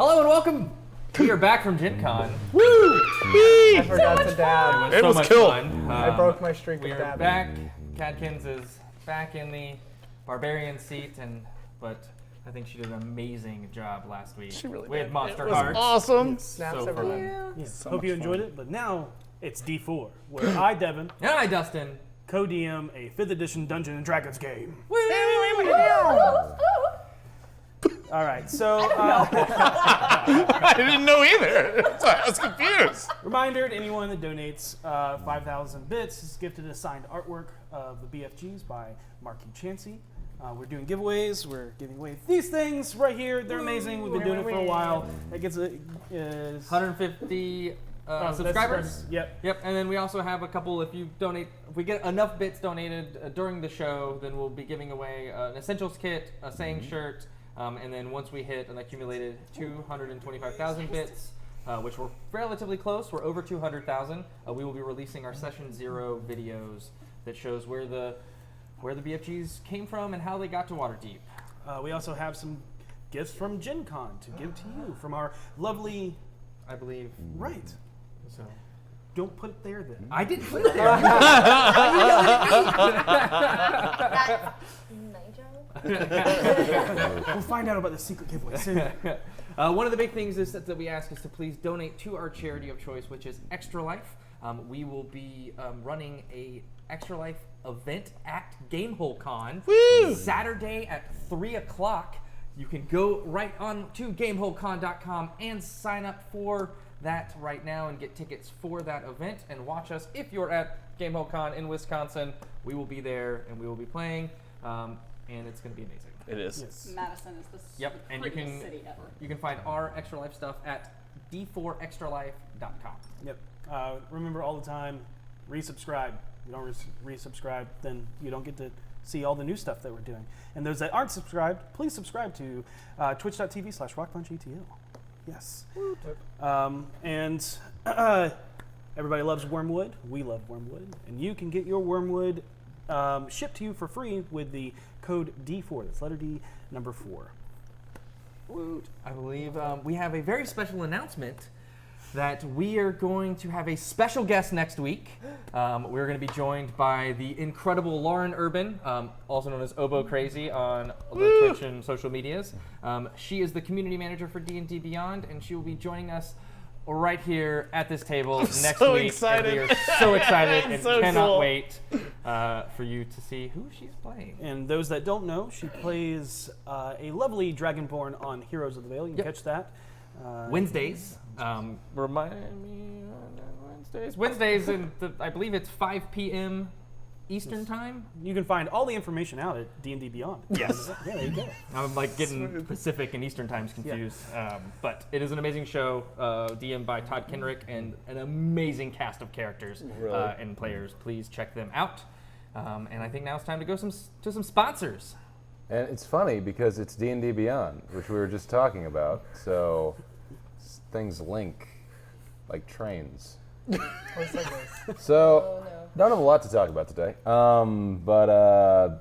Hello and welcome. We are back from Gen Con. Woo! I forgot to dab. It was so much cool. fun. I broke my streak We of are dabbing. back. Cadkins is back in the barbarian seat, but I think she did an amazing job last week. She really with did. Monster It was Hearts. awesome. Snaps So everyone. fun. So Hope you much enjoyed fun. it, but now it's D4, where I, Devan, And I, Dustin. co-DM a 5th edition Dungeons and Dragons game. All right, so I didn't know either. That's why I was confused. reminder to anyone that donates 5,000 bits is gifted a signed artwork of the BFGs by Marquis Chancey. We're doing giveaways. We're giving away these things right here. They're amazing. We've been doing it for a while. That gets a 150 that's subscribers. for- Yep. Yep, and then we also have a couple. If we get enough bits donated during the show, then we'll be giving away an essentials kit, a saying shirt, and then once we hit an accumulated 225,000 bits, which we're relatively close, we're over 200,000. We will be releasing our Session 0 videos that shows where the BFGs came from and how they got to Waterdeep. We also have some gifts from Gen Con to give to you from our lovely. I believe. Right. So Don't put it there then. I didn't put it there. We'll find out about the secret giveaway soon. One of the big things is that we ask is to please donate to our charity of choice, which is Extra Life. We will be running a Extra Life event at Gamehole Con Saturday at 3 o'clock. You can go right on to GameholeCon.com and sign up for that right now and get tickets for that event and watch us. If you're at Gamehole Con in Wisconsin, we will be there and we will be playing, and it's going to be amazing. It is. Yes. Madison is the Yep, and you prettiest can city ever. you can find our Extra Life stuff at d4extralife.com. Yep. Remember all the time, resubscribe. You don't resubscribe, then you don't get to see all the new stuff that we're doing. And those that aren't subscribed, please subscribe to twitch.tv/RockPunchETL. Yes. And everybody loves wormwood. We love wormwood. And you can get your wormwood shipped to you for free with the code D4. That's letter D, number 4. Woot. I believe we have a very special announcement that we are going to have a special guest next week. We're going to be joined by the incredible Lauren Urban, also known as Oboe Crazy on the Twitch and social medias. She is the community manager for D&D Beyond, and she will be joining us right here at this table next so week. excited. And we are so excited and So cannot cool. wait for you to see who she's playing. And those that don't know, she plays a lovely dragonborn on Heroes of the Veil. You can Yep. catch that. Wednesdays. Remind me Wednesdays. Wednesdays, and I believe it's 5 p.m. Eastern time. You can find all the information out at D&D Beyond. Yes. Yeah, there you go. I'm like getting Pacific and Eastern times confused. But it is an amazing show, DM'd by Todd Kenrick, and an amazing cast of characters and players. Please check them out. And I think now it's time to go to some sponsors. And it's funny because it's D&D Beyond, which we were just talking about. So things link like trains. So don't have a lot to talk about today. But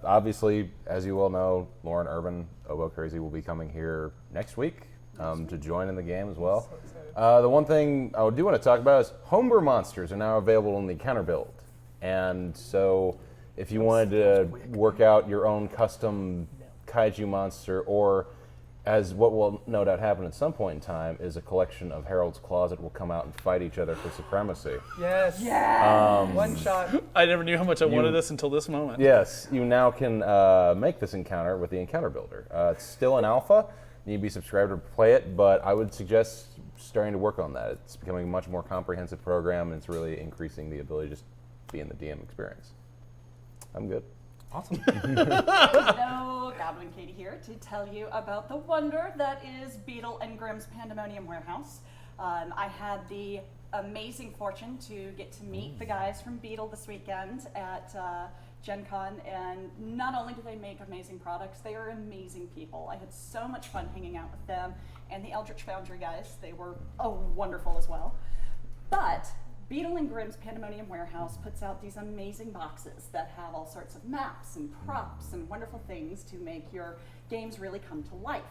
obviously, as you all know, Lauren Urban, Oboe Crazy, will be coming here next week to join in the game as well. The one thing I do want to talk about is Homebrew Monsters are now available in the counter build. And so if you wanted to work out your own custom kaiju monster, or as what will no doubt happen at some point in time, is a collection of Harold's Closet will come out and fight each other for supremacy. Yes. One shot. I never knew how much I wanted this until this moment. Yes, you now can make this encounter with the Encounter Builder. It's still in alpha. You need to be subscribed to play it, but I would suggest starting to work on that. It's becoming a much more comprehensive program, and it's really increasing the ability to just be in the DM experience. I'm good. Awesome. Hello, Goblin Katie here to tell you about the wonder that is Beetle and Grimm's Pandemonium Warehouse. I had the amazing fortune to get to meet the guys from Beetle this weekend at Gen Con, and not only do they make amazing products, they are amazing people. I had so much fun hanging out with them, and the Eldritch Foundry guys, they were wonderful as well. But Beetle and Grimm's Pandemonium Warehouse puts out these amazing boxes that have all sorts of maps and props and wonderful things to make your games really come to life.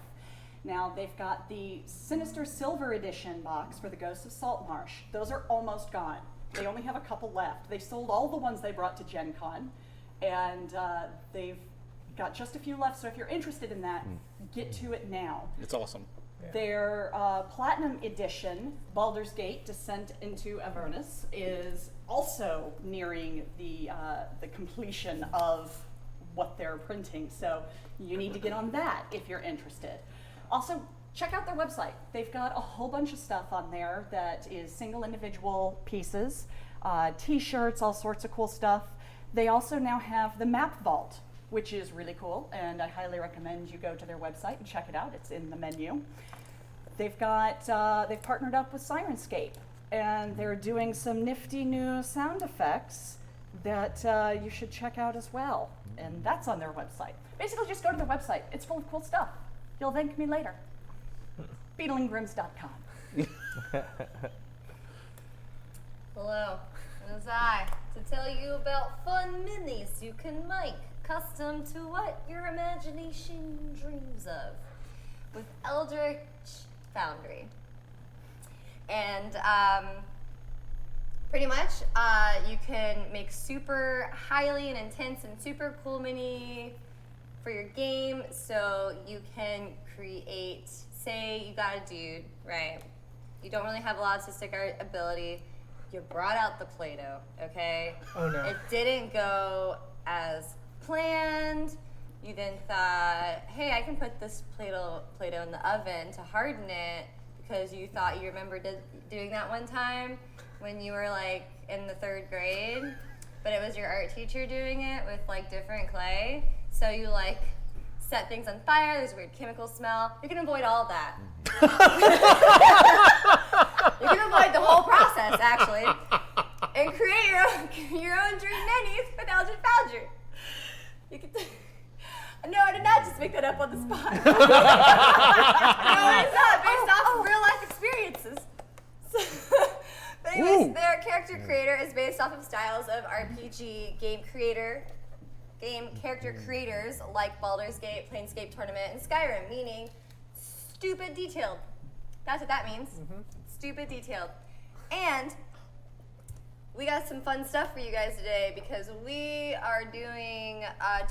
Now they've got the Sinister Silver Edition box for the Ghosts of Saltmarsh. Those are almost gone. They only have a couple left. They sold all the ones they brought to Gen Con, and they've got just a few left. So if you're interested in that, get to it now. It's awesome. Their Platinum Edition, Baldur's Gate: Descent into Avernus, is also nearing the completion of what they're printing. So you need to get on that if you're interested. Also, check out their website. They've got a whole bunch of stuff on there that is single individual pieces, t-shirts, all sorts of cool stuff. They also now have the Map Vault, which is really cool, and I highly recommend you go to their website and check it out. It's in the menu. They've partnered up with Sirenscape, and they're doing some nifty new sound effects that you should check out as well, and that's on their website. Basically, just go to their website. It's full of cool stuff. You'll thank me later. BeetleandGrims.com. Hello, it's I, to tell you about fun minis you can make custom to what your imagination dreams of with Eldritch Foundry. And pretty much you can make super highly and intense and super cool mini for your game. So you can create, say you got a dude, right? You don't really have a lot of artistic ability. You brought out the Play-Doh, okay? Oh no. It didn't go as planned. You then thought, hey, I can put this Play-Doh in the oven to harden it, because you thought you remember doing that one time when you were like in the 3rd grade, but it was your art teacher doing it with like different clay. So you like set things on fire, there's a weird chemical smell. You can avoid all that. You can avoid the whole process, actually, and create your own dream minis with Eldritch Foundry. You can no, I did not just make that up on the spot. No, it's not. Based off of real life experiences. But anyways, their character creator is based off of styles of RPG game character creators like Baldur's Gate, Planescape Tournament, and Skyrim, meaning stupid detailed. That's what that means. Stupid detailed. And we got some fun stuff for you guys today because we are doing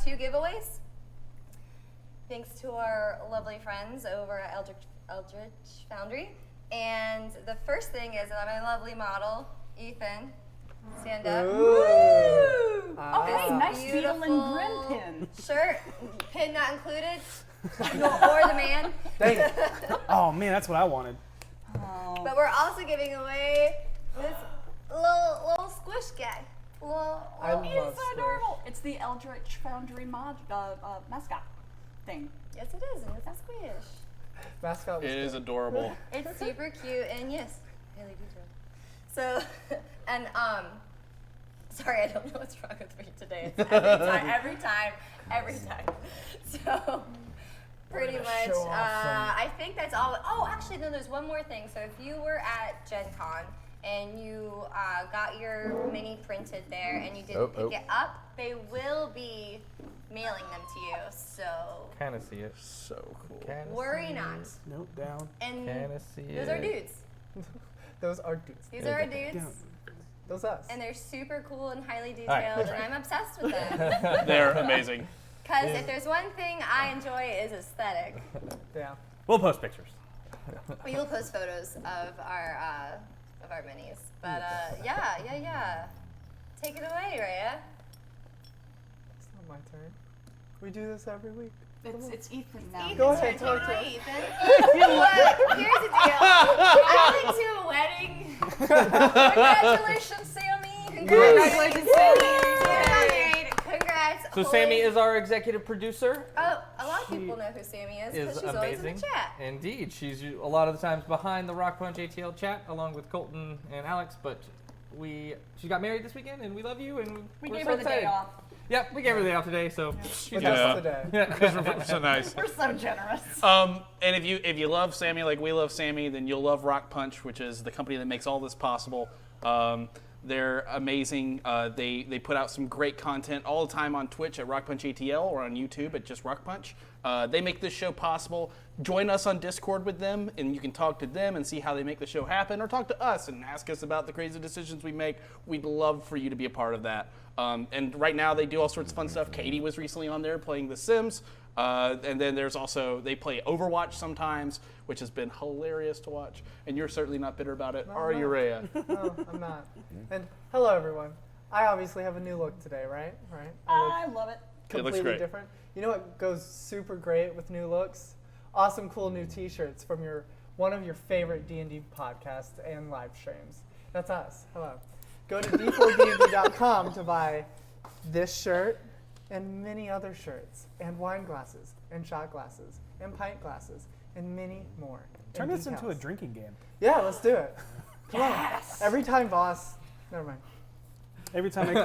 2 giveaways. Thanks to our lovely friends over at Eldritch Foundry. And the first thing is my lovely model, Ethan. Stand up. Woo! Okay, nice Beautiful Beetle and Grim pin. Shirt, pin not included, or the man. Dang it. Oh man, that's what I wanted. Oh. But we're also giving away this little squish guy. I love It's so Squish. adorable. It's the Eldritch Foundry mascot thing. Yes, it is, and it's a squish. Mascot was It is good. adorable. It's super cute, and yes, really detailed. So, and sorry, I don't know what's wrong with me today. It's every time. So, pretty gonna much, show off some- I think that's all. Oh, actually, no, there's one more thing. So if you were at Gen Con and you got your mini printed there and you didn't pick it up, they will be mailing them to you. So Kind of see it. So cool. Kinda worry see not. it. Note down. And Kinda see those it. are dudes. Those are dudes. These are our dudes. Those us. And they're super cool and highly detailed, right. and I'm obsessed with them. They're amazing. Because if there's one thing I enjoy, is aesthetic. Yeah. We'll post pictures. We will post photos of our minis. But yeah. Take it away, Rhea. It's not my turn. We do this every week. It's Ethan now. Go ahead, Take it talk to away, us. Ethan. Look, here's the deal. I went to a wedding. Congratulations, Sammy. Congratulations, Sammy. You're married. Congrats. So Sammy is our executive producer. Oh, a lot of people know who Sammy is because Is she's always in amazing. the chat. Indeed, she's a lot of the times behind the RockPunch ATL chat, along with Colton and Alex. But she got married this weekend, and we love you, and We we're gave so her the day excited. off. Yep, we gave her the day off today, so she's With Yeah. us today. Because we're so nice. We're so generous. And if you love Sammy like we love Sammy, then you'll love RockPunch, which is the company that makes all this possible. They're amazing. They put out some great content all the time on Twitch at RockPunch ATL or on YouTube at just RockPunch. They make this show possible. Join us on Discord with them, and you can talk to them and see how they make the show happen, or talk to us and ask us about the crazy decisions we make. We'd love for you to be a part of that. And right now they do all sorts of fun stuff. Katie was recently on there playing The Sims. And then there's also, they play Overwatch sometimes, which has been hilarious to watch. And you're certainly not bitter about it, are you, Rhea? No, I'm not. And hello, everyone. I obviously have a new look today, right? I love it. Completely different. You know what goes super great with new looks? Awesome, cool new T-shirts from one of your favorite D&D podcasts and live streams. That's us. Hello. Go to d4dnd.com to buy this shirt and many other shirts, and wine glasses, and shot glasses, and pint glasses, and many more. Turn this into a drinking game. Yeah, let's do it. Come on. Every time, boss. Never mind. Every time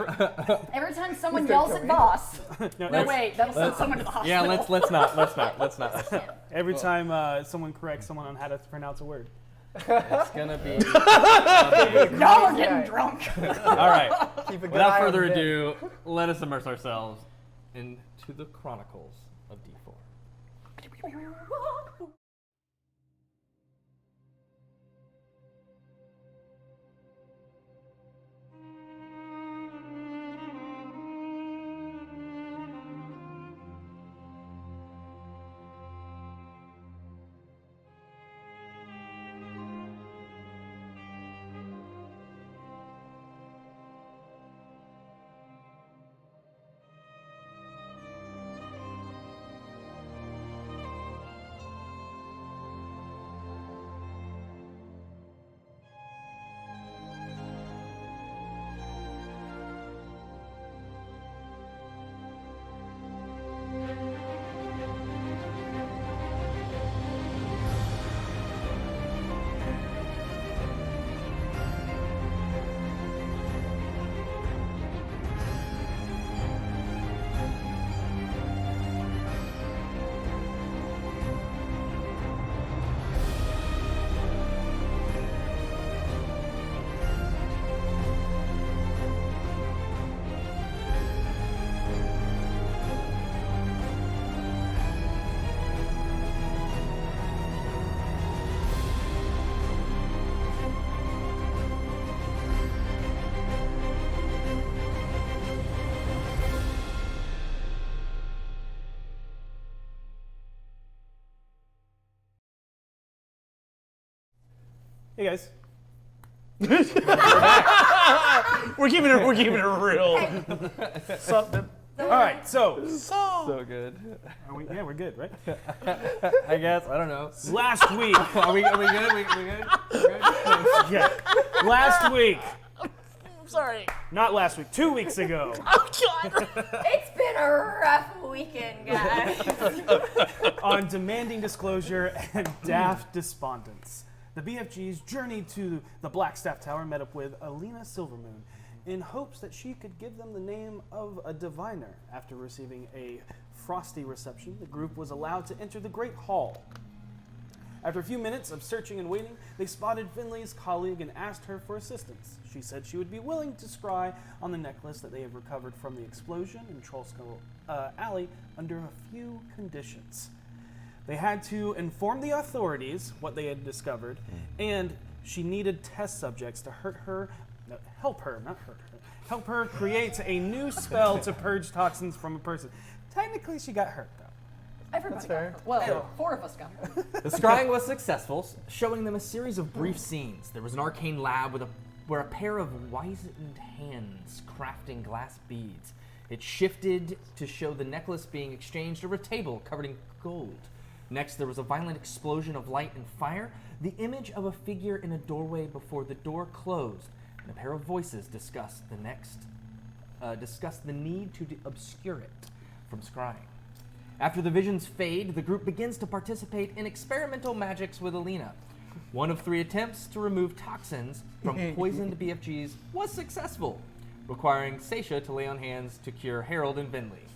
Every time someone Who's yells gonna at kill me? boss. No, wait, that'll send someone to the hospital. Yeah, let's not. every time someone corrects someone on how to pronounce a word. It's gonna be. Y'all are getting drunk. All right. Keep a good eye Without on further the bit. ado, let us immerse ourselves into the chronicles of D4. Hey guys. We're keeping it real. Something. All right, so So good. we're good, right? I guess. I don't know. Last week, Are we good? We good? yeah, last week, I'm sorry. not last week, 2 weeks ago, Oh, God. It's been a rough weekend, guys. on Demanding Disclosure and Daft Despondence, the BFG's journey to the Blackstaff Tower met up with Alina Silvermoon in hopes that she could give them the name of a diviner. After receiving a frosty reception, the group was allowed to enter the Great Hall. After a few minutes of searching and waiting, they spotted Finley's colleague and asked her for assistance. She said she would be willing to scry on the necklace that they had recovered from the explosion in Trollskull Alley under a few conditions. They had to inform the authorities what they had discovered, and she needed test subjects to help her create a new spell to purge toxins from a person. Technically, she got hurt, though. Everybody That's got fair. hurt. Well, 4 of us got hurt. The scrying was successful, showing them a series of brief scenes. There was an arcane lab where a pair of wizened hands crafting glass beads. It shifted to show the necklace being exchanged over a table covered in gold. Next, there was a violent explosion of light and fire, the image of a figure in a doorway before the door closed, and a pair of voices discussed the need to obscure it from scrying. After the visions fade, the group begins to participate in experimental magics with Alina. One of 3 attempts to remove toxins from poisoned BFGs was successful, requiring Seisha to lay on hands to cure Harold and Vinley.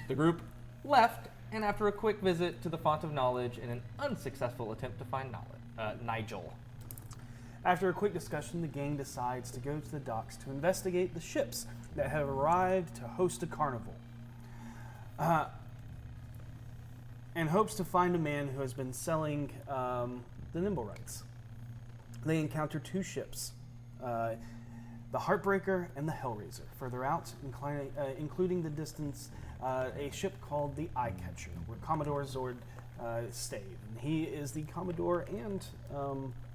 The group left, and after a quick visit to the Font of Knowledge in an unsuccessful attempt to find Nigel. After a quick discussion, the gang decides to go to the docks to investigate the ships that have arrived to host a carnival, and hopes to find a man who has been selling the Nimblewrights. They encounter 2 ships, the Heartbreaker and the Hellraiser. Further out, including the distance, a ship called the Eyecatcher, where Commodore Zord stayed. And he is the Commodore and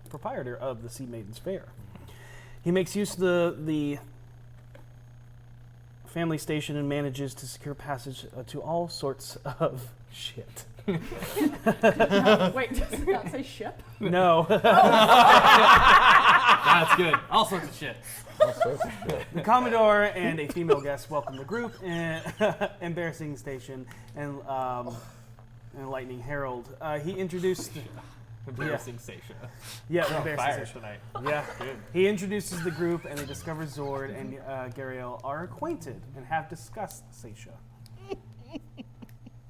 proprietor of the Sea Maiden's Fair. He makes use of the family station and manages to secure passage to all sorts of shit. Wait, does it not say ship? No. That's good. All sorts of shit. The Commodore and a female guest welcome the group in Embarrassing Station and Lightning Herald. He introduced... Embarrassing Seisha. Yeah, We're on Embarrassing fire Station. tonight. Yeah. Good. He introduces the group and they discover Zord and Gariel are acquainted and have discussed Seisha.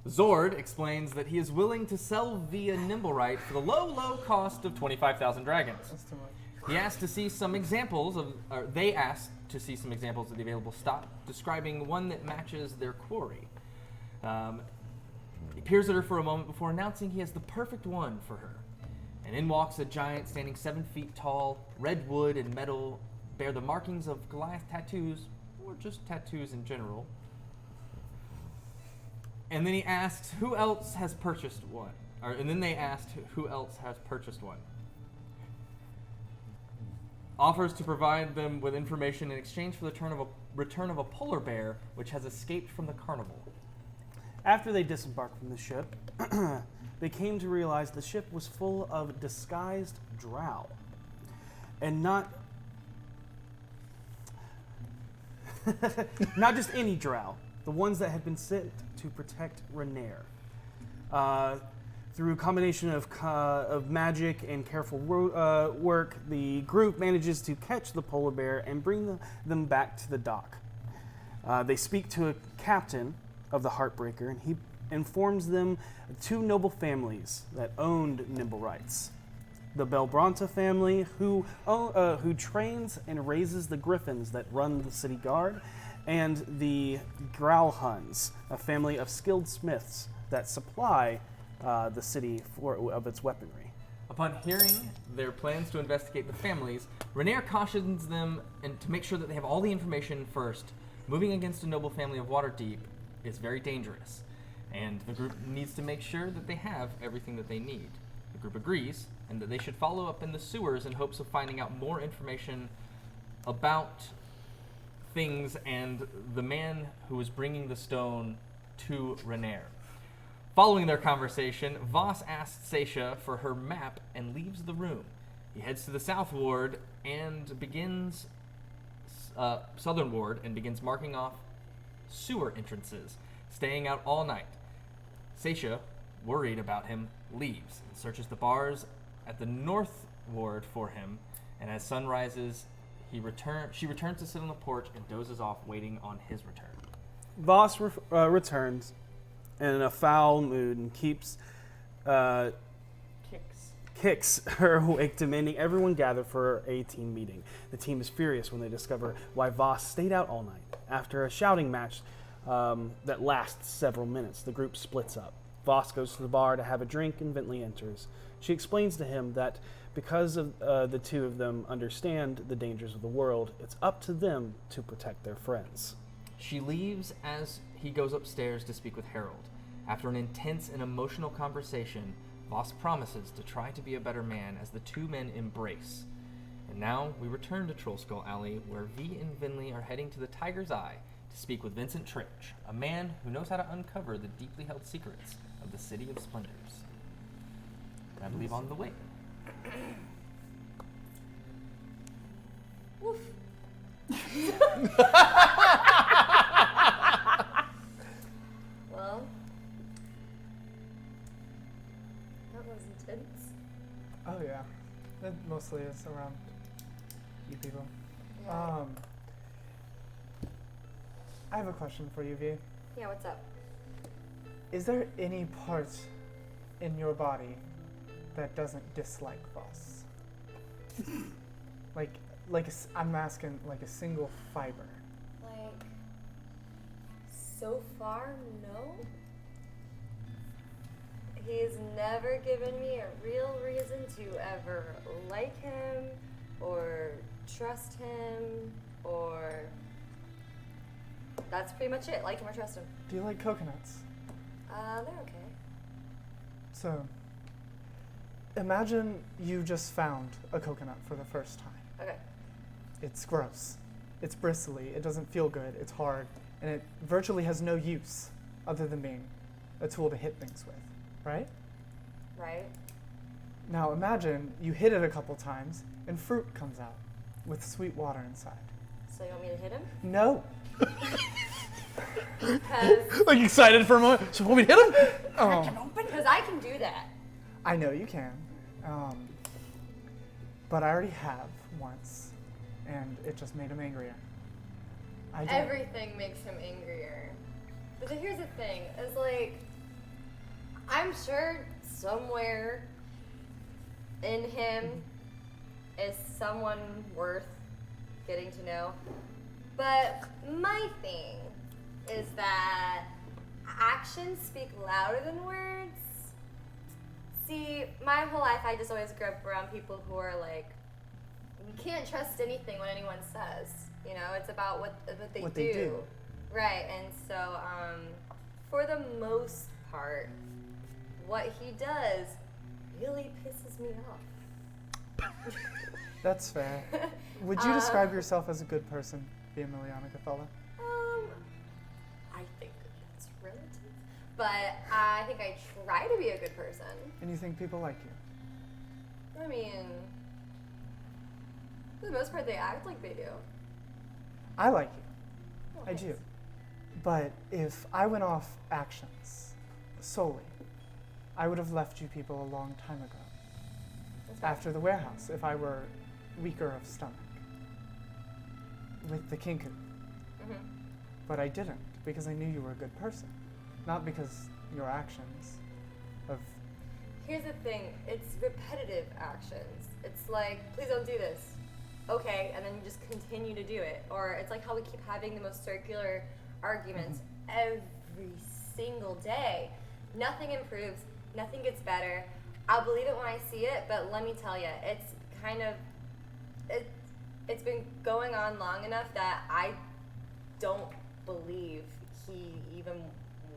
Zord explains that he is willing to sell via Nimblewright for the low cost of 25,000 dragons. That's too much. He asked to see some examples of, or they asked to see some examples of the available stock, describing one that matches their quarry. He peers at her for a moment before announcing he has the perfect one for her. And in walks a giant standing 7 feet tall. Red wood and metal bear the markings of Goliath tattoos, or just tattoos in general. And then he asks who else has purchased one. And then they asked who else has purchased one. Offers to provide them with information in exchange for the return of a polar bear which has escaped from the carnival. After they disembarked from the ship, they came to realize the ship was full of disguised drow. And not just any drow, the ones that had been sent to protect Renair. Through a combination of magic and careful work, the group manages to catch the polar bear and bring them back to the dock. They speak to a captain of the Heartbreaker, and he informs them of 2 noble families that owned Nimblewrights. The Belbronta family, who trains and raises the griffins that run the city guard, and the Growlhuns, a family of skilled smiths that supply the city of its weaponry. Upon hearing their plans to investigate the families, Renair cautions them and to make sure that they have all the information first. Moving against a noble family of Waterdeep is very dangerous, and the group needs to make sure that they have everything that they need. The group agrees, and that they should follow up in the sewers in hopes of finding out more information about things and the man who was bringing the stone to Renair. Following their conversation, Voss asks Seisha for her map and leaves the room. He heads to the south ward and begins southern ward and begins marking off sewer entrances, staying out all night. Seisha, worried about him, leaves and searches the bars at the north ward for him, and as sun rises, she returns to sit on the porch and dozes off, waiting on his return. Voss returns in a foul mood and kicks her awake, demanding everyone gather for a team meeting. The team is furious when they discover why Voss stayed out all night. After a shouting match that lasts several minutes, the group splits up. Voss goes to the bar to have a drink and Bentley enters. She explains to him that because of the 2 of them understand the dangers of the world, it's up to them to protect their friends. She leaves as he goes upstairs to speak with Harold. After an intense and emotional conversation, Voss promises to try to be a better man as the 2 men embrace. And now we return to Trollskull Alley, where V and Vinley are heading to the Tiger's Eye to speak with Vincent Trich, a man who knows how to uncover the deeply held secrets of the City of Splendors. And I believe on the way. Woof. Well, that was intense. Oh yeah, it mostly is around you people. Yeah. I have a question for you, V. Yeah, what's up? Is there any part in your body that doesn't dislike Voss? I'm asking like a single fiber. Like, so far, no. He's never given me a real reason to ever like him or trust him or... That's pretty much it. Like him or trust him. Do you like coconuts? They're okay. So, imagine you just found a coconut for the first time. Okay. It's gross. It's bristly. It doesn't feel good. It's hard. And it virtually has no use other than being a tool to hit things with, right? Right. Now imagine you hit it a couple times and fruit comes out with sweet water inside. So you want me to hit him? No. Because Like excited for a moment. So want me to hit him? because I can do that. I know you can. But I already have once, and it just made him angrier. I don't- Everything makes him angrier. But here's the thing, is like, I'm sure somewhere in him is someone worth getting to know. But my thing is that actions speak louder than words. See, my whole life I just always grew up around people who are like, you can't trust anything what anyone says. You know, it's about what they do. Right, and so for the most part, what he does really pisses me off. That's fair. Would you describe yourself as a good person, the Emiliana Cathala? I think that's relative. But I think I try to be a good person. And you think people like you? I mean, for the most part, they act like they do. I like you. I do. But if I went off actions solely, I would have left you people a long time ago. After the warehouse, if I were weaker of stomach. With the kinku. Mm-hmm. But I didn't, because I knew you were a good person. Not because your actions of... Here's the thing, it's repetitive actions. It's like, please don't do this. Okay, and then you just continue to do it. Or it's like how we keep having the most circular arguments every single day. Nothing improves, nothing gets better. I'll believe it when I see it, but let me tell you, it's kind of, it's been going on long enough that I don't believe he even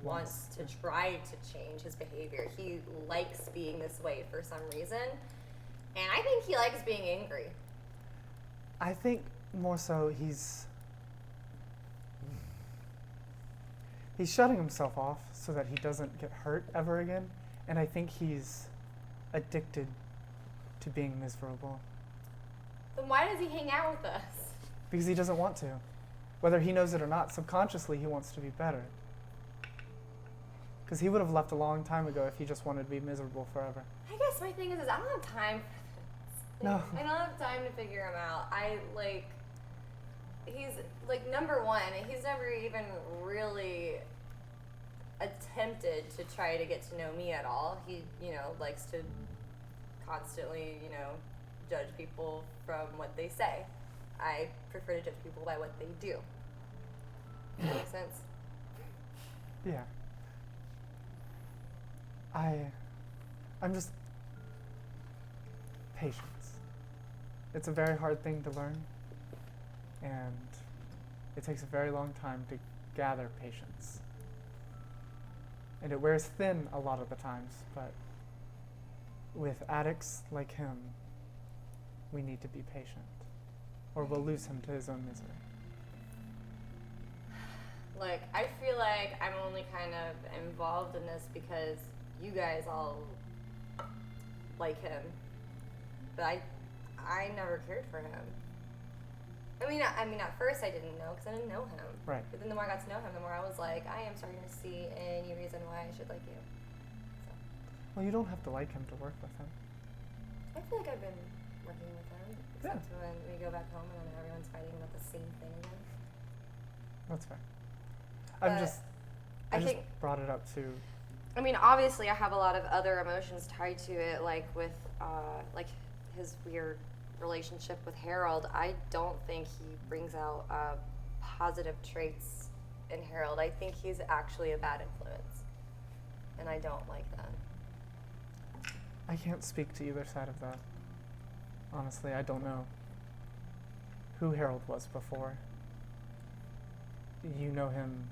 wants to try to change his behavior. He likes being this way for some reason, and I think he likes being angry. I think more so he's shutting himself off so that he doesn't get hurt ever again, and I think he's addicted to being miserable. Then why does he hang out with us? Because he doesn't want to. Whether he knows it or not, subconsciously he wants to be better. Because he would have left a long time ago if he just wanted to be miserable forever. I guess my thing is I don't have time for this. No. I don't have time to figure him out. He's like, number one, he's never even really attempted to try to get to know me at all. He, likes to constantly, judge people from what they say. I prefer to judge people by what they do. Does that make sense? Yeah. I'm just... Patience. It's a very hard thing to learn, and it takes a very long time to gather patience. And it wears thin a lot of the times, but with addicts like him, we need to be patient, or we'll lose him to his own misery. Look, I feel like I'm only kind of involved in this because you guys all like him, but I never cared for him. I mean, at first I didn't know because I didn't know him. Right. But then the more I got to know him, the more I was like, I am starting to see any reason why I should like you. So. Well, you don't have to like him to work with him. I feel like I've been working with him, except when we go back home and then everyone's fighting about the same thing again. That's fair. But I just think, brought it up to... I mean, obviously I have a lot of other emotions tied to it, like with, like his weird relationship with Harold, I don't think he brings out positive traits in Harold. I think he's actually a bad influence, and I don't like that. I can't speak to either side of that. Honestly, I don't know who Harold was before. You know him.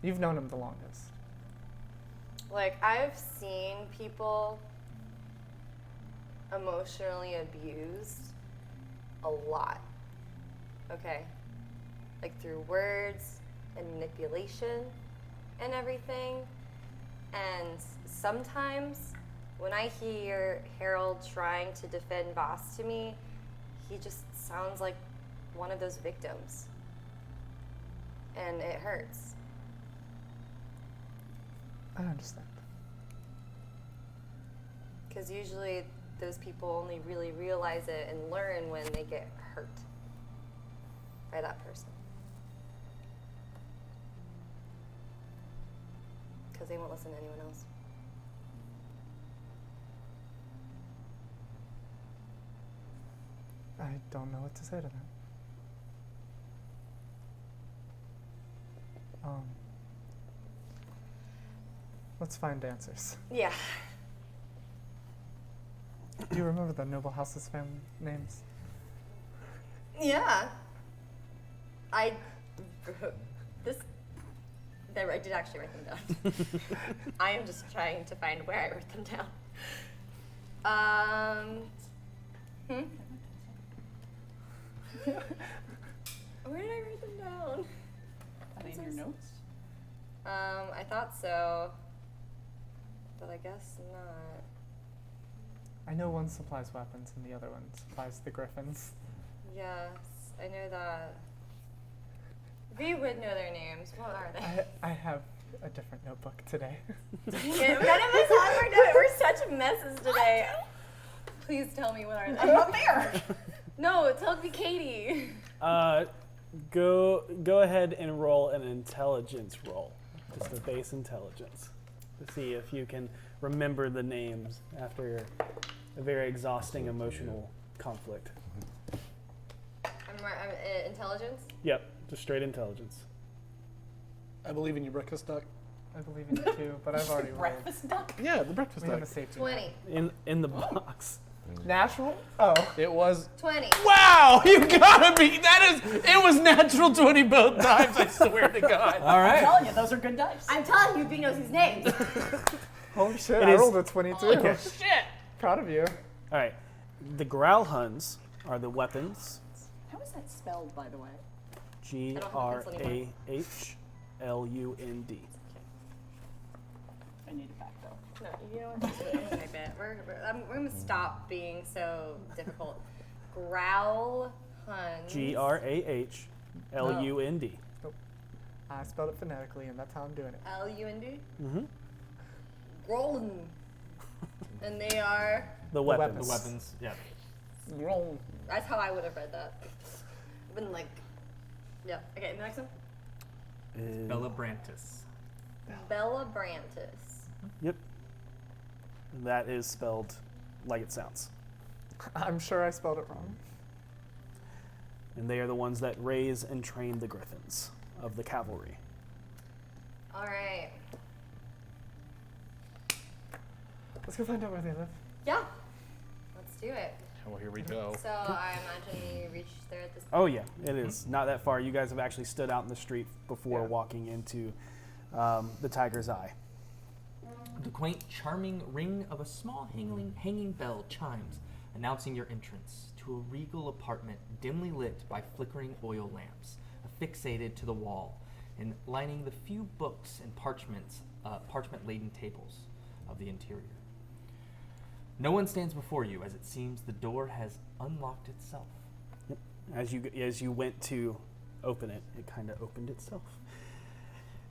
You've known him the longest. Like, I've seen people emotionally abused a lot. Okay? Like, through words and manipulation and everything. And sometimes when I hear Harold trying to defend Voss to me, he just sounds like one of those victims. And it hurts. I understand. Because usually those people only really realize it and learn when they get hurt by that person. Because they won't listen to anyone else. I don't know what to say to that. Let's find answers. Yeah. Do you remember the noble house's family names? Yeah. I did actually write them down. I am just trying to find where I wrote them down. Where did I write them down? Are they in your notes? I thought so, but I guess not. I know one supplies weapons and the other one supplies the griffins. Yes, I know that. We would know their names. What are they? I have a different notebook today. Yeah, none of us have our notes. We're such messes today. Please tell me what are they? I'm not there. No, tell me Katie. Go ahead and roll an intelligence roll. Just a base intelligence. To see if you can remember the names after a very exhausting emotional conflict. I'm intelligence? Yep, just straight intelligence. I believe in you, breakfast duck. I believe in you too, but I've already rolled. Breakfast duck? Yeah, the breakfast We have duck. a safety. 20. In the box. Natural? Oh. It was. 20. Wow, you gotta be. It was natural 20 both times, I swear to God. All I'm right. telling you, those are good dice. I'm telling you, B knows his names. Holy shit, It I is- rolled a 22. Okay. Shit. Proud of you. All right. The Growlhuns are the weapons. How is that spelled, by the way? Grahhlund. I need it back, though. No, you know what? Okay, bet. We're going to stop being so difficult. Growl Huns. Grahhlund. I spelled it phonetically, and that's how I'm doing it. L-U-N-D? Mm-hmm. Groln. And they are... The weapons. weapons. The weapons, yeah. Roll. That's how I would have read that. Been like... Yeah. Okay, the next one. Bella Brantis. Bella Brantis. Yep. That is spelled like it sounds. I'm sure I spelled it wrong. And they are the ones that raise and train the griffins of the cavalry. All right. Let's go find out where they live. Yeah. Let's do it. Well, here we go. So I imagine you reached there at this point. Oh yeah, it is not that far. You guys have actually stood out in the street before Yeah. walking into the Tiger's Eye. The quaint, charming ring of a small hanging bell chimes, announcing your entrance to a regal apartment dimly lit by flickering oil lamps, affixated to the wall, and lining the few books and parchment-laden tables of the interior. No one stands before you, as it seems the door has unlocked itself. Yep. As you went to open it, it kind of opened itself.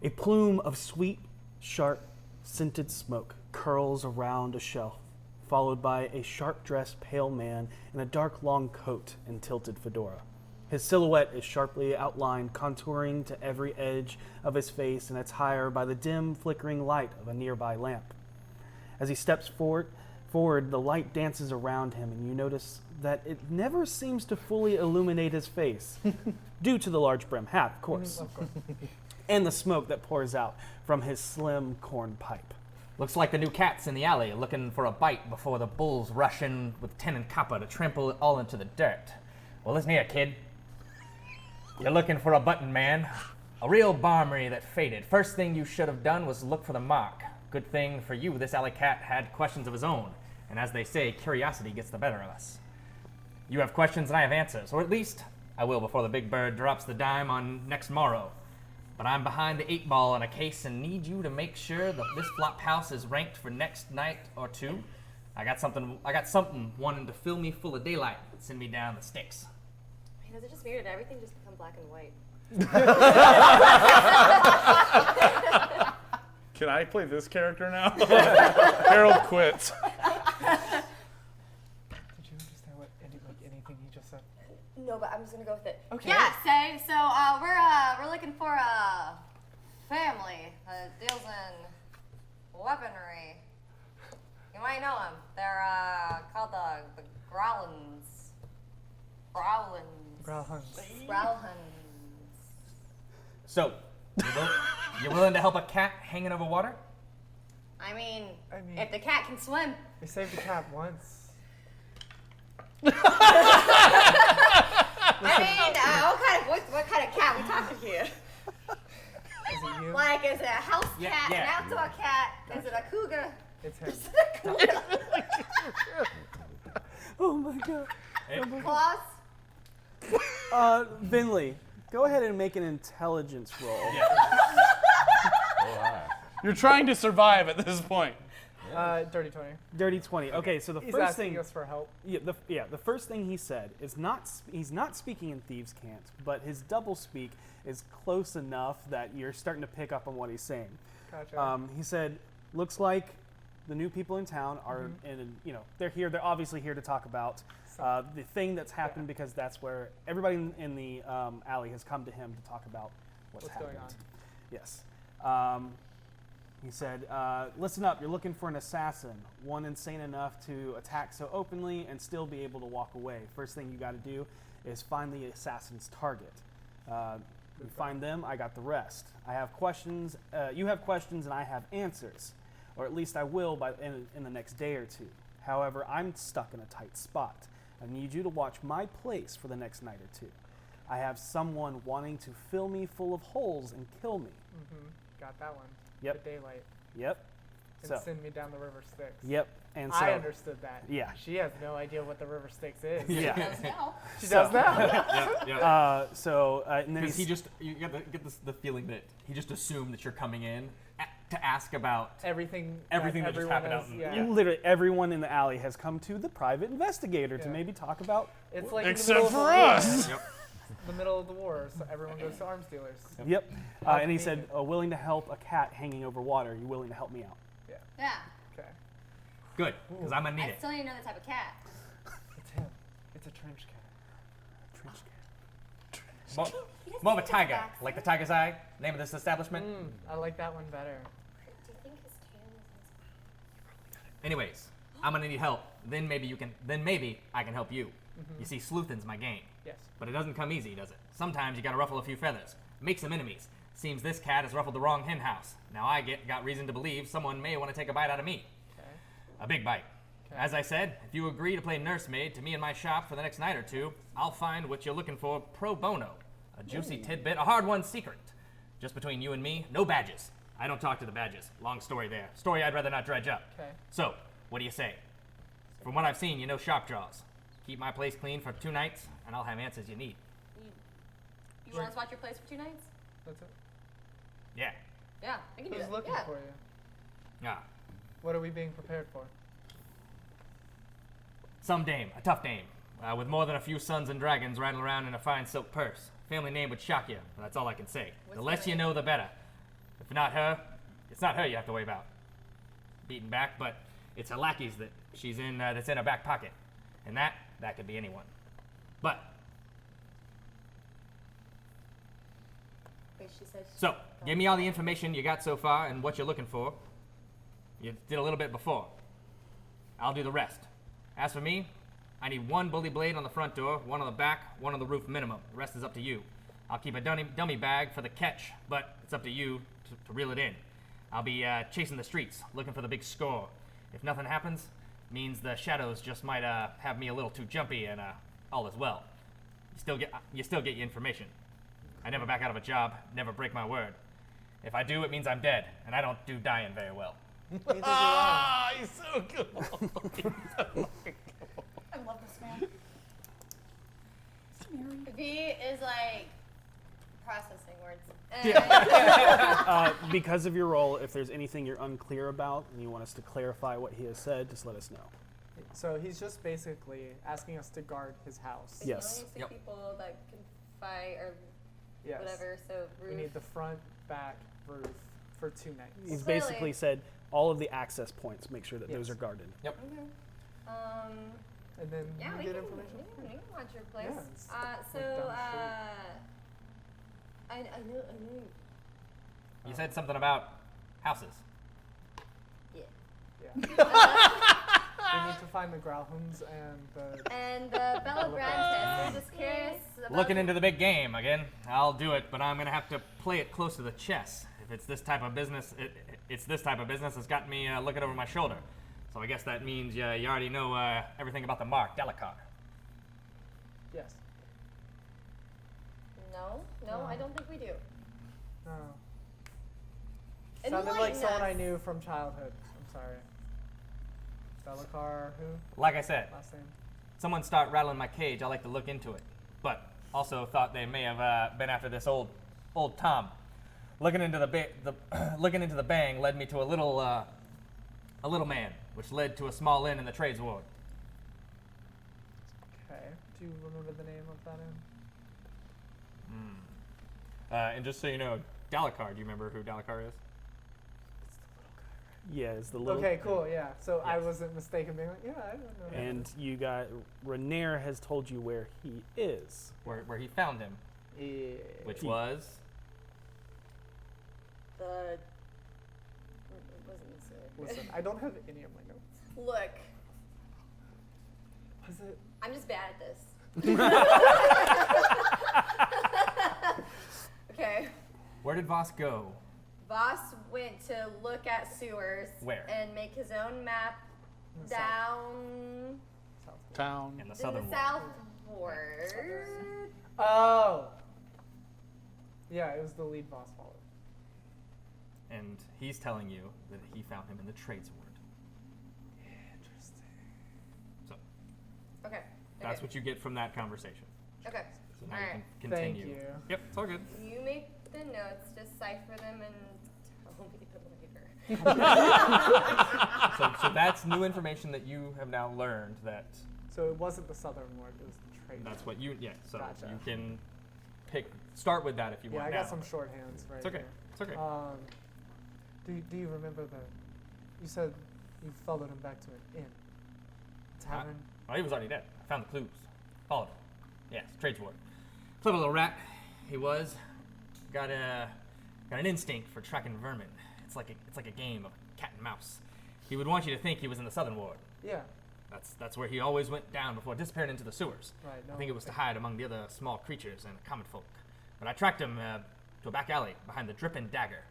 A plume of sweet, sharp, scented smoke curls around a shelf, followed by a sharp-dressed pale man in a dark long coat and tilted fedora. His silhouette is sharply outlined, contouring to every edge of his face, and it's higher by the dim, flickering light of a nearby lamp. As he steps forward, forward, the light dances around him, and you notice that it never seems to fully illuminate his face, due to the large brim hat, of course, and the smoke that pours out from his slim corn pipe. Looks like the new cat's in the alley looking for a bite before the bulls rush in with tin and copper to trample it all into the dirt. Well, listen here, kid. You're looking for a button, man. A real barmery that faded. First thing you should have done was look for the mark. Good thing for you, this alley cat had questions of his own. And as they say, curiosity gets the better of us. You have questions and I have answers. Or at least, I will before the big bird drops the dime on next morrow. But I'm behind the 8 ball in a case and need you to make sure that this flop house is ranked for next night or two. I got something wanting to fill me full of daylight and send me down the sticks. Man, is it just weird? Did everything just become black and white? Can I play this character now? Harold quits. Did you understand what anything he just said? No, but I'm just gonna go with it. Okay. Yeah, so we're looking for a family that deals in weaponry. You might know them. They're called the Growlins. Growlhuns. So, you're willing to help a cat hanging over water? I mean, if the cat can swim. We saved the cat once. What kind of cat we talking here? Is it you? Like, is it a house Yeah, cat, yeah. an outdoor cat? Is it a cougar? It's him. Oh my god. Claws? Vinley, go ahead and make an intelligence roll. You're trying to survive at this point. Dirty 20. Dirty 20. Okay, so the He's first asking thing us for help. the first thing he said is he's not speaking in thieves' cant, but his double speak is close enough that you're starting to pick up on what he's saying. Gotcha. He said, looks like the new people in town are they're here. They're obviously here to talk about the thing that's happened because that's where everybody in the alley has come to him to talk about what's happened. going on. Yes. He said, listen up, you're looking for an assassin, one insane enough to attack so openly and still be able to walk away. First thing you got to do is find the assassin's target. You find them, I got the rest. I have questions, you have questions and I have answers, or at least I will in the next day or two. However, I'm stuck in a tight spot. I need you to watch my place for the next night or two. I have someone wanting to fill me full of holes and kill me. Mm-hmm. Got that one. Yep. The daylight. Yep. And send me down the river Styx. Yep. And so I understood that. Yeah. She has no idea what the river Styx is. Yeah. Does now. She does now. And then Because you get the feeling that he just assumed that you're coming in to ask about Everything that just everyone happened has- out in yeah. literally everyone in the alley has come to the private investigator to Yeah. maybe talk about. It's like in the Except middle of for the war. us. The middle of the war, so everyone goes to arms dealers. Yep. How And he said, convenient. willing to help a cat hanging over water. Are you willing to help me out? Yeah. Okay. Good, because I'm gonna need I it. still need to know the type of cat. It's him. It's a trench cat. Trench cat. More of a tiger, like the tiger's eye. Name of this establishment. I like that one better. Do you think his tail is Anyways, I'm gonna need help. Then maybe I can help you. You see, sleuthing's my game. Yes. But it doesn't come easy, does it? Sometimes you gotta ruffle a few feathers, make some enemies. Seems this cat has ruffled the wrong hen house. Now I got reason to believe someone may want to take a bite out of me. Okay. A big bite. Okay. As I said, if you agree to play nursemaid to me in my shop for the next night or two, I'll find what you're looking for pro bono. A juicy tidbit, a hard-won secret. Just between you and me, no badges. I don't talk to the badges. Long story there. Story I'd rather not dredge up. Okay. So, what do you say? From what I've seen, you know sharp draws. Keep my place clean for 2 nights, and I'll have answers you need. You want to watch your place for 2 nights? That's it. Yeah. Yeah, I can do Who's that. looking Yeah. for you? Yeah. What are we being prepared for? Some dame, a tough dame, with more than a few sons and dragons rattling around in a fine silk purse. Family name would shock you, but that's all I can say. What's The less that you name? know, the better. If not her, it's not her you have to worry about. Beaten back, but it's her lackeys that's in her back pocket. And that could be anyone. But, Wait, she said. so, give me all the information you got so far and what you're looking for. You did a little bit before. I'll do the rest. As for me, I need 1 bully blade on the front door, 1 on the back, 1 on the roof minimum. The rest is up to you. I'll keep a dummy bag for the catch, but it's up to you to reel it in. I'll be chasing the streets, looking for the big score. If nothing happens, means the shadows just might have me a little too jumpy, and all is well. You still get your information. I never back out of a job, never break my word. If I do, it means I'm dead, and I don't do dying very well. Ah, he's so cool. I love this man. V is like processing words. Because of your role, if there's anything you're unclear about and you want us to clarify what he has said, just let us know. So he's just basically asking us to guard his house. Like, Yes. you only see Yep. people that can fight or Yes. whatever. So roof. We need the front, back, roof for 2 nights. He's Clearly. basically said all of the access points, make sure that those Yes. are guarded. Yep. Okay. And then Yeah, you we get can, information. we can watch your place. Yeah, it's So, like down the I knew. You said something about houses. Yeah. Yeah. We need to find the Grauhunds and the. And the Bella Brantis. We're just curious about. Looking into the big game again. I'll do it, but I'm gonna have to play it close to the chest. If it's this type of business, it's this type of business that's got me looking over my shoulder. So I guess that means you already know everything about the Mark Dalakhar. Yes. No, I don't think we do. No. Enlighten Sounded like someone I us. knew from childhood. I'm sorry. Dalakhar, who? Like I said, Last name? someone start rattling my cage. I like to look into it, but also thought they may have been after this old Tom. Looking into the bang led me to a little man, which led to a small inn in the trades ward. Okay. Do you remember the name of that inn? And just so you know, Dalakhar. Do you remember who Dalakhar is? Yeah, it's the little. Okay, cool, yeah. So I Yes. wasn't mistaken being like, yeah, I don't know. And you got Renair has told you where he is. Where he found him, Yeah. which was The. It wasn't this good. Listen, I don't have any of my notes. Look, Was it? I'm just bad at this. Okay. where did Voss go? Voss went to look at sewers. Where? And make his own map In the south. down Town. In the in southern the ward. south ward. Oh! Yeah, it was the lead boss follower. And he's telling you that he found him in the trades ward. Interesting. So Okay. that's okay. what you get from that conversation. Okay. So now Alright. you can continue. Thank you. Yep, it's all good. You make the notes, decipher them, and tell me later. So that's new information that you have now learned. That So it wasn't the southern ward, it was the trade. that's what you So Gotcha. you can start with that if you Yeah, want. I now. got some shorthands right It's okay. here. It's okay. Do you remember you said you followed him back to an inn? Tavern? Oh, he was already dead. I found the clues. Followed him. Yes, trades ward. Clever little rat. He was. Got an instinct for tracking vermin. It's like a game of cat and mouse. He would want you to think he was in the southern ward. Yeah. That's where he always went down before disappearing into the sewers. Right. I think it was to hide among the other small creatures and common folk. But I tracked him to a back alley behind the Dripping Dagger.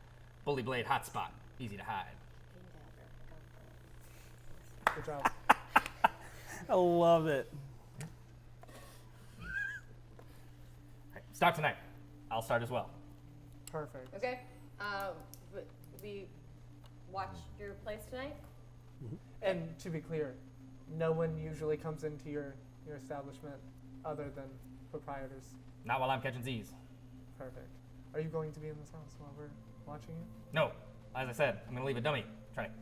Bully blade hotspot. Easy to hide. Good job. I love it. Right, start tonight. I'll start as well. Perfect. Okay. We watch your place tonight. And to be clear, no one usually comes into your establishment other than proprietors. Not while I'm catching Z's. Perfect. Are you going to be in this house while we're watching it? No. As I said, I'm gonna leave a dummy. Trying to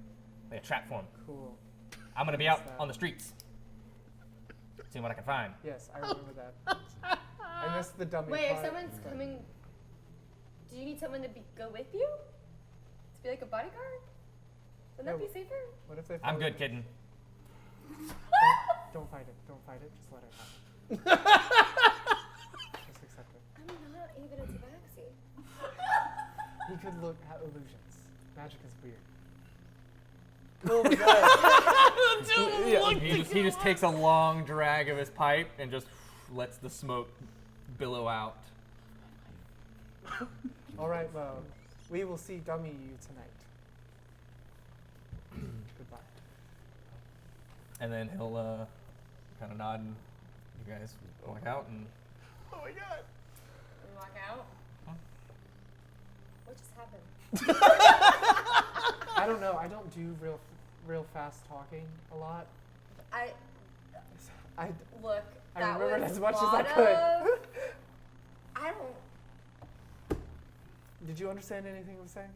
lay a trap for him. Cool. I'm gonna be out on the streets. Seeing what I can find. Yes, I remember that. I missed the dummy Wait, if part. someone's coming, do you need someone to go with you? To be like a bodyguard? Wouldn't that No. be safer? What if they I'm follow good, you? kidding. Don't fight it. Don't fight it. Just let it happen. Just accept it. I'm not even a tabaxi. He could look at illusions. Magic is weird. Cool, we got it. He just takes a long drag of his pipe and just lets the smoke billow out. All right, well, we will see Dummy you tonight. Goodbye. And then he'll kind of nod and you guys walk out and... Oh my god. We walk out. Huh? What just happened? I don't know. I don't do real fast talking a lot. I I look. That remembered was as much a as I lot could. of- I don't. Did you understand anything I was saying?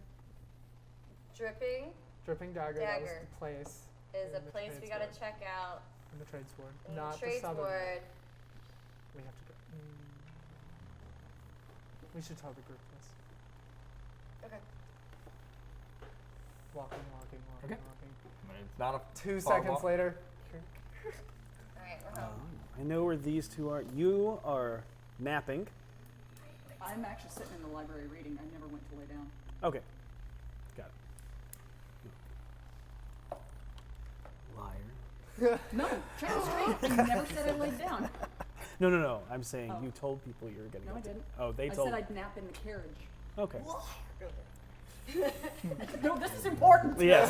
Dripping Dripping Dagger, that was Dagger. the place. is in a the place we trade gotta sword. check out. In the trade sword. In Not the trades the southern. ward. We have to go. We should tell the group this. Okay. Walking. Okay. But it's not a 2 far seconds walk. later. All right, we're home. I know where these two are. You are napping. I'm actually sitting in the library reading. I never went to lay down. Okay. Got it. Liar. No, check it straight. I never said I laid down. No. I'm saying Oh. you told people you were going to No, go I to. didn't. Oh, they I told. said I'd nap in the carriage. Okay. No, this is important. Yes.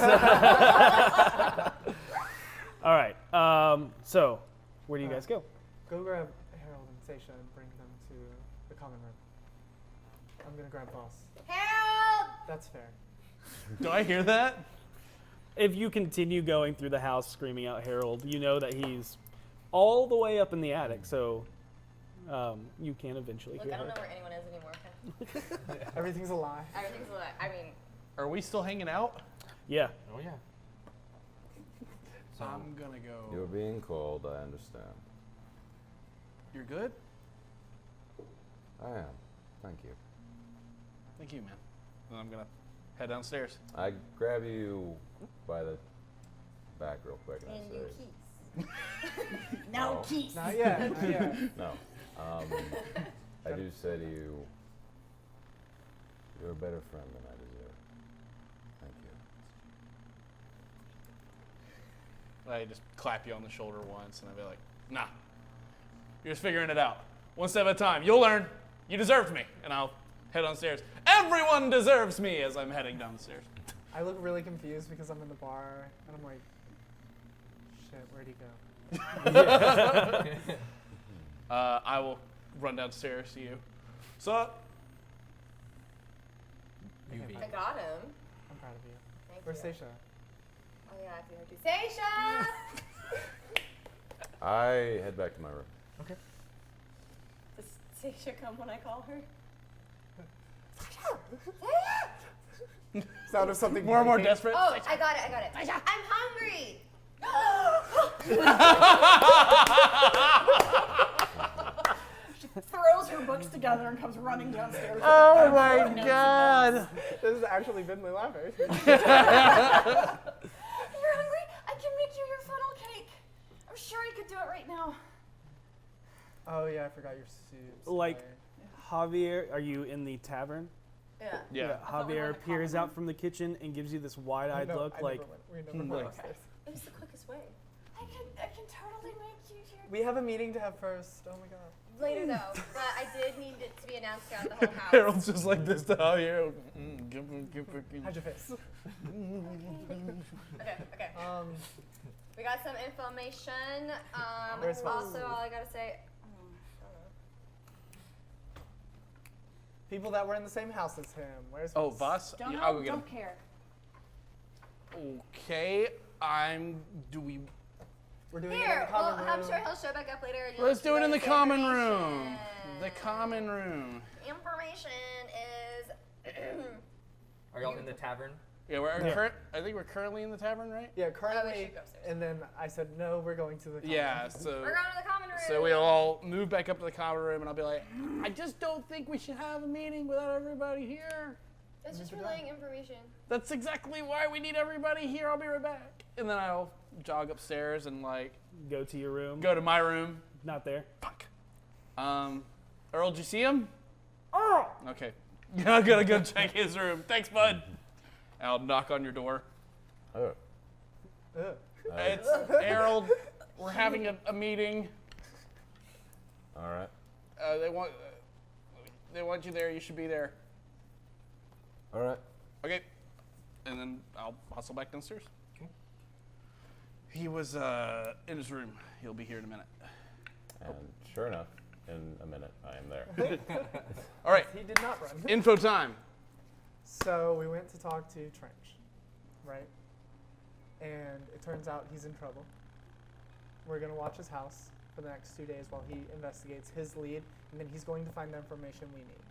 All right. So, where do you guys go? Go grab Harold and Seisha and bring them to the common room. I'm gonna grab Boss. Harold! That's fair. Do I hear that? If you continue going through the house screaming out Harold, you know that he's all the way up in the attic, so you can eventually Look, hear I don't her. know where anyone is anymore. Okay? Everything's a lie. Everything's a lie. I mean, Are we still hanging out? Yeah. Oh, yeah. So, I'm gonna go. You're being cold, I understand. You're good? I am. Thank you. Thank you, man. Then I'm gonna head downstairs. I grab you by the back real quick and I and say, you keys. Now No. keys. Not yet. Not yet. no. I do say to you, you're a better friend than I deserve. Thank you. I just clap you on the shoulder once, and I'll be like, nah, you're just figuring it out. One step at a time. You'll learn. You deserved me. And I'll head downstairs. Everyone deserves me as I'm heading downstairs. I look really confused because I'm in the bar and I'm like, shit, where'd he go? I will run downstairs to you. Sup? UV. I got him. I'm proud of you. Thank Where's you. Seisha? Oh yeah, if you heard you. Seisha! I head back to my room. Okay. Does Seisha come when I call her? Sound of something More and more breaking. desperate. Oh, I got it. I'm hungry. She throws her books together and comes running downstairs. Oh my god. This is actually Vinley laughing. You're hungry? I can make you your funnel cake. I'm sure you could do it right now. Oh yeah, I forgot your suit. Like, Javier, are you in the tavern? Yeah. Yeah. I thought we were Javier in the peers common out from the kitchen and gives you this wide-eyed No, look, I like, never went. We never went like- upstairs. It was the quickest way. I can totally make you your. We have a meeting to have first. Oh my god. Later though, but I did need it to be announced throughout the whole house. Harold's just like this to Javier. How'd your face? Okay. We got some information. Where's Voss? Also, all I gotta say. People that were in the same house as him. Where's Oh, Voss? Voss? Don't Yeah, know. I'll go get him. Don't care. Okay, do we... We're doing it in Here, the well, common I'm room. sure he'll show back up later. And you'll Let's do it in the explain common room. information. The common room. Information is. Are y'all in the tavern? Yeah, Yeah. I think we're currently in the tavern, right? Yeah, Oh, we currently. should go upstairs. And then I said, no, we're going to the common Yeah, room. so... We're going to the common room. So we'll all move back up to the common room, and I'll be like, I just don't think we should have a meeting without everybody here. It's just We're relaying information. That's exactly why we need everybody here. I'll be right back. And then I'll jog upstairs and, like, go to your room. go to my room. Not there. Fuck. Earl, did you see him? Earl! Okay. I'm gonna go check his room. Thanks, bud. And I'll knock on your door. Oh, Ugh. It's Harold. We're having a meeting. All right. They want you there. You should be there. All right. Okay. And then I'll hustle back downstairs. Okay. He was in his room. He'll be here in a minute. And sure enough, in a minute, I am there. All right. He did not run. Info time. So we went to talk to Trench, right? And it turns out he's in trouble. We're going to watch his house for the next 2 days while he investigates his lead, and then he's going to find the information we need.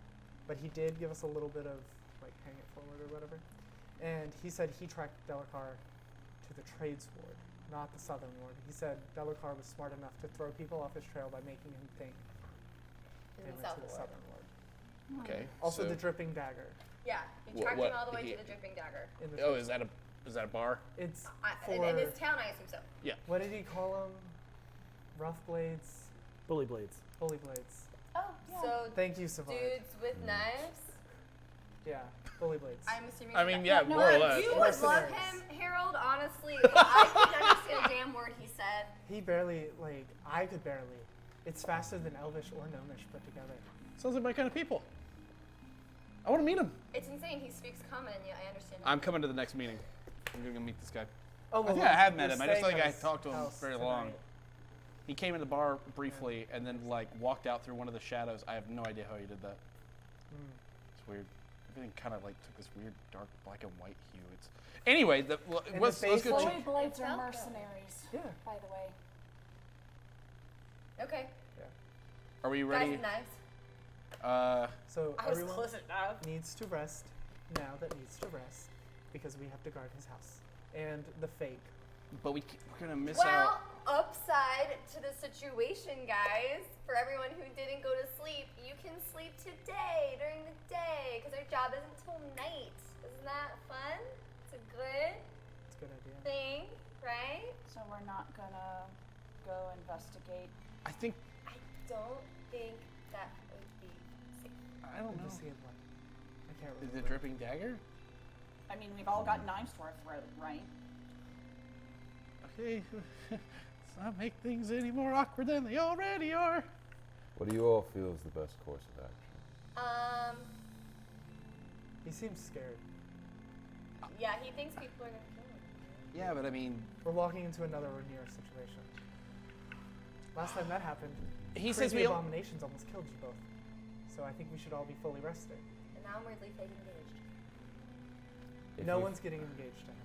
But he did give us a little bit of, like, paying it forward or whatever. And he said he tracked Dalakhar to the Trades Ward, not the Southern Ward. He said Dalakhar was smart enough to throw people off his trail by making him think they In the went South to the Ward. Southern Ward. Okay. Also, so- the Dripping Dagger. Yeah, he Wha- tracked what him all the way he- to the Dripping Dagger. In the Oh, Trades is that a bar? It's In for, his town, I assume so. Yeah. what did he call them? Rough blades, Bully blades. bully blades. Oh, yeah. So Thank you, Savard. dudes with knives. Yeah, bully blades. I'm assuming. I mean, yeah, No, more or no, less. You would love Mercenaries. him, Harold. Honestly, I couldn't understand a damn word he said. He barely, like, I could barely. It's faster than Elvish or Gnomish put together. Sounds like my kind of people. I want to meet him. It's insane. He speaks common, and yet I understand. I'm coming to the next meeting. I'm gonna go meet this guy. Oh, I think I have met you're him. I just staying think I at his talked to him house very tonight. long. He came in the bar briefly and then like walked out through one of the shadows. I have no idea how he did that. It's weird. Everything kind of like took this weird dark black and white hue. It's anyway. Let's go. basement- Bully blades are Felt good. mercenaries, Yeah. by the way. Okay. Are we Guys ready? with knives. So I was everyone close enough. needs to rest now that needs to rest because we have to guard his house. And the fake. But we're gonna miss Well, out. upside to the situation, guys. For everyone who didn't go to sleep, you can sleep today during the day because our job isn't till night. Isn't that fun? It's a good It's a good idea. thing, right? So we're not gonna go investigate. I think I don't think that would be safe. I don't know. Investigate what? I can't remember. The dripping dagger. I mean, we've all got knives to our throat, right? Okay. Let's not make things any more awkward than they already are. What do you all feel is the best course of action? He seems scared. Yeah, he thinks people are gonna kill him. Yeah, but I mean, We're walking into another Rainier situation. Last time that happened, he says creepy we. abominations almost killed you both. So I think we should all be fully rested. And now I'm weirdly fake engaged. If No you- one's getting engaged to him.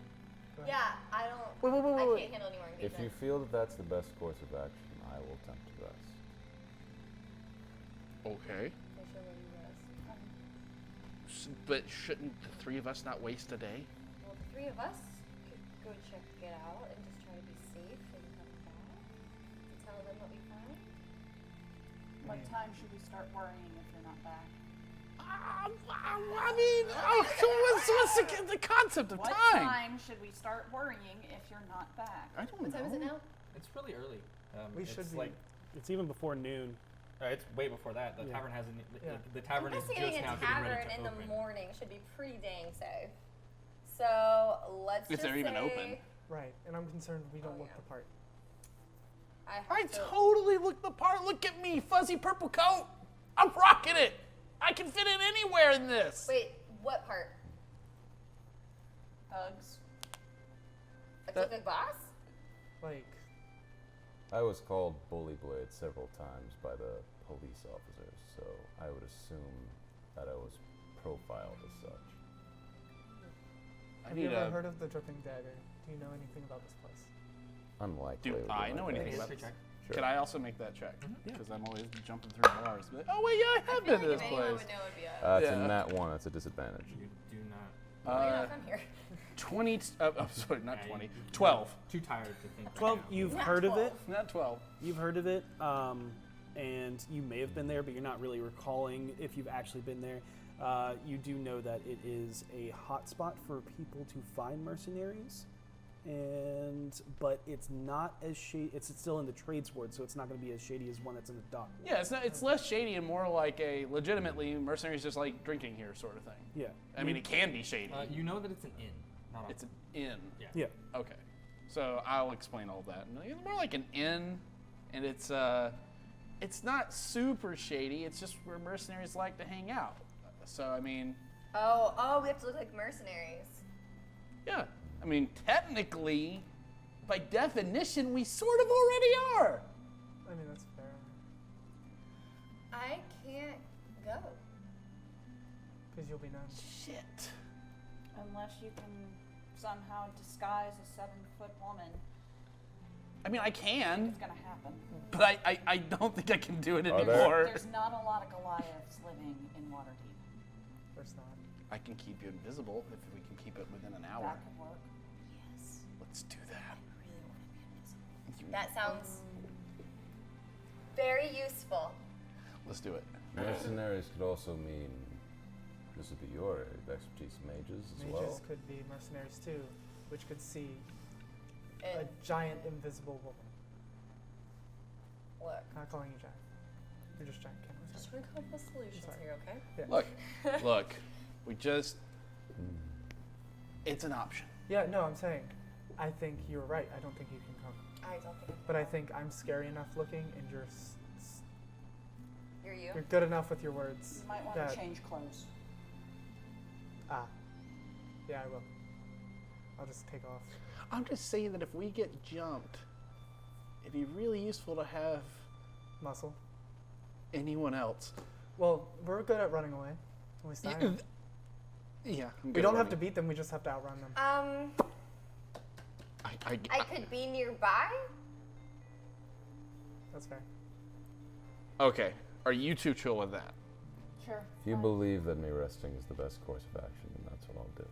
Go ahead. Yeah, I don't. I can't handle any more engagement. If you feel that that's the best course of action, I will attempt to rest. Okay. For sure, maybe yes. But shouldn't the three of us not waste a day? Well, the three of us could go check it out and just try to be safe and come back to tell them what we found. What time should we start worrying if you're not back? I mean, what's the concept of What time? time should we start worrying if you're not back? I don't What time is it know. now? It's really early. We it's should be. like It's even before noon. it's way before that. The Yeah. tavern hasn't. Yeah. The tavern is Investigating just a now getting ready tavern to in the open. morning should be pretty dang safe. So let's If just they're even say open. Right, and I'm concerned we don't Oh, look yeah. the part. I I have to. totally look the part. Look at me, fuzzy purple coat. I'm rocking it. I can fit in anywhere in this. Wait, what part? Hugs. Like look like boss? Like, I was called Bully Blade several times by the police officers, so I would assume that I was profiled as such. I have need you ever a. heard of the Dripping Dagger? Do you know anything about this place? Unlikely. Do would be I my know anything guess. about History this? check. Sure. Can I also make that check? Yeah. Because I'm always jumping through bars. But, oh wait, yeah, I have I been feel to like this if anyone place. would know, it'd be us. It's Yeah. a nat 1. That's a disadvantage. You do not. Well, you're not from here. 20. I'm sorry, not Yeah, 20. you- 12. Too tired to think. right 12, now. you've Not heard of 12. it. Not 12. You've heard of it, and you may have been there, but you're not really recalling if you've actually been there. You do know that it is a hotspot for people to find mercenaries, but it's not as shady. It's still in the trades ward, so it's not going to be as shady as one that's in the dock. Yeah, it's less shady and more like a legitimately mercenaries just like drinking here sort of thing. Yeah. I mean, it can be shady. You know that it's an inn, not a. It's an inn. Yeah. Yeah. Okay. So I'll explain all that. It's more like an inn, and it's not super shady. It's just where mercenaries like to hang out. So I mean. Oh, we have to look like mercenaries. Yeah. I mean, technically, by definition, we sort of already are. I mean, that's fair. I can't go. Because you'll be known. Shit. Unless you can somehow disguise a 7-foot woman. I mean, I can, It's gonna happen. but I don't think I can do it Are there- anymore. There's not a lot of Goliaths living in Waterdeep. There's not. I can keep you invisible if we can keep it within an hour. That could work. Yes. Let's do that. I really want to be invisible. That sounds very useful. Let's do it. Mercenaries could also mean this would be your expertise, mages as Mages well. could be mercenaries too, which could see a And giant invisible woman. look, Not calling you giant. You're just giant. Can't just trying to come up with solutions Sorry. here, okay? Yeah. Look. We just. It's an option. Yeah, no, I'm saying, I think you're right. I don't think you can come. I don't think But I think I'm scary enough looking, and you're you're you. you're good enough with your words. You might want that- to change clothes. Yeah, I will. I'll just take off. I'm just saying that if we get jumped, it'd be really useful to have Muscle. anyone else. Well, we're good at running away. At least I am. Yeah. We don't have to beat them. We just have to outrun them. I could be nearby. That's fair. Okay. Are you two chill with that? Sure. If you believe that me resting is the best course of action, then that's what I'll do.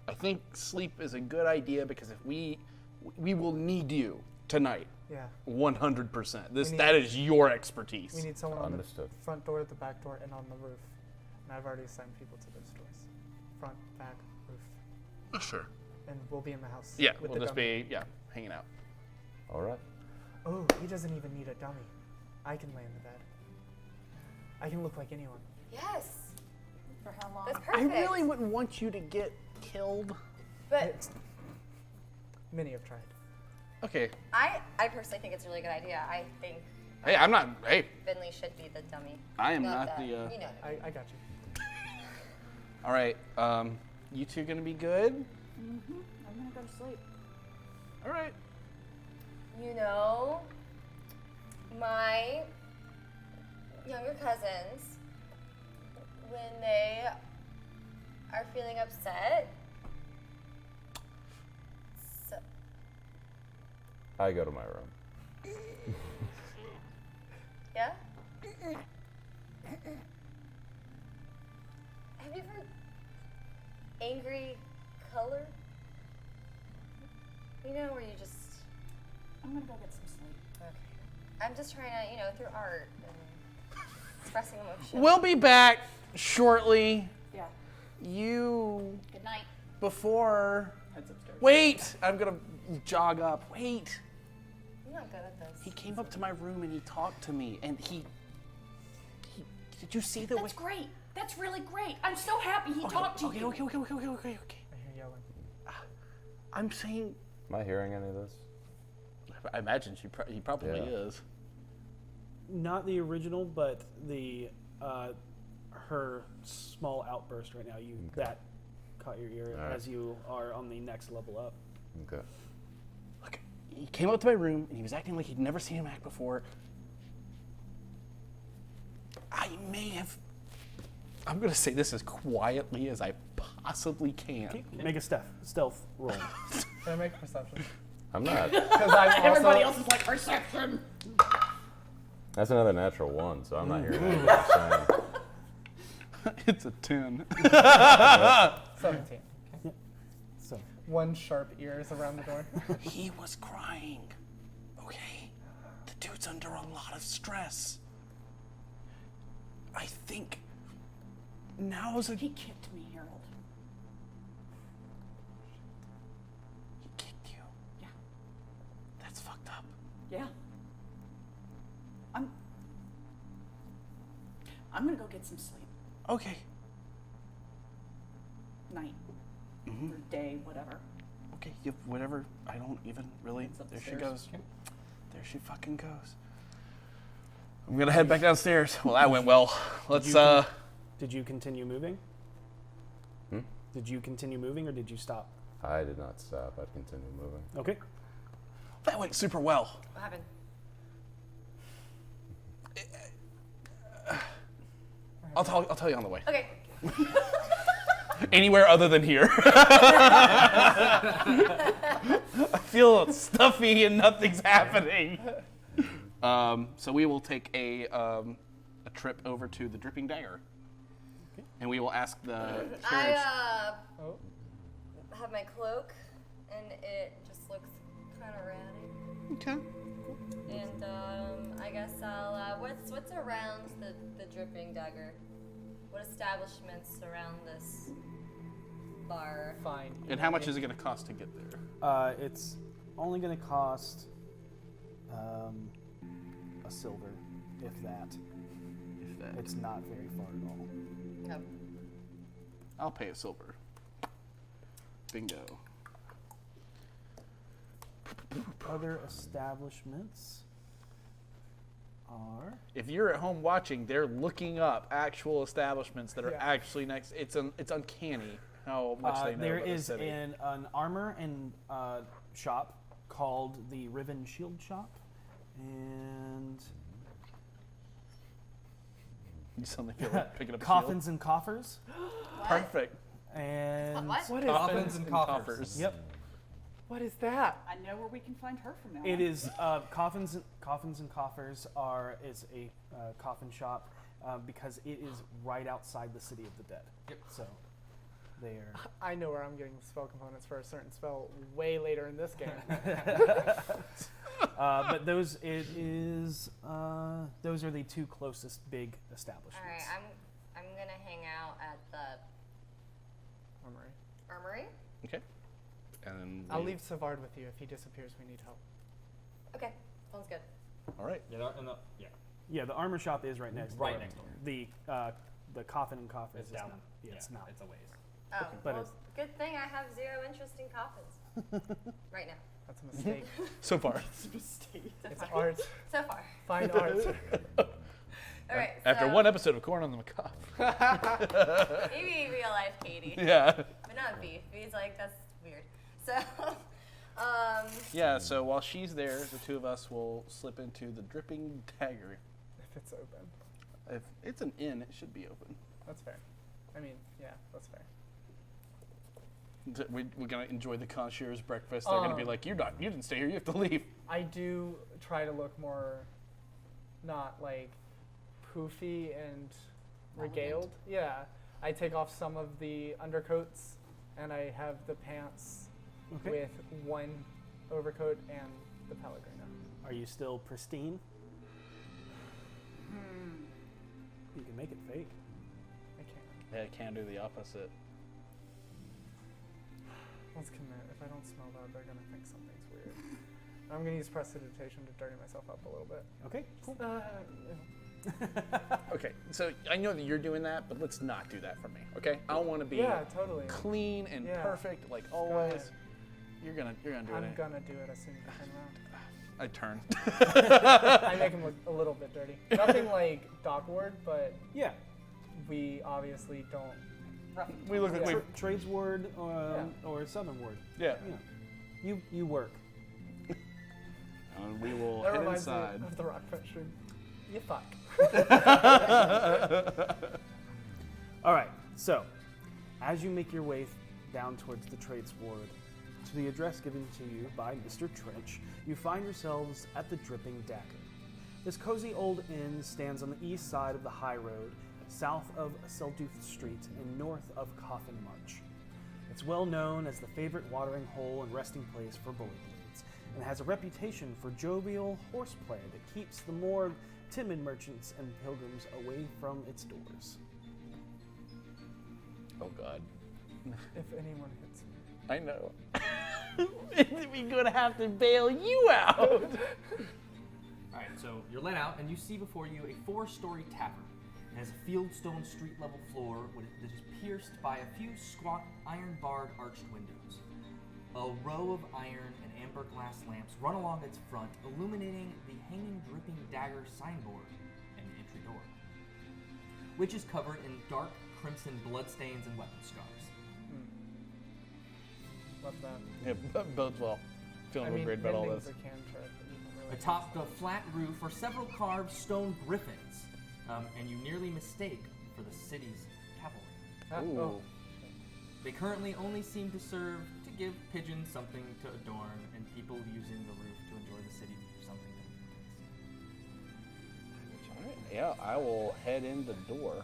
I think sleep is a good idea because if we will need you tonight, Yeah. 100%. We need- That is your expertise. We need someone on Understood. the front door, the back door, and on the roof. And I've already assigned people to those doors. Front, back, roof. Sure. And we'll be in the house. Yeah, with we'll the just dummy. be hanging out. All right. Oh, he doesn't even need a dummy. I can lay in the bed. I can look like anyone. Yes. For how long? That's I perfect. really wouldn't want you to get killed. But Many have tried. Okay. I personally think it's a really good idea. I think Hey, I'm not. Hey, Finley should be the dummy. I am not that. the. You know. I got you. All right. You two gonna be good? I'm gonna go to sleep. All right. You know, my younger cousins, when they are feeling upset, so, I go to my room. yeah? Have you ever angry color? You know, where you just, I'm gonna go get some sleep. okay. I'm just trying to, through art and expressing emotion. We'll be back shortly. Yeah. You Good night. before. Heads upstairs. Wait. I'm gonna jog up. Wait. I'm not good at this. He came up to my room and he talked to me and he did you see the way? That's great. That's really great. I'm so happy he talked to you. Okay. I hear yelling. I'm saying. Am I hearing any of this? I imagine he probably Yeah. is. Not the original, but the her small outburst right now. That caught your ear All right. as you are on the next level up. Okay. Look, he came up to my room and he was acting like he'd never seen him act before. I may have. I'm gonna say this as quietly as I possibly can. Make a stealth roll. Can I make a perception? I'm not. Because I'm also. Everybody else is like, perception. That's another natural one, so I'm not hearing anything you're saying. It's a 10. 17. So One sharp ear is around the door. He was crying. Okay? The dude's under a lot of stress. I think now's a. He kicked me, Harold. He kicked you. Yeah. That's fucked up. Yeah. I'm gonna go get some sleep. Okay. Night. Or day, whatever. Okay, you whatever. I don't even really. It's up the There she stairs. goes. Okay. There she fucking goes. I'm gonna head back downstairs. Well, that went well. Let's Did you continue moving? Did you continue moving or did you stop? I did not stop. I'd continue moving. Okay. That went super well. What happened? I'll tell you on the way. Okay. Anywhere other than here. I feel stuffy and nothing's happening. So we will take a trip over to the Dripping Dagger, and we will ask the carriage. I have my cloak, and it just looks kind of ratty. Okay. And I guess I'll. What's around the Dripping Dagger? What establishments surround this bar? Fine. And how much is it going to cost to get there? It's only going to cost a silver, if that. If that. It's not very far at all. No. I'll pay a silver. Bingo. Other establishments are... If you're at home watching, they're looking up actual establishments that are Yeah. actually next. It's uncanny how much they know there about the is city. an armor and shop called the Riven Shield Shop, and You suddenly feel like picking up a Coffins and Coffers, shield. Perfect. and What? What is Coffins this? and coffers. Yep, What is that? I know where we can find her from now it on. is Coffins and Coffers is a coffin shop because it is right outside the City of the Dead. Yep. So there. I know where I'm getting the spell components for a certain spell way later in this game. But those are the two closest big establishments. All right, I'm gonna hang out at the Armory. armory. Okay. And then I'll leave Savard with you. If he disappears, we need help. Okay, sounds good. All right. Yeah, Yeah, the armor shop is right next door. Right next door. The coffin and coffers It's is down. not. Yeah, it's not. It's a ways. Oh, But well, it's- good thing I have 0 interest in coffins right now. That's a mistake. So far. It's art. So far. Fine art. All right. After so one episode of Corn on the Macabre. maybe real life Katie, Yeah. but not V. V's like that's weird. So, Yeah, so while she's there, the two of us will slip into the Dripping Dagger. If it's open. If it's an inn, it should be open. That's fair. I mean, yeah, that's fair. We're going to enjoy the concierge breakfast. They're going to be like, you didn't stay here, you have to leave. I do try to look more, not like poofy and regaled. Yeah, I take off some of the undercoats, and I have the pants Okay. with one overcoat and the Pellegrino. Are you still pristine? You can make it fake. I can't. Yeah, I can do the opposite. Let's commit. If I don't smell that, they're gonna think something's weird. I'm gonna use prestidigitation to dirty myself up a little bit. Okay, cool. Okay, so I know that you're doing that, but let's not do that for me, okay? I want to be Yeah, totally. clean and Yeah. perfect like Go always. ahead. You're gonna do I'm it. gonna do it as soon as I turn around. I turn. I make him look a little bit dirty. Nothing like Dockward, but Yeah. we obviously don't. We look like Yeah. we. Trades ward or southern ward. Yeah. You work. And we will That head reminds inside. me of the RockPunch stream. You fuck. All right. So, as you make your way down towards the trades ward, to the address given to you by Mr. Trench, you find yourselves at the Dripping Dagger. This cozy old inn stands on the east side of the high road, south of Selduth Street and north of Coffin March. It's well known as the favorite watering hole and resting place for bully blades, and has a reputation for jovial horseplay that keeps the more timid merchants and pilgrims away from its doors. Oh God. If anyone hits me. I know. We're gonna have to bail you out. All right, so you're let out, and you see before you a 4-story tavern. It has a fieldstone street-level floor that is pierced by a few squat, iron-barred arched windows. A row of iron and amber glass lamps run along its front, illuminating the hanging Dripping Dagger signboard and the entry door, which is covered in dark crimson bloodstains and weapon scars. Love that. Yeah, bodes well. Feeling real great about all this. Atop the flat roof are several carved stone griffins, and you nearly mistake for the city's cavalry. Ooh. They currently only seem to serve to give pigeons something to adorn and people using the roof to enjoy the city something to All right. Yeah, I will head in the door.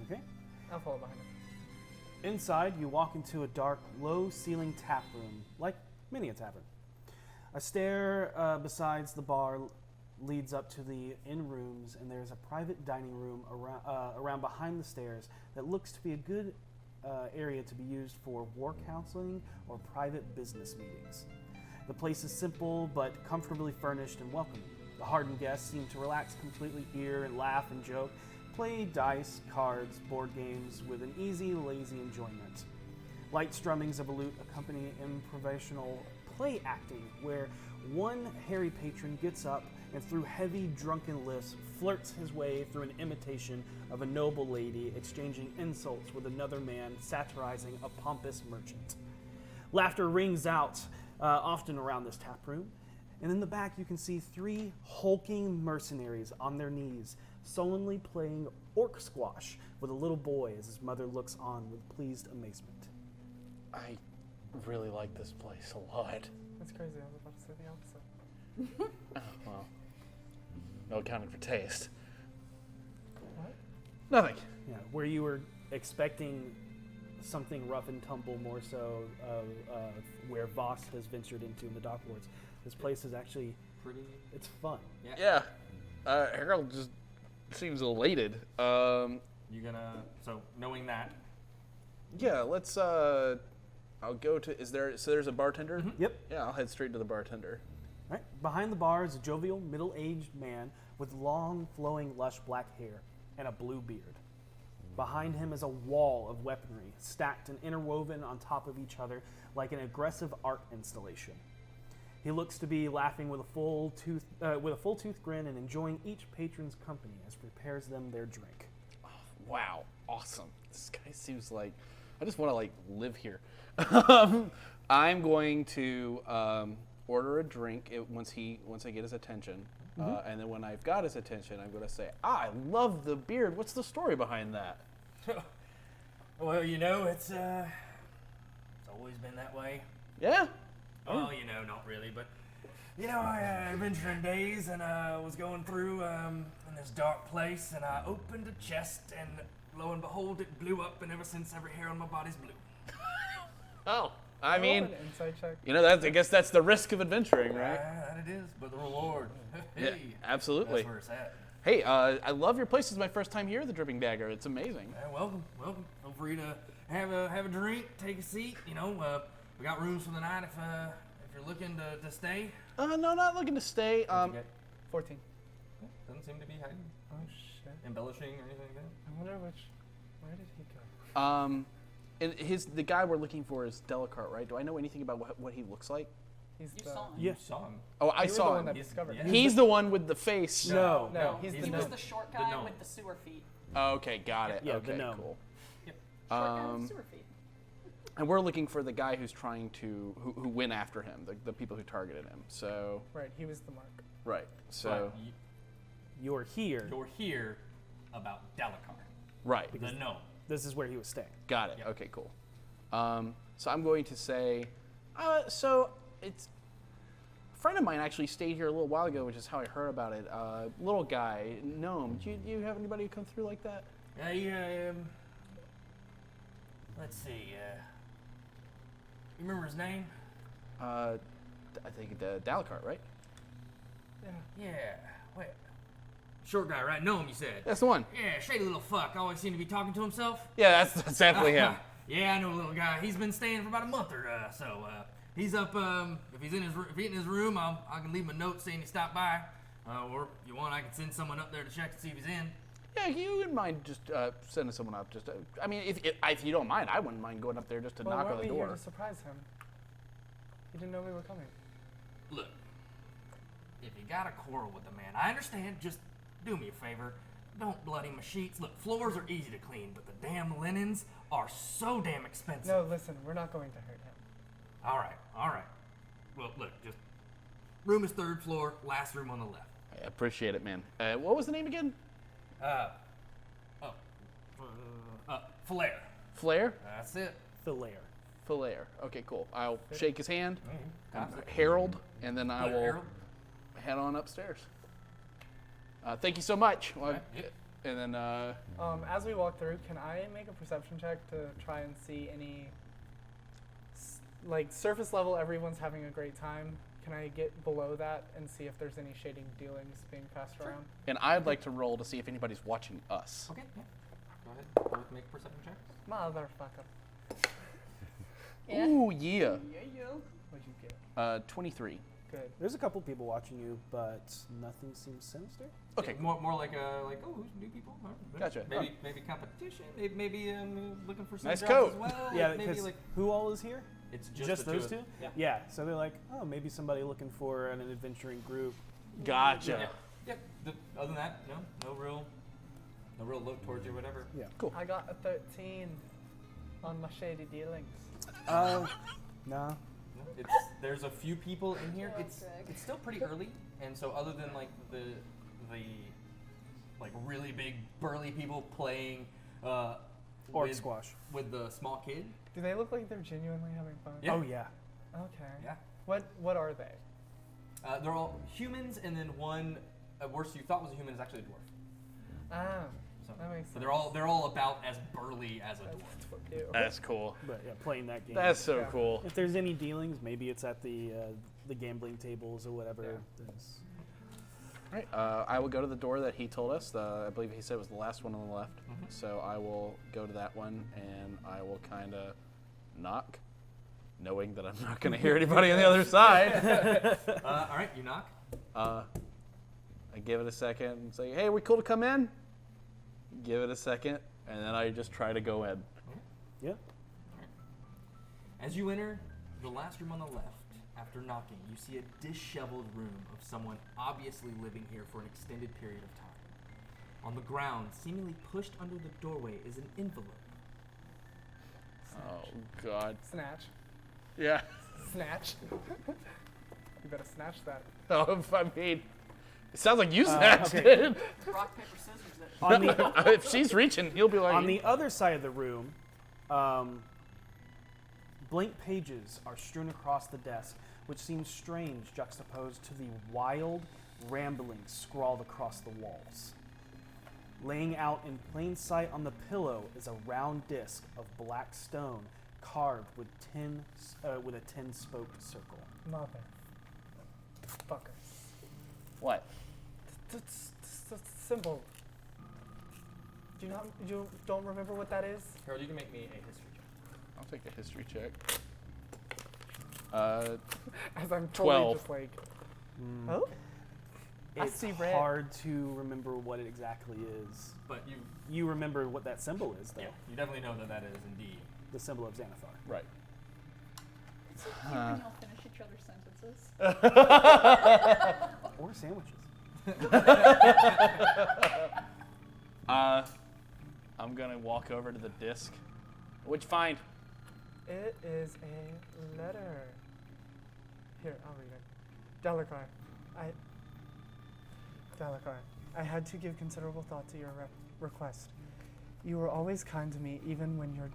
Okay. I'll follow behind him. Inside, you walk into a dark, low-ceiling tap room, like many a tavern. A stair besides the bar leads up to the inn rooms, and there's a private dining room around behind the stairs that looks to be a good area to be used for war counseling or private business meetings. The place is simple but comfortably furnished and welcoming. The hardened guests seem to relax completely here and laugh and joke, play dice, cards, board games with an easy, lazy enjoyment. Light strummings of a lute accompany improvisational play acting, where one hairy patron gets up and through heavy drunken lifts flirts his way through an imitation of a noble lady, exchanging insults with another man satirizing a pompous merchant. Laughter rings out often around this tap room, and in the back you can see 3 hulking mercenaries on their knees, sullenly playing orc squash with a little boy as his mother looks on with pleased amazement. I really like this place a lot. That's crazy. I was about to say the opposite. Oh, well, no accounting for taste. What? Nothing. Yeah, where you were expecting something rough and tumble, more so where Voss has ventured into in the Dock Lords. This place is actually pretty. It's fun. Yeah. Harold just seems elated. You gonna knowing that. Yeah, let's I'll go to there's a bartender? Mm-hmm. Yep. Yeah, I'll head straight to the bartender. Right. Behind the bar is a jovial, middle-aged man with long, flowing, lush black hair and a blue beard. Behind him is a wall of weaponry, stacked and interwoven on top of each other like an aggressive art installation. He looks to be laughing with a full tooth grin and enjoying each patron's company as prepares them their drink. Oh, wow, awesome! This guy seems like I just want to live here. I'm going to order a drink once I get his attention, and then when I've got his attention, I'm going to say, "I love the beard. What's the story behind that?" Well, it's always been that way. Yeah. Well, not really, but I had adventuring days, and I was going through in this dark place, and I opened a chest, and lo and behold, it blew up, and ever since, every hair on my body's blue. Oh, I mean, an insight check. I guess that's the risk of adventuring, right? That it is, but the reward. Yeah, absolutely. That's where it's at. Hey, I love your place. It's my first time here at the Dripping Dagger. It's amazing. Welcome. Feel free to have a drink, take a seat. We got rooms for the night if you're looking to stay. No, not looking to stay. 14. Doesn't seem to be hiding, Oh shit. embellishing or anything like that. I wonder where did he go? And the guy we're looking for is Dalakhar, right? Do I know anything about what he looks like? He's You the, saw him. Yeah. You saw him. Oh, I you were the saw one him. that He's- discovered yeah. it. He's the one with the face. No, he's he's the He the was gnome. the short The guy gnome. with the sewer feet. Okay, got it. Yeah, the okay, gnome. cool. Short guy Um, with sewer feet. And we're looking for the guy who's trying to who went after him, the people who targeted him. So Right, he was the mark. right. So But You're here. you're here about Dalakhar, right. the gnome. This is where he was staying. Got it. Yep. Okay, cool. So I'm going to say, so it's a friend of mine actually stayed here a little while ago, which is how I heard about it. Little guy, gnome. Do you have anybody who come through like that? Let's see. You remember his name? I think Dalakhar, right? Yeah. Wait. Short guy, right? Gnome, you said. That's the one. Yeah, shady little fuck. Always seemed to be talking to himself. Yeah, that's definitely him. Yeah, I know a little guy. He's been staying for about a month or so. He's up. If he's in his room, I can leave him a note saying he stopped by. Or if you want, I can send someone up there to check to see if he's in. Yeah, you wouldn't mind just sending someone up. Just, I mean, if you don't mind, I wouldn't mind going up there just to Well, knock weren't on the we here door. to surprise him? You didn't know we were coming. Look, if you got a quarrel with the man, I understand. Just do me a favor. Don't bloody my sheets. Look, floors are easy to clean, but the damn linens are so damn expensive. No, listen, we're not going to hurt him. All right. Well, look, just room is 3rd floor, last room on the left. I appreciate it, man. What was the name again? Flair. Flair? That's it. Filaire. Flair. Okay, cool. I'll shake his hand, Harold, and then I will Harold. head on upstairs. Thank you so much. Well, and then, As we walk through, can I make a perception check to try and see any, like, surface level, everyone's having a great time? Can I get below that and see if there's any shading dealings being passed around? and I'd like to roll to see if anybody's watching us. Okay, yeah. Go ahead. Both make perception checks. Motherfucker. Yeah. Ooh, yeah. What'd you get? 23. Good. There's a couple people watching you, but nothing seems sinister. Okay. Yeah, more like who's new people? All right, Gotcha. Maybe competition. Maybe looking for some Nice jobs coat. as well. Yeah, maybe because like who all is here? it's Just the those of two? them. Yeah, so they're like, oh, maybe somebody looking for an adventuring group. Gotcha. Yeah. Other than that, no real look towards you, whatever. Yeah. Cool. I got a 13 on my shady dealings. Nah. No, there's a few people in here. It's still pretty early, and so other than like the like really big burly people playing Orc squash. with the small kid. Do they look like they're genuinely having fun? Yeah. Oh, yeah. Okay. Yeah. What are they? They're all humans, and then one worse you thought was a human is actually a dwarf. Ah, So, that makes so sense. they're all about as burly as a dwarf. That's what we do. That's cool. But yeah, playing that game. That's so Yeah. cool. If there's any dealings, maybe it's at the gambling tables or whatever. Yeah. There's- All right. I will go to the door that he told us. I believe he said was the last one on the left. Mhm. So I will go to that one, and I will kind of knock, knowing that I'm not going to hear anybody on the other side. All right, you knock. I give it a second and say, hey, we cool to come in? Give it a second, and then I just try to go in. Yeah. As you enter the last room on the left, after knocking, you see a disheveled room of someone obviously living here for an extended period of time. On the ground, seemingly pushed under the doorway, is an envelope. Oh, God. Snatch. Yeah. Snatch. You better snatch that. Oh, I mean, it sounds like you snatched okay. it. Rock, paper, scissors it. On the If she's reaching, he'll be like, on the other side of the room, blank pages are strewn across the desk, which seems strange juxtaposed to the wild ramblings scrawled across the walls. Laying out in plain sight on the pillow is a round disc of black stone carved with a 10-spoked circle. Mother. Fucker. what? It's simple. You don't remember what that is? Harold, you can make me a history check. I'll take a history check. As I'm 12. totally just like, oh? I It's see red. hard to remember what it exactly is. But You remember what that symbol is, though. yeah, you definitely know that is indeed. The symbol of Xanathar. Right. It's so cute when y'all finish each other's sentences. Or sandwiches. I'm gonna walk over to the disc. What'd you find? It is a letter. Here, I'll read it. Dalakhar, I had to give considerable thought to your request. You were always kind to me, even when your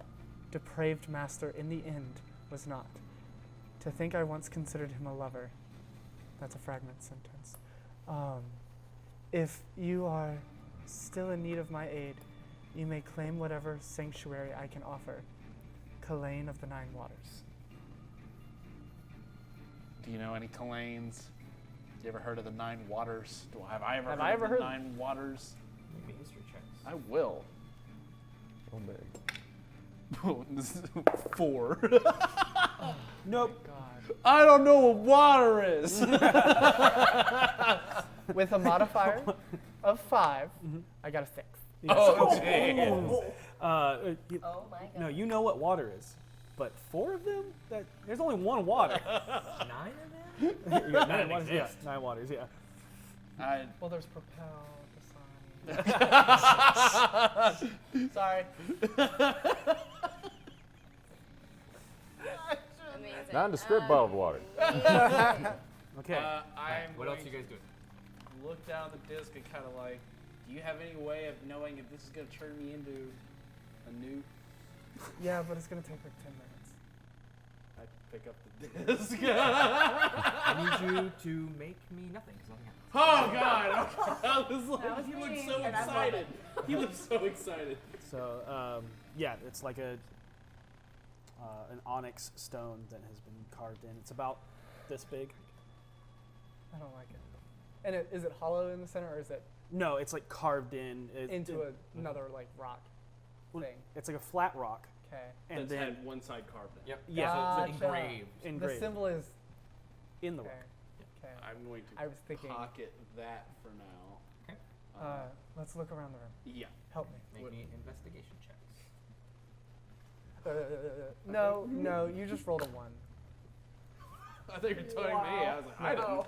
depraved master in the end was not. To think I once considered him a lover. That's a fragment sentence. If you are still in need of my aid, you may claim whatever sanctuary I can offer. Colleen of the Nine Waters. Do you know any Coleens? You ever heard of the Nine Waters? Have I ever Have heard I of ever the heard- Nine Waters? Make me history checks. I will. This is 4. Nope. God. I don't know what water is. With a modifier of 5, I got a 6. Oh, geez. Oh my god. No, you know what water is, but 4 of them? There's only 1 water. 9 of them? You got 9 That waters? Yeah, exist. 9 waters, yeah. Well, there's Propel, Dasani. Sorry. Amazing. Nondescript bottled water. Okay. I'm What else going are you guys doing? to look down at the disc and kind of like, do you have any way of knowing if this is going to turn me into a newt? Yeah, but it's gonna take like 10 minutes. I pick up the disc. I need you to make me nothing, because nothing happens. Oh God! Okay. I was like, That was he me, looked so and I love excited. He looked so excited. So, yeah, it's like an onyx stone that has been carved in. It's about this big. I don't like it. And is it hollow in the center, or is it No, it's like carved in. into another like rock thing? It's like a flat rock. Okay. And That's then, had one side carved in. Yep. Yeah. So it's Gotcha. engraved. The engraved symbol is in the okay. rock. Okay. I'm going to I was thinking. pocket that for now. Let's look around the room. Yeah. Help me. Make me investigation checks. No, you just rolled a 1. I thought you were telling me. I was like, I didn't.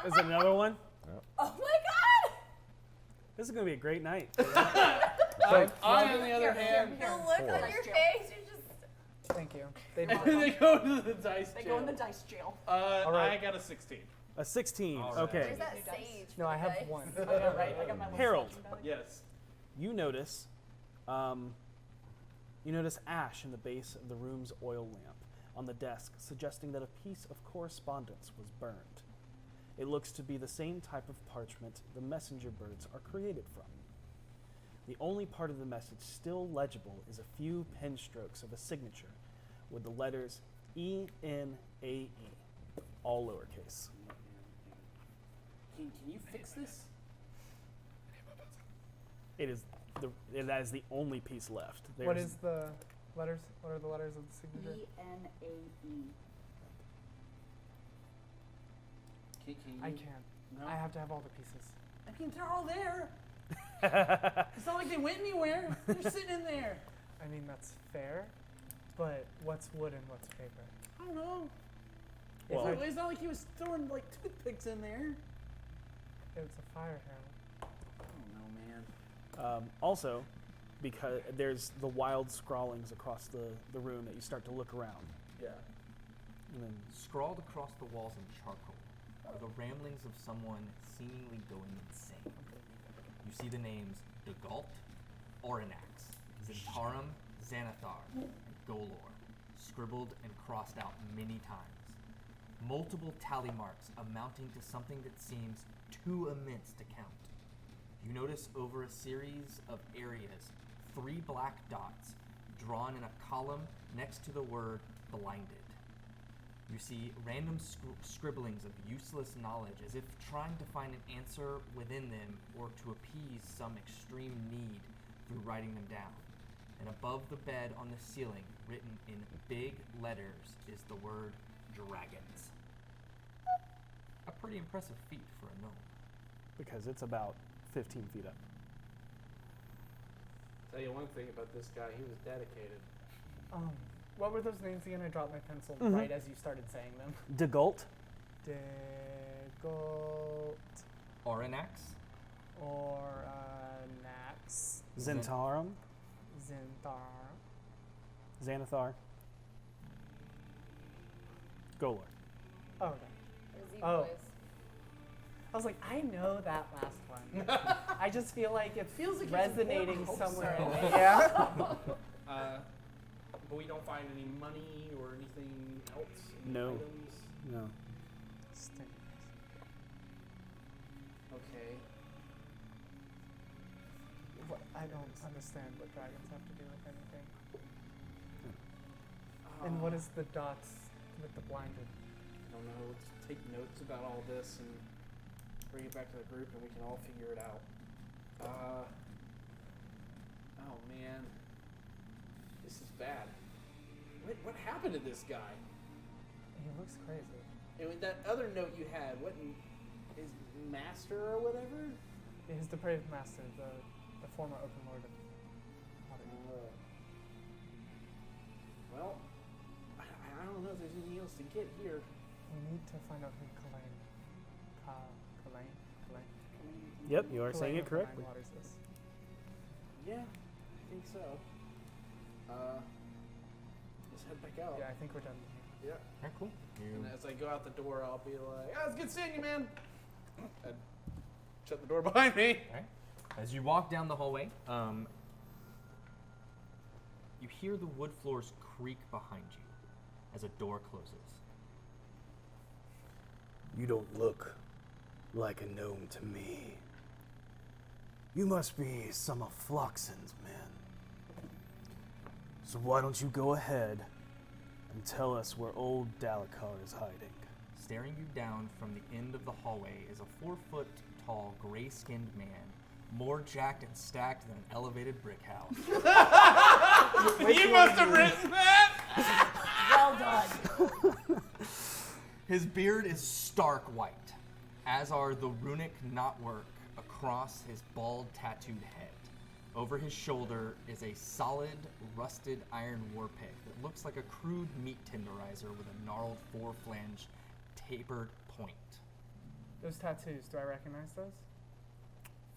Is it another one? Oh my god! This is going to be a great night. I, on the other hand, The look on your face, you're just. Thank you. They they go to the dice They jail. go in the dice jail. right. I got a 16. A 16. All right. Okay. Where's that sage? No, I have Dice? 1. I know, right? I got my little Harold. sage belly. Yes. You notice ash in the base of the room's oil lamp on the desk, suggesting that a piece of correspondence was burned. It looks to be the same type of parchment the messenger birds are created from. The only part of the message still legible is a few pen strokes of a signature with the letters E-N-A-E, all lowercase. Can you fix this? It is the only piece left. What There's- is the letters? What are the letters of the signature? E-N-A-E. Can you? I can't. No. I have to have all the pieces. I mean, they're all there. It's not like they went anywhere. They're sitting in there. I mean, that's fair, but what's wood and what's paper? I don't know. Well- It's not like he was throwing like toothpicks in there. It's a fire arrow. I don't know, man. Also, because there's the wild scrawlings across the room that you start to look around. Yeah. And then Scrawled across the walls in charcoal are the ramblings of someone seemingly going insane. You see the names Dagalt, Oranax, Zentarum, Xanathar, and Golor, scribbled and crossed out many times. Multiple tally marks amounting to something that seems too immense to count. You notice over a series of areas 3 black dots drawn in a column next to the word blinded. You see random scribblings of useless knowledge as if trying to find an answer within them or to appease some extreme need through writing them down. And above the bed on the ceiling, written in big letters, is the word dragons. A pretty impressive feat for a gnome. because it's about 15 feet up. Tell you one thing about this guy, he was dedicated. What were those names again? I dropped my pencil Mhm. right as you started saying them. Dagult, Degolt Oranax, or Nax Zentarum, Zinthar. Xanathar, Golor. Oh, okay. The Z Oh. boys. I was like, I know that last one. I just feel like it Feels like it's resonating important. somewhere So. in there. Yeah. But we don't find any money or anything else. Any No. items? No. Okay. I don't understand what dragons have to do with anything. And what is the dots with the blinded? I don't know. Let's take notes about all this and bring it back to the group, and we can all figure it out. Oh man, this is bad. What happened to this guy? He looks crazy. And with that other note you had, what his master or whatever? His depraved master, the former open lord of Well, I don't know if there's anything else to get here. We need to find out who Colleen. Yep, you are saying it correctly. Waters is. Yeah, I think so. Let's head back out. Yeah, I think we're done here. Yeah. Alright, cool. And as I go out the door, I'll be like, "Oh, it's good seeing you, man." And shut the door behind me. Alright. As you walk down the hallway, you hear the wood floors creak behind you as a door closes. You don't look like a gnome to me. You must be some of Floxen's men. So why don't you go ahead and tell us where old Dalakhar is hiding? Staring you down from the end of the hallway is a 4-foot-tall, gray-skinned man, more jacked and stacked than an elevated brick house. You must have written that. Well done. His beard is stark white, as are the runic knotwork across his bald, tattooed head. Over his shoulder is a solid, rusted iron war pick that looks like a crude meat tenderizer with a gnarled 4-flange tapered point. Those tattoos, do I recognize those?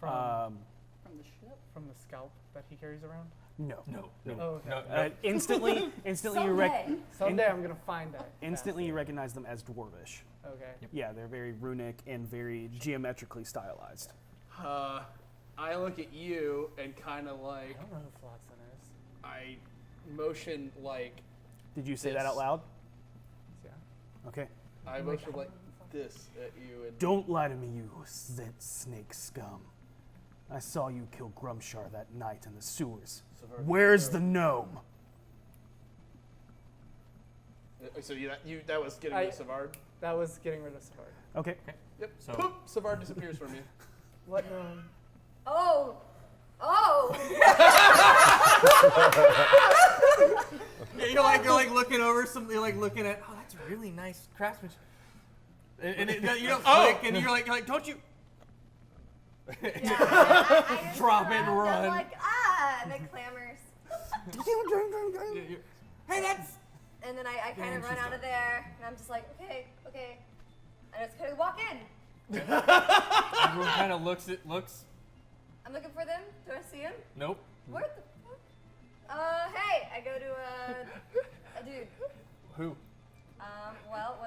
Um, From the ship. From the scalp that he carries around? no. No. Oh, okay. Instantly Someday I'm gonna find that. instantly you recognize them as dwarvish. Okay. Yeah, they're very runic and very geometrically stylized. I look at you and kind of like I don't know who Floxen is. I motion like Did you say This. that out loud? Yeah. Okay. I motion like this at you and Don't lie to me, you snake scum. I saw you kill Grumshar that night in the sewers. Where's the gnome? So that was getting rid of Savard. That was getting rid of Savard. Okay. Yep. So- Poop. Savard disappears from you. What gnome? Oh! Yeah, you're like looking over something. You're like looking at. Oh, that's really nice craftsmanship. And you don't click, and you're like, don't you? I Drop it and I'm run. like, and it clamors. Hey, that's. And then I kind of run out of there, and I'm just like, okay. And I just kind of walk in. Everyone kind of looks. I'm looking for them. Do I see him? Nope. Where the fuck? Hey, I go to a dude. Who? Well,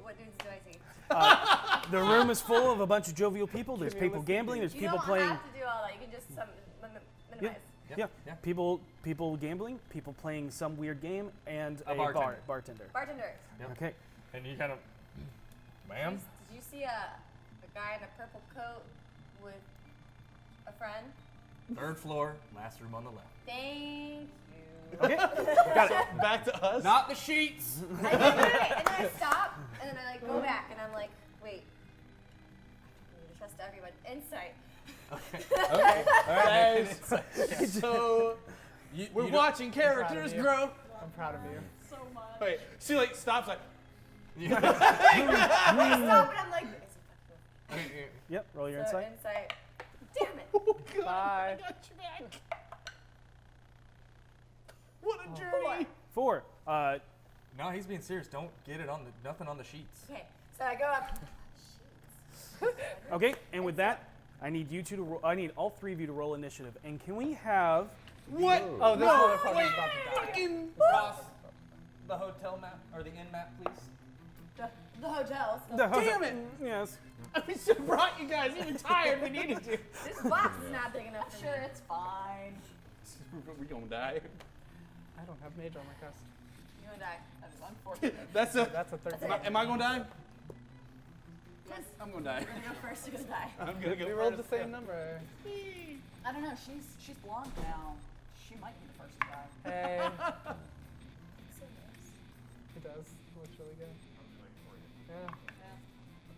what dudes do I see? The room is full of a bunch of jovial people. There's people gambling. There's You people don't playing. have to do all that. You can just minimize. Yeah. Yeah. People gambling. People playing some weird game, and A a bartender. bartender. Bartender. Yep. Okay. And you kind of, ma'am. Did you see a guy in a purple coat with a friend? 3rd floor, last room on the left. Thank you. Okay. Got it. Back to us. Not the sheets. And then I stop, and then I go back, and I'm like, wait. I need to trust everyone. Insight. Okay. All right. So we're watching characters you. grow. I'm proud of you. So much. Wait, she like stops like. I stop, and I'm like, Yep. Roll your so insight. insight. Damn it. Oh God, Bye. I got you back. What a journey. 4. No, he's being serious. Don't get it on nothing on the sheets. Okay, so I go up. Okay. And with that, I need you two to. I need all 3 of you to roll initiative. And can we have? What? Oh, this motherfucker's Wait, about to die. fucking. Ross, the hotel map or the inn map, please. The hotel. So Damn it! Yes. We should have brought you guys. Even tired, we needed to. this box is not big enough for Sure, me. it's fine. We gonna die. I don't have mage on my quest. You're gonna die. That is unfortunate. That's a. That's a 13. That's it. Am I gonna die? Yes. I'm gonna die. You're gonna go first. You're gonna die. I'm gonna go. We rolled the first. same number. I don't know. She's blonde now. She might be the first to die. Hey. He does. Looks really good. Yeah.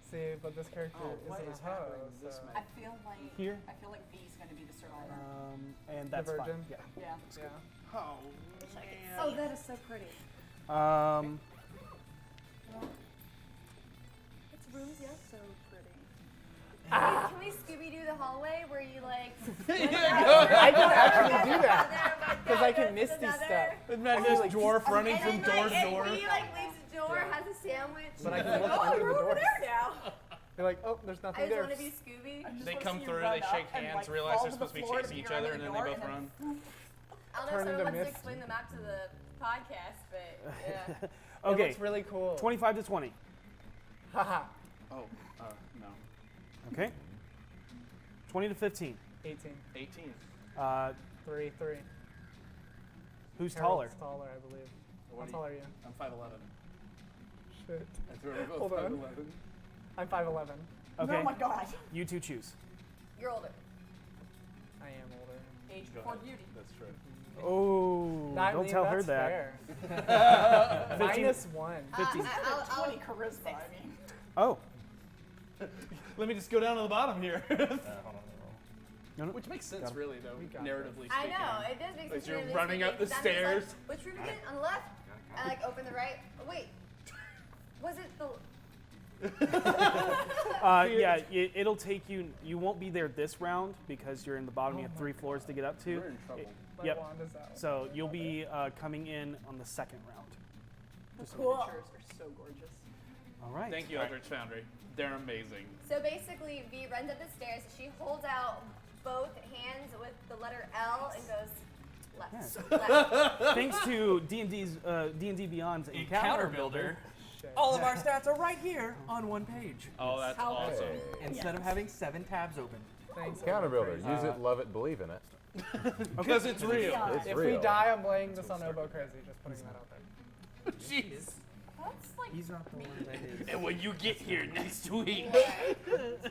See, but this character what isn't is a hoe, happening this so. man? I feel like Here? I feel like V's gonna be the survivor. And that's fine. virgin? Yeah. Yeah. Yeah. Oh Oh, that is so pretty. It's rooms, yes. So pretty. Can we Scooby Doo the hallway where you like? I can actually do that. There, Because I can misty step. Imagine this dwarf running And from then, door like, to door. he like leaves the door, has a sandwich. But I can look oh, under you're the over door. there now. You're like, oh, there's I nothing just there. want to be Scooby. They come through, they shake hands, realize they're supposed to be chasing each other, and then they both run. I don't know Turn if into someone wants to mist. explain the map to the podcast, but yeah. It Okay, looks really cool. 25 to 20. Haha. Oh, no. Okay. 20 to 15. 18. 18. 3. Who's taller? Harold's taller, I believe. What How are you? tall are you? I'm 5'11". Shit. I threw them both Hold on. 5'11". I'm 5'11. Okay. Oh my god. You two choose. You're older. I am older. Age Go before ahead. beauty. That's true. Oh, I don't mean, tell her that's that. fair. 15. -1. 15. I'll 20 charisma, I mean. Oh. Let me just go down to the bottom here. No, no. Which makes sense, Got it. really, though, got narratively speaking. I know, it does make sense. As you're narratively running up speaking, the 'cause I'm just like, stairs. which room again? On the left? I like open the right. Oh, wait. Was it the... Yeah, it'll take you. You won't be there this round because you're in the bottom. You have 3 floors to get up to. We're in trouble. My Yep. wand is out. So you'll be coming in on the second round. The miniatures are so gorgeous. All right. Thank you, Eldritch Foundry. They're amazing. So basically, V runs up the stairs. She holds out both hands with the letter L and goes left. Yes. Left. Thanks to D&D's D&D Beyond's Encounter Builder. All of our stats are right here on one page. Oh, that's How awesome. Instead of having 7 tabs open. Thanks. Counter builder. Use it, love it, believe in it. Because it's real. It's If real. we die, I'm laying this on Obo Crazy. Just putting that out there. Jeez. That's like He's not the one that is. And when you get here next week. I'm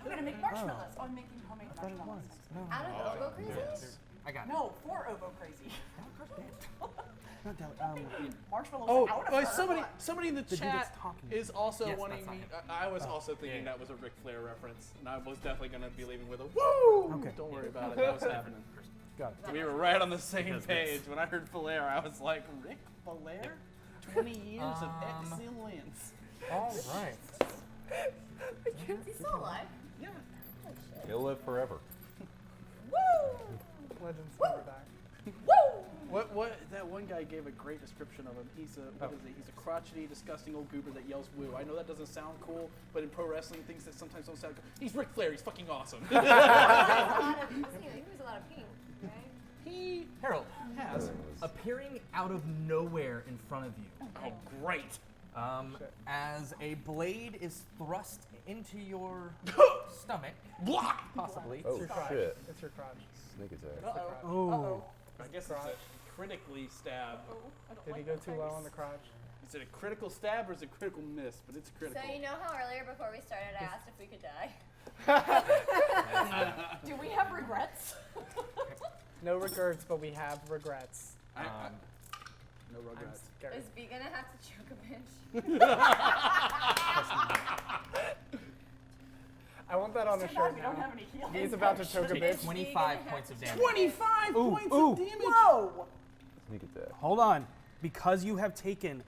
gonna make marshmallows. Oh, I'm making homemade marshmallows. Out of Obo Crazy? I got it. No, for Ovo Crazy. Not that, Marshmallows Oh, out of oh, her. somebody in the dude chat that's talking. is also Yes, wanting that's not me. him. I was also thinking Yeah. that was a Ric Flair reference, and I was definitely going to be leaving with a woo! Okay. Don't worry about it. That was happening. got it. We were right on the same Because page. When I heard Flair, I was like, Ric Flair? 20 years of excellence. All right. Is he still alive? Yeah. He'll live forever. Woo! Legends never die. Woo! What? That one guy gave a great description of him. He's a what is he? He's a crotchety, disgusting old goober that yells woo. I know that doesn't sound cool, but in pro wrestling, things that sometimes don't sound cool. He's Ric Flair. He's fucking awesome. He was a lot of pink, right? He Harold, has. appearing out of nowhere in front of you, Oh, great. as a blade is thrust into your stomach, Blah! possibly. Oh, Your crotch. shit. It's your crotch. Sneak attack. It's the crotch. Oh. I guess it's a critically stab. Did he go too low on the crotch? Is it a critical stab or is it a critical miss? But it's critical. So you know how earlier before we started I asked if we could die? Do we have regrets? No regrets, but we have regrets. No I'm regrets. scared. Is V gonna have to choke a bitch? I want that on a Too bad shirt we don't now. have any healing. He's about to choke a Take bitch. 25 points of damage. 25 Ooh, points ooh. of damage. Whoa! Sneak attack. Hold on. Because you have taken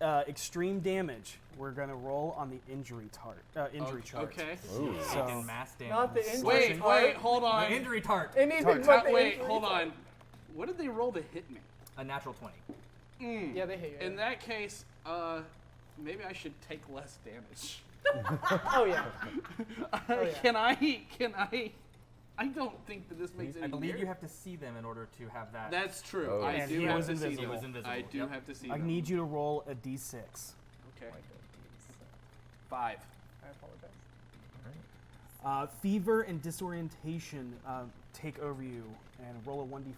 extreme damage, we're gonna roll on the injury injury chart. Okay. Ooh. So Taking mass damage. Not the injury Wait, part. wait, hold The on. injury tart. Anything but the Wait, injury hold part. on. What did they roll to hit me? A natural 20. Yeah, they hit you. In that case, maybe I should take less damage. Oh yeah. yeah. Can I? I don't think that this makes any I believe near- you have to see them in order to have that. That's true. Oh. I And do he have was to see invisible. them. He was invisible, I do yep. have to see I them. need you to roll a d6. Okay. 5. I apologize. Fever and disorientation take over you, and roll a 1d4.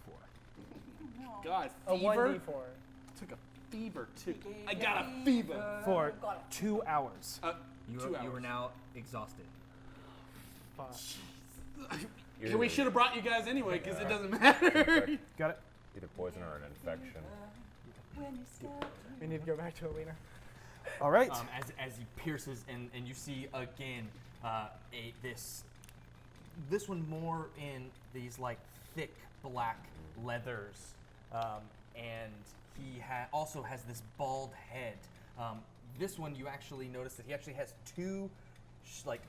God, A fever. 1d4. Took a fever too. I got a fever. For 2 hours. 2 You hours. are now exhausted. Fuck. Yeah, we should have brought you guys anyway because it doesn't matter. Got it? Either poison or an infection. We need to go back to Alina. All right. As he pierces and you see again this one more in these like thick black leathers, and he also has this bald head. This one you actually notice that he actually has 2 like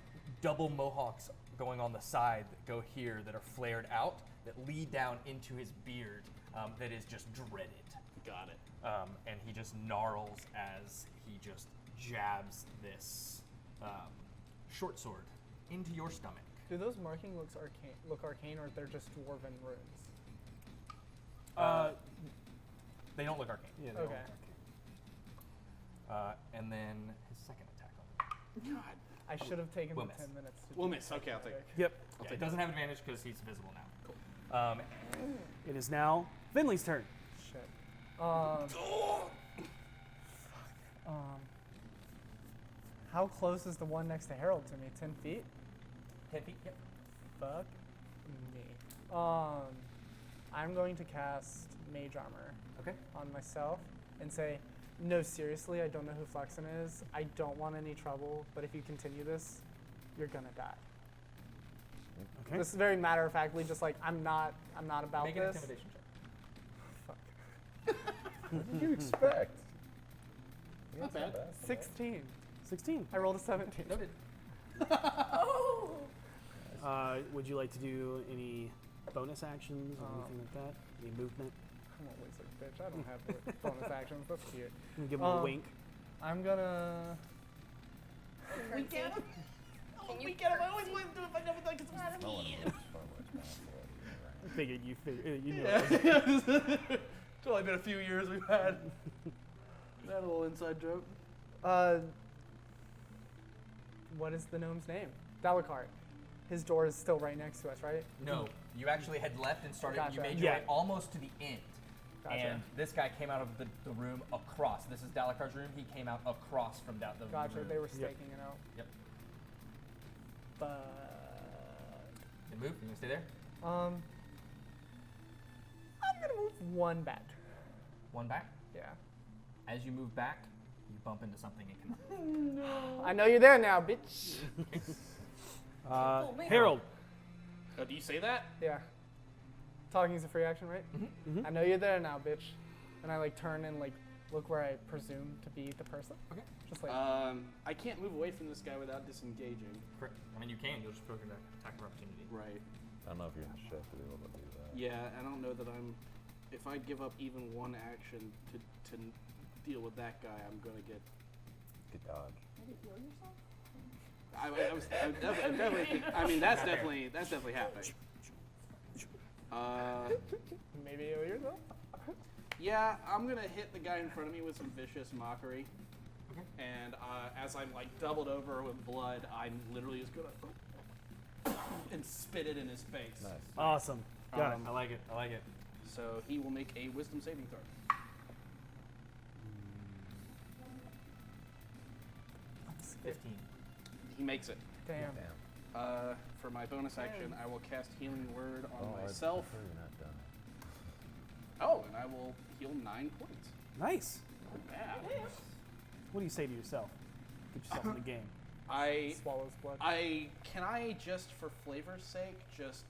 double mohawks going on the side that go here that are flared out that lead down into his beard. that is just dreaded. Got it. And he just gnarls as he just jabs this short sword into your stomach. Do those markings look arcane, or they're just dwarven runes? They don't look arcane. Yeah, they all Okay. look arcane. And then his second attack on God. I should have taken We'll the miss. 10 minutes to We'll do miss. that Okay, I'll take it. quick. Yep. Yeah, it doesn't have advantage because he's visible now. It is now Finley's turn. Shit. How close is the one next to Harold to me? 10 feet? 10 feet, yep. Fuck me. I'm going to cast Mage Armor Okay. on myself and say, no, seriously, I don't know who Flexen is. I don't want any trouble, but if you continue this, you're gonna die. Okay. This is very matter-of-factly, just like, I'm not about Make an this. intimidation check. Fuck. What did you expect? Not bad. 16. 16. I rolled a 17. Noted. Would you like to do any bonus actions or anything like that? Any movement? I'm a wizard, bitch. I don't have bonus actions. That's cute. You can give him a wink. I'm gonna... We get him. Oh, we get him. I always wanted to do it if I never thought it was No one me. moves forward past the I figured you know. It's only been a few years we've had that little inside joke. What is the gnome's name? Dalakhar. His door is still right next to us, right? No, you actually had left and started. Gotcha. You made your Yeah. way almost to the end. Gotcha. And this guy came out of the room across. This is Dalakhar's room. He came out across from the Gotcha. room. They were staking it out. Yep. But You move. You gonna stay there? I'm gonna move one back. One back. Yeah. As you move back, you bump into something and can. I know you're there now, bitch. Harold. Do you say that? Yeah. Talking is a free action, right? I know you're there now, bitch. And I like turn and like look where I presume to be the person. Okay. Just like I can't move away from this guy without disengaging. Correct. I mean, you can. You'll just go for an attack of opportunity. Right. I don't know if you're in the ship to be able to do that. Yeah, I don't know that I'm. If I give up even one action to deal with that guy, I'm gonna get. Good dodge. I'm definitely. I mean, that's definitely happening. maybe you yourself. Yeah, I'm gonna hit the guy in front of me with some vicious mockery. Okay. And as I'm like doubled over with blood, I'm literally just gonna and spit it in his face. Nice. Awesome. Got it. I like it. I like it. So he will make a wisdom saving throw. 15. He makes it. Damn. Damn. For my bonus action, I will cast Healing Word on Oh, myself. I prefer you're not done. Oh, and I will heal 9 points. Nice. Not bad. What do you say to yourself? Get yourself in the game. Swallows blood. Can I just for flavor's sake just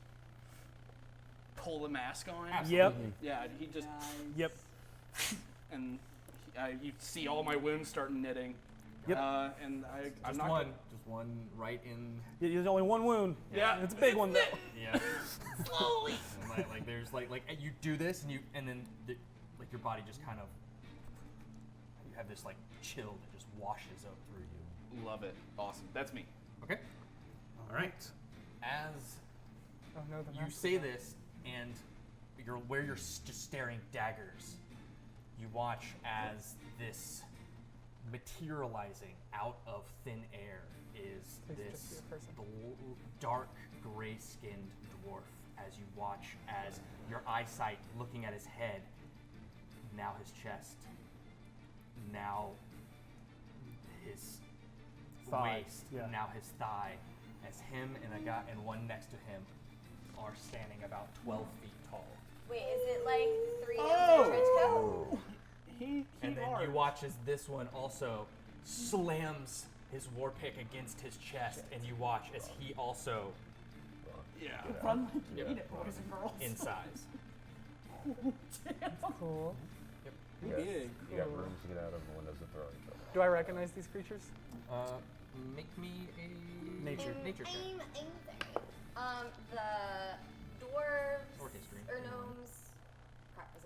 pull the mask on? Yep. Yeah, he just Yep. and you see all my wounds start knitting. Yep. And I'm Just not one. Just one right in. There's only one wound. Yeah. It's a big one though. Yeah. Slowly. Like there's like you do this and then like your body just kind of. You have this like chill that just washes up through you. Love it. Awesome. That's me. Okay. All right. As Oh no, the you mask say is this, and you're just staring daggers. You watch as this materializing out of thin air is Please just this be a person. dark gray-skinned dwarf. As you watch, as your eyesight looking at his head, now his chest, now his Thigh, waist, yeah. now his thigh, as him and a guy and one next to him are standing about 12 feet tall. Wait, is it like 3 gnomes in a trench coat? And then you watch as this one also slams his war pick against his chest, and you watch as he also Run like you need it, boys and girls. in size. cool. You got rooms to get out of and windows to throw at each other. Do I recognize these creatures? Make me a Nature. check. I'm sorry. The dwarves Or history. or gnomes. Crap, was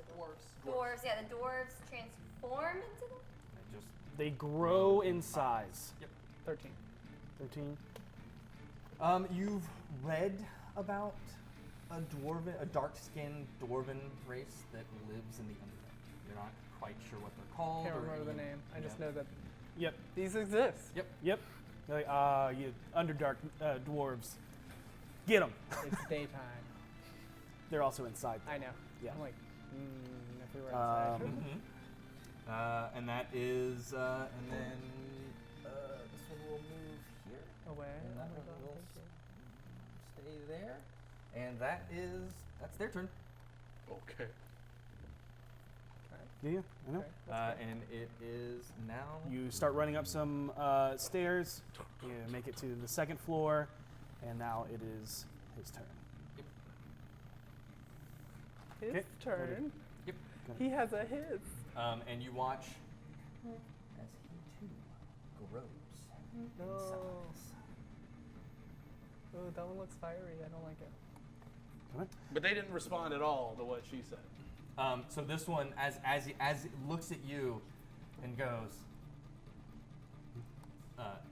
Dwarves, yeah, the dwarves transform into them? I just They grow in size. 13. 13. You've read about a dark-skinned dwarven race that lives in the Underdark. You're not quite sure what they're called. Can't or remember the any- name. I just yeah. know that Yep. these exist. Yep. Like, you Underdark dwarves. Get them. It's daytime. They're also inside. I know. Yeah. I'm like, if we were outside. And that is, and then this one will move here, Away. and that Oh my one God, will thank you. stay there, and that's their turn. Okay. Yeah, I know. Okay, that's good. And it is now. You start running up some stairs. You make it to the second floor, and now it is his turn. His Okay. turn. Yep. He has a his. And you watch as he too grows in No. size. Oh, that one looks fiery. I don't like it. Come on. But they didn't respond at all to what she said. So this one, as it looks at you, and goes,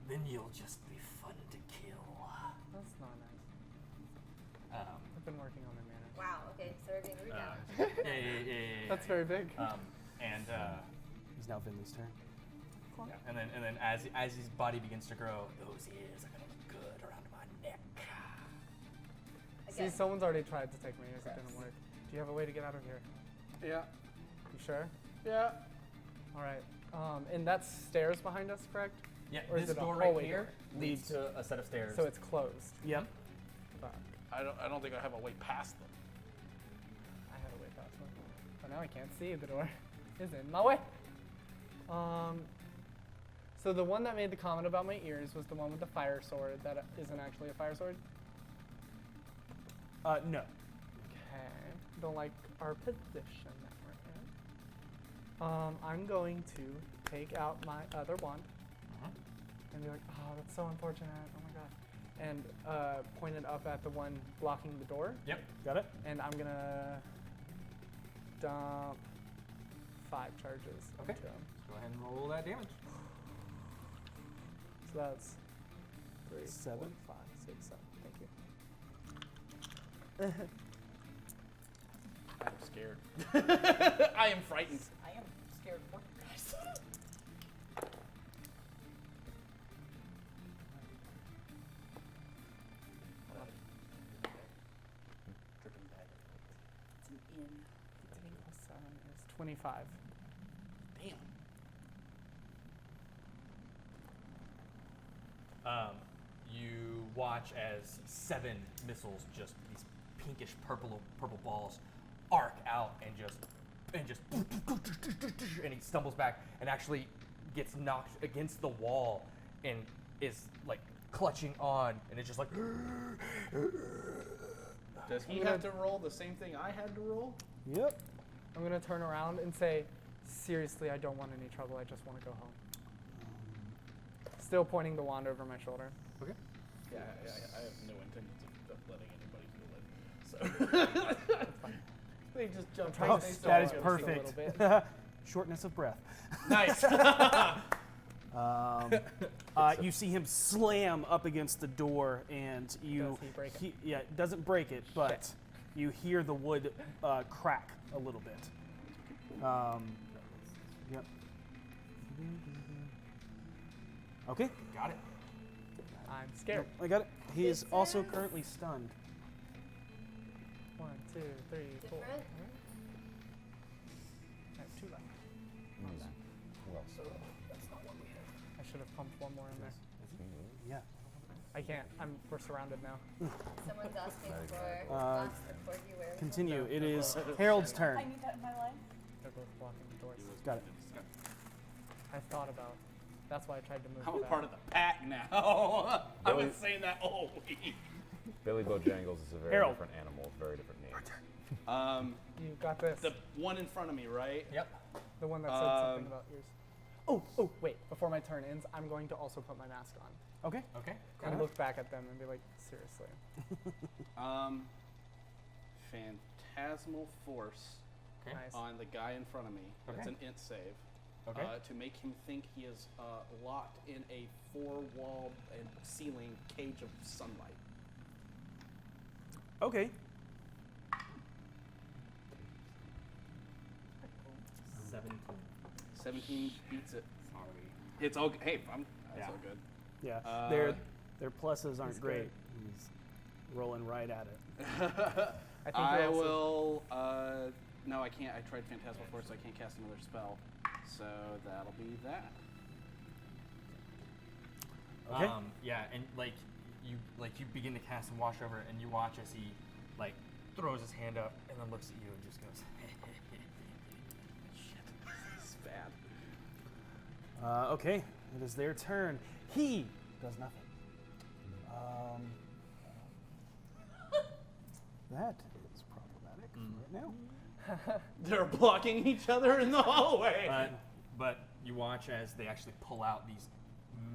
then you'll just be fun to kill. That's not nice. I've been working on their manners. Wow, okay, so we're being rude now. Yeah. That's very big. And He's now Vinley's turn. yeah, and then as his body begins to grow, those ears are gonna look good around my neck. See, Again. someone's already tried to take my ears. It didn't work. Do you have a way to get out of here? Yeah. You sure? Yeah. All right. And that's stairs behind us, correct? Yeah, Or is this it a door right hallway here door? leads to a set of stairs. So it's closed. Yep. Fuck. I don't think I have a way past them. I had a way past one. But now I can't see the door. Is in my way. So the one that made the comment about my ears was the one with the fire sword that isn't actually a fire sword? No. Okay. Don't like our position that we're in. I'm going to take out my other wand and be like, oh, that's so unfortunate. Oh my god. And point it up at the one blocking the door. Yep. Got it? And I'm gonna dump 5 charges Okay. into him. Go ahead and roll that damage. So that's 3, 7. 4, 5, 6, 7. Thank you. I'm scared. I am frightened. I am scared for you guys. Dripping Dagger. It's an inn. 15 plus 7 is 25. Damn. You watch as 7 missiles, just these pinkish purple balls, arc out and just and he stumbles back and actually gets knocked against the wall and is like clutching on, and it's just like Does he have to roll the same thing I had to roll? Yep. I'm gonna turn around and say, seriously, I don't want any trouble. I just want to go home. Still pointing the wand over my shoulder. okay. Yeah, I have no intention of letting anybody feel it. So they just jump trying right to they stay still That is still are. a little perfect. bit. Shortness of breath. Nice. You see him slam up against the door, and you. Does he break it? Yeah, it doesn't break it, but you hear the wood crack a little bit. Yep. Okay. Got it. I'm scared. I got it. He is also currently stunned. 1, 2, 3, 4. Different? I have 2 left. Well, so I should have pumped 1 more in there. Yeah. I can't. We're surrounded now. Someone's asking for viewers. Continue. It is Harold's I turn. need that in my life. They're both blocking the doors. Got it. I thought about. That's why I tried to move. I'm a back. part of the pack now. I've been saying that all week. Billy Bojangles is a very Harold. different animal with very different needs. You got this. The one in front of me, right? Yep. The one that said something about ears. Oh, wait. Before my turn ends, I'm going to also put my mask on. Okay. Okay. And look back at them and be like, seriously. Phantasmal force Okay. Nice. on the guy in front of me. That's Okay. an int save. Okay. To make him think he is locked in a 4-wall and ceiling cage of sunlight. Okay. 17. 17 beats it. Sorry. It's all hey, that's Yeah. all good. Yeah. Their pluses aren't He's great. good. He's rolling right at it. I think I you're also- will. No, I can't. I tried Phantasmal before, so I can't cast another spell. So that'll be that. Okay. Yeah, and you begin to cast and wash over, and you watch as he like throws his hand up and then looks at you and just goes, Shit, this is bad. Okay. It is their turn. He does nothing. That is problematic right now. They're blocking each other in the hallway. But you watch as they actually pull out these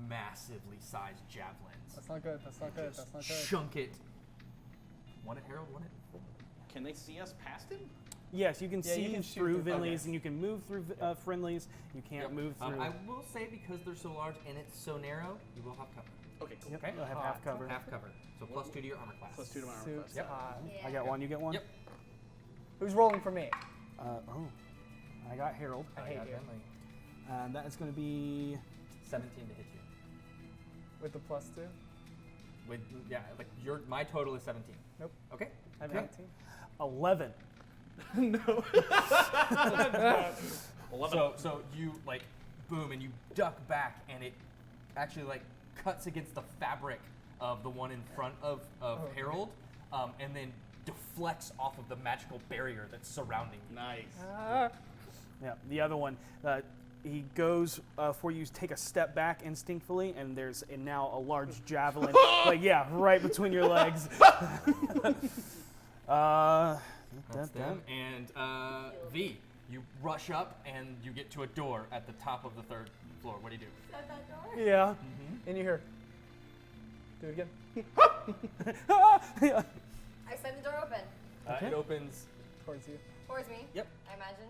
massively sized javelins. That's not good. That's not good. Just That's not good. chunk it. One at Harold, one at. Can they see us past him? Yes, you can Yeah, see you can shoot through through- Vinleys, okay. and you can move through friendlies. You can't move through. I will say because they're so large and it's so narrow, you will have cover. Okay, cool. Yep, Okay. you'll have Hot. half cover. Half cover. So plus 2 to your armor class. Plus 2 to my armor Soups class. Yep. hot. Yeah. I got one. You get one. Yep. Who's rolling for me? Oh, I got Harold. I hate you. And that is going to be 17 to hit you. With the +2? With my total is 17. Nope. Okay. I have Okay. 19. 11. So you like boom and you duck back and it actually like cuts against the fabric of the one in front of okay. Harold, and then deflects off of the magical barrier that's surrounding you. Nice. Yeah, the other one, he goes for you to take a step back instinctively, and there's now a large javelin, right between your legs. That's them. And V, you rush up and you get to a door at the top of the 3rd floor. What do you do? Shut that door. Yeah. And you hear. Do it again. I send the door open. Okay. It opens. Towards you. Towards me. Yep. I imagine.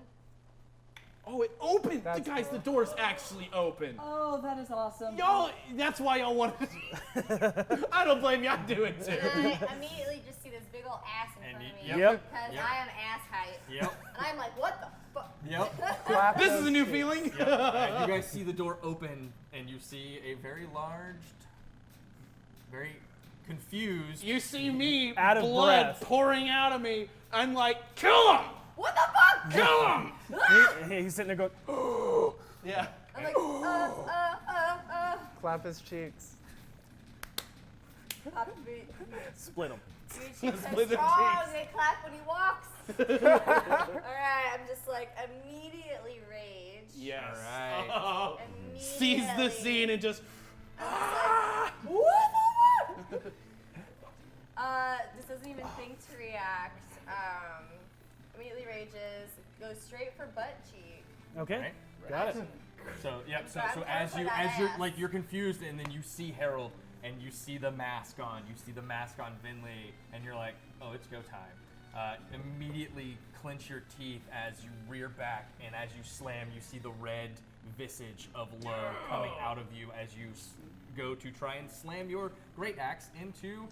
Oh, it opened! That's Guys, the cool. door's actually open. Oh, that is awesome. Y'all, that's why y'all wanted to. I don't blame you, I do it too. And I immediately just see this big old ass in And front of me. yep. Yep. Because Yep. I am ass height. Yep. And I'm like, what the fuck? Yep. Clap This is those a new cheeks. feeling. Yep. And you guys see the door open and you see a very large, very confused. You see me, Out of blood breath. pouring out of me. I'm like, kill him! What the fuck? Kill him! He's sitting there going, Yeah. I'm like, Clap his cheeks. Pop his beat. split him. Your cheeks are Split the strong. cheeks. They clap when he walks. Alright, I'm just like immediately rage. Yes. Alright. Oh. Immediately. Sees the scene and just. What the fuck? This doesn't even think to react. Immediately rages, goes straight for butt cheek. Okay. Right. Got it. So yep. So I'm as going you for that ass. you're confused and then you see Harold and you see the mask on. You see the mask on Vinley and you're like, oh, it's go time. Immediately clench your teeth as you rear back and as you slam, you see the red visage of Lo coming out of you as you go to try and slam your great axe into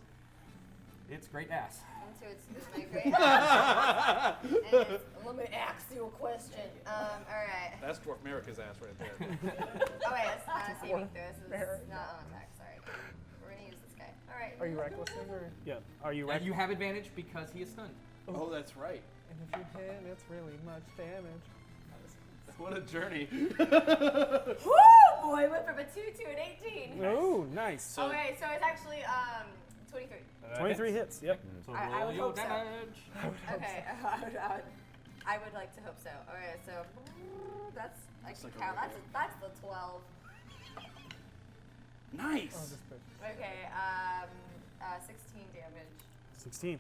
its great ass. Into it's my great ass. And it's, let me ask you a question. Alright. That's Dwarf America's ass right there. Oh wait, that's not a saving throw. This is not on attack, sorry. We're gonna use this guy. Alright. Are you recklessing or? Yeah. Are you ready? You have advantage because he is stunned. Oh, that's right. And if you hit, it's really much damage. What a journey. Woo! Boy, went from a 2 to an 18. Oh, nice. So, Okay, so it's actually 23. 23 hits. Yep. So I roll would your hope so. damage. Okay, I would like to hope so. Alright, so that's I can like a count. roll. That's the 12. nice. Oh, just push. Okay, 16 damage. 16.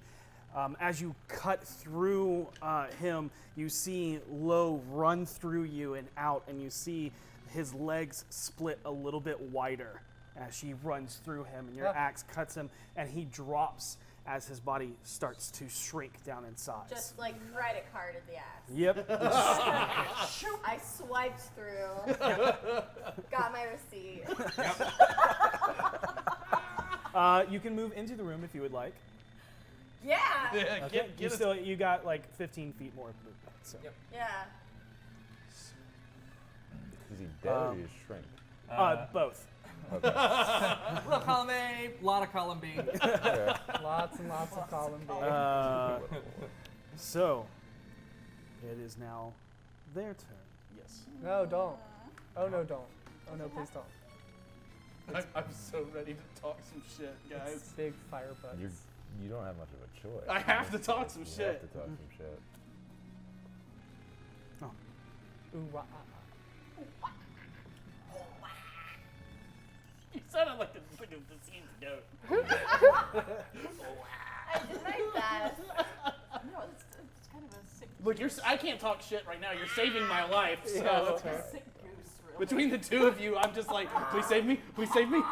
As you cut through him, you see Lo run through you and out, and you see his legs split a little bit wider as she runs through him, and your Ah. axe cuts him, and he drops as his body starts to shrink down in size. Just like credit card at the ass. Yep. I swiped through. Got my receipt. You can move into the room if you would like. Yeah. Yeah, Okay. You got like 15 feet more movement. So. Yep. Yeah. Is he dead or is he shrink? Both. Little column A, lot of column B. Lots and lots of column B. So, it is now their turn. Yes. No, don't. Oh no, don't. Oh no, please don't. I'm so ready to talk some shit, It's guys. big fire butts. You don't have much of a choice. I have to talk some You shit. have to talk some shit. Ooh, wah, You sounded like a deceased goat. I did my best. No, it's kind of a sick, Look, I can't talk shit right now. You're saving my life. So Yeah, that's fair. sick goose, really. between the two of you, I'm just like, please save me. Please save me.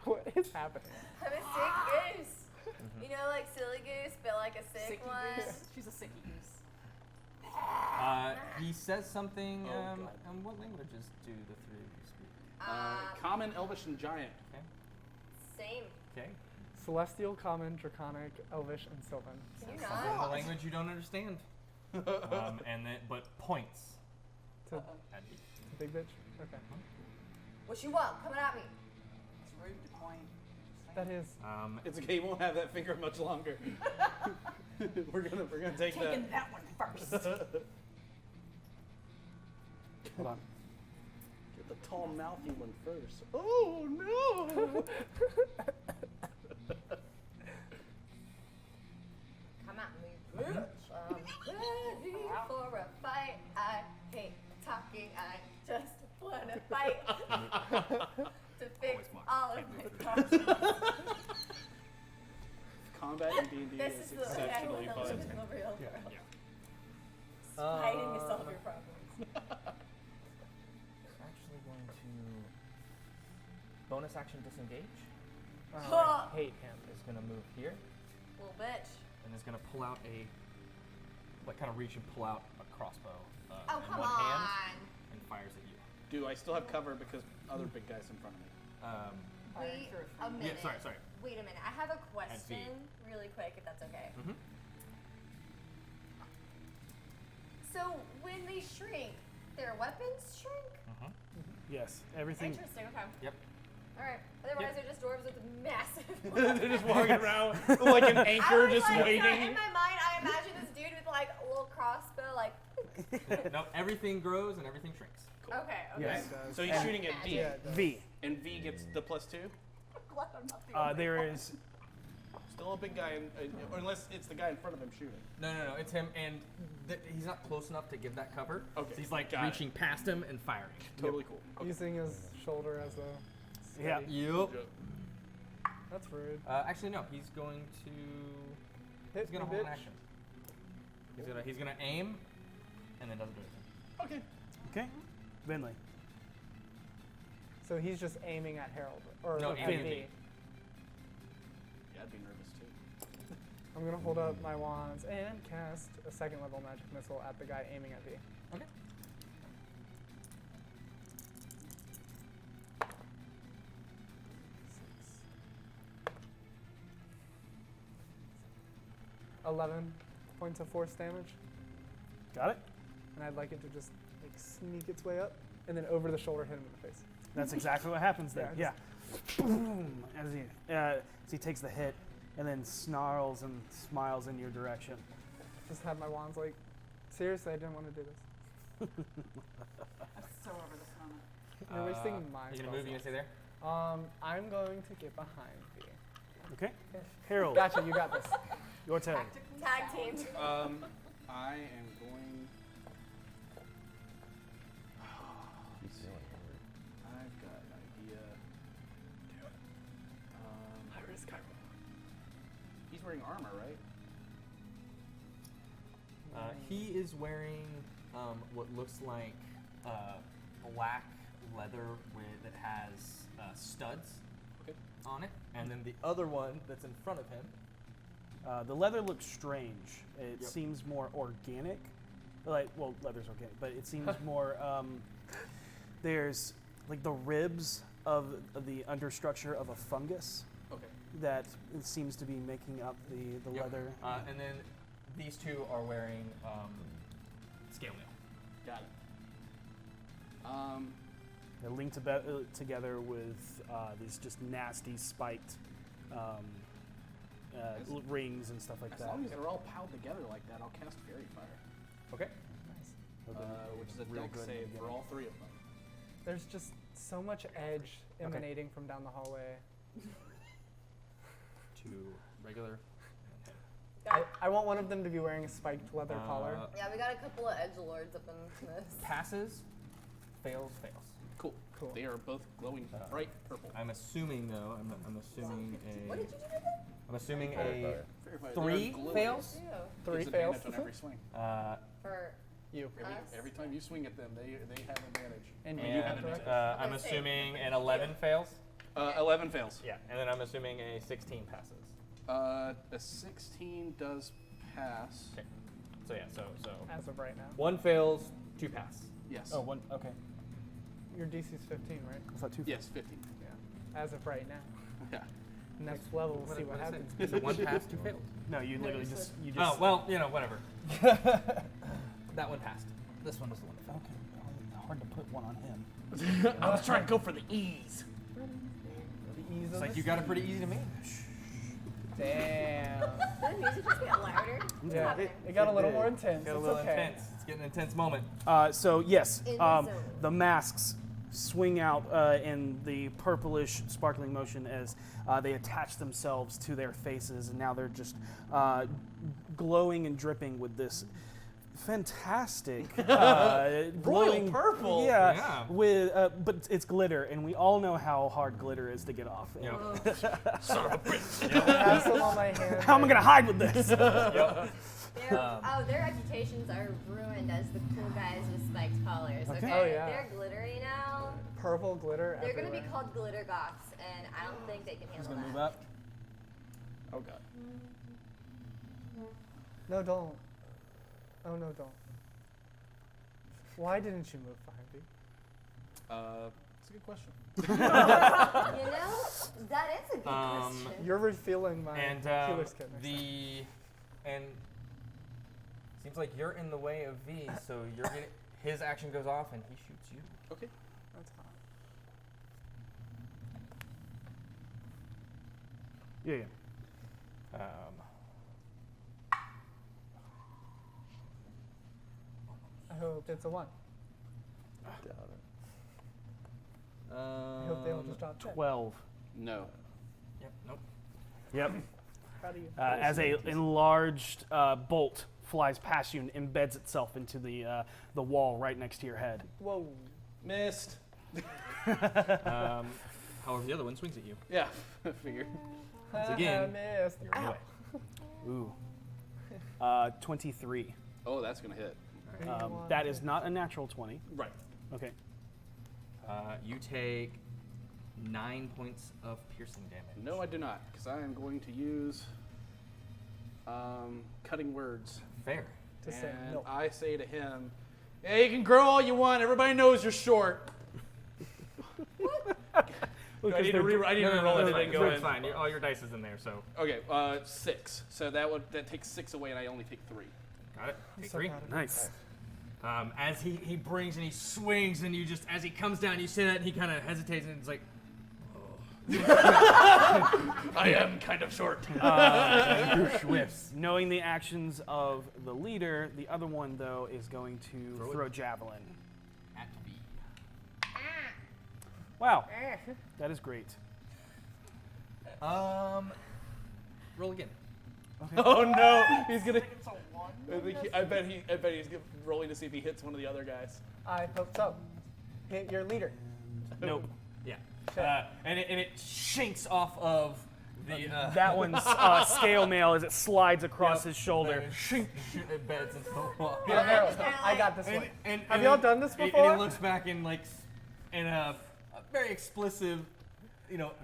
What is happening? I'm a sick goose. You know, like silly goose, but like a sick Sicky one. goose. She's a sicky goose. He says something. God. What languages do the three of you speak? Common, Elvish, and Giant. Okay. Same. Okay. Celestial, Common, Draconic, Elvish, and Sylvan. Can you Something in the not? language you don't understand. But points. To At B. big bitch? Okay. What you want? Coming at me. It's rude to point. That is. It's okay. You won't have that finger much longer. we're gonna take Taking that. that one first. Hold on. Get the tall, mouthy one first. Oh no! Come at me, bitch. I'm ready for a fight. I hate talking. I just want to fight. To fix all of my problems. Combat in D&D This is is the way I exceptionally want to live fun. in the real world. Yeah. Fighting to solve your problems. Actually going to bonus action disengage. I Oh, hate him. Is going to move here little bitch. and is going to pull out kind of reach and pull out a crossbow Oh, in come one on. hand and fires at you. Do I still have cover because other big guys in front of me? Wait a Yeah, minute. sorry. Wait a minute. I have a question really quick, if that's okay. Mhm. So when they shrink, their weapons shrink? Yes, everything. Interesting. Okay. Yep. All right. Otherwise, they're just dwarves with massive. They're just walking around like an anchor, I was just like, waiting. In my mind, I imagine this dude with like a little crossbow, like. No, everything grows and everything shrinks. Okay. Okay. Yes. So he's shooting at V, Yeah, it does. V. and V gets the +2. Glad I'm not the only There is. Still a big guy, or unless it's the guy in front of him shooting. No, it's him, and he's not close enough to give that cover. Okay, So he's like got it. reaching past him and firing. Totally cool. Okay. Using his shoulder as a. Yeah. steady. Yep. That's rude. Actually, no. He's going to. Hit He's gonna me, hold an bitch. action. He's gonna aim, and then doesn't do anything. Okay. Okay. Vinley. So he's just aiming at Harold or No, at aiming at me. me. Yeah, I'd be nervous too. I'm gonna hold up my wands and cast a second level magic missile at the guy aiming at me. Okay. Six. 11 points of force damage, Got it? and I'd like it to just like sneak its way up and then over the shoulder hit him in the face. That's exactly what happens there. Yeah, Yeah. Boom! As he takes the hit and then snarls and smiles in your direction. Just have my wands like, seriously, I didn't want to do this. I'm so over this moment. You're wasting my Are you gonna move? You gonna stay there? I'm going to get behind you. Okay. Harold, Gotcha, you got this. your turn. Tactically Tag sound. team. I am going. He's feeling hungry. I've got an idea. He's wearing armor, right? He is wearing what looks like black leather that has studs. Okay. on it, and then the other one that's in front of him. The leather looks strange. It Yep. seems more organic. Well, leather's organic, but it seems more. There's like the ribs of the understructure of a fungus Okay. that it seems to be making up the Yep. leather. And then these two are wearing scale mail. Got it. They're linked together with these just nasty spiked rings and stuff like As that. long as they're all piled together like that, I'll cast Fairy Fire, Okay. which is a Real dex good save together. for all three of them. There's just so much edge emanating from down the hallway. Two regular. I want one of them to be wearing a spiked leather collar. Yeah, we got a couple of edgelords up in this. Passes, fails. Cool. Cool. They are both glowing bright purple. I'm assuming though. I'm assuming What a. did you do with it? I'm assuming Fire. a Fairy Fire, they are 3 glowing. fails. Ew. Three Gives fails. advantage on every swing. For You. Every time you swing at them, they have advantage. And you have And advantage. I'm Let's see. assuming an 11 fails. 11 fails. Yeah, and then I'm assuming a 16 passes. A 16 does pass. Okay. So yeah, so As of right now. 1 fails, 2 pass. Yes. Oh, one. Okay. Your DC's 15, right? I thought 2. Yes, 15. Yeah. As of right now. Yeah. Next level, we'll see what happens. Is it 1 pass, 2 failed? No, you literally you just. You Oh just well, whatever. That one passed. This one is the one that failed. Okay. Hard to put one on him. I was trying to go for the ease. The ease It's of like this? you got it pretty easy to manage. Damn. Did the music just get louder? What's Yeah, happening? it got a little more intense. Got a It's little okay. intense. It's getting an intense moment. So yes, In the zone. the masks swing out in the purplish, sparkling motion as they attach themselves to their faces, and now they're just glowing and dripping with this fantastic glowing purple. Yeah, Yeah. with but it's glitter, and we all know how hard glitter is to get off. Yep. I have some on my hand. How am I gonna hide with this? Yep. Their reputations are ruined as the cool guys with spiked collars. Okay, Oh, yeah. They're glittery now. Purple glitter They're everywhere. gonna be called glitter goths, and I don't think they can handle Gonna that. move up. Oh god. No, don't. Oh, no, don't. Why didn't you move behind me? It's a good question. You know, that is a good question. You're refilling my And healer's kit. next time. and seems like you're in the way of V, so you're gonna. His action goes off and he shoots you. Okay. That's hot. Yeah. I hope it's a 1. I hope they all just drop 10. 12. No. Yep. Nope. Yep. Proud of you. As a enlarged bolt flies past you and embeds itself into the wall right next to your head. Whoa. Missed. However, the other one swings at you. Yeah. I figured. Once again, I missed. You're Anyway. Ooh. 23. Oh, that's gonna hit. That is not a natural 20. Right. Okay. You take 9 points of piercing damage. No, I do not, because I am going to use cutting words. Fair. to say And no. I say to him, "Yeah, you can grow all you want. Everybody knows you're short." I need to re-roll That's it fine. and go in. It's fine. All your dice is in there, so Okay, 6. So that takes 6 away, and I only take 3. got it. Take so 3. proud of you. Nice. As he brings and he swings, and you just as he comes down, you see that and he kind of hesitates and it's like, I am kind of short. Knowing the actions of the leader, the other one though is going to throw javelin. at V. Wow, that is great. Roll again. Oh no, he's gonna. I bet he's rolling to see if he hits one of the other guys. I hope so. Hit your leader. Nope. Yeah. And it shinks off of the That one's scale mail as it slides across his shoulder. It beds into the wall. Your arrow. I got this one. Have y'all done this And before? he looks back in like in a very explicit,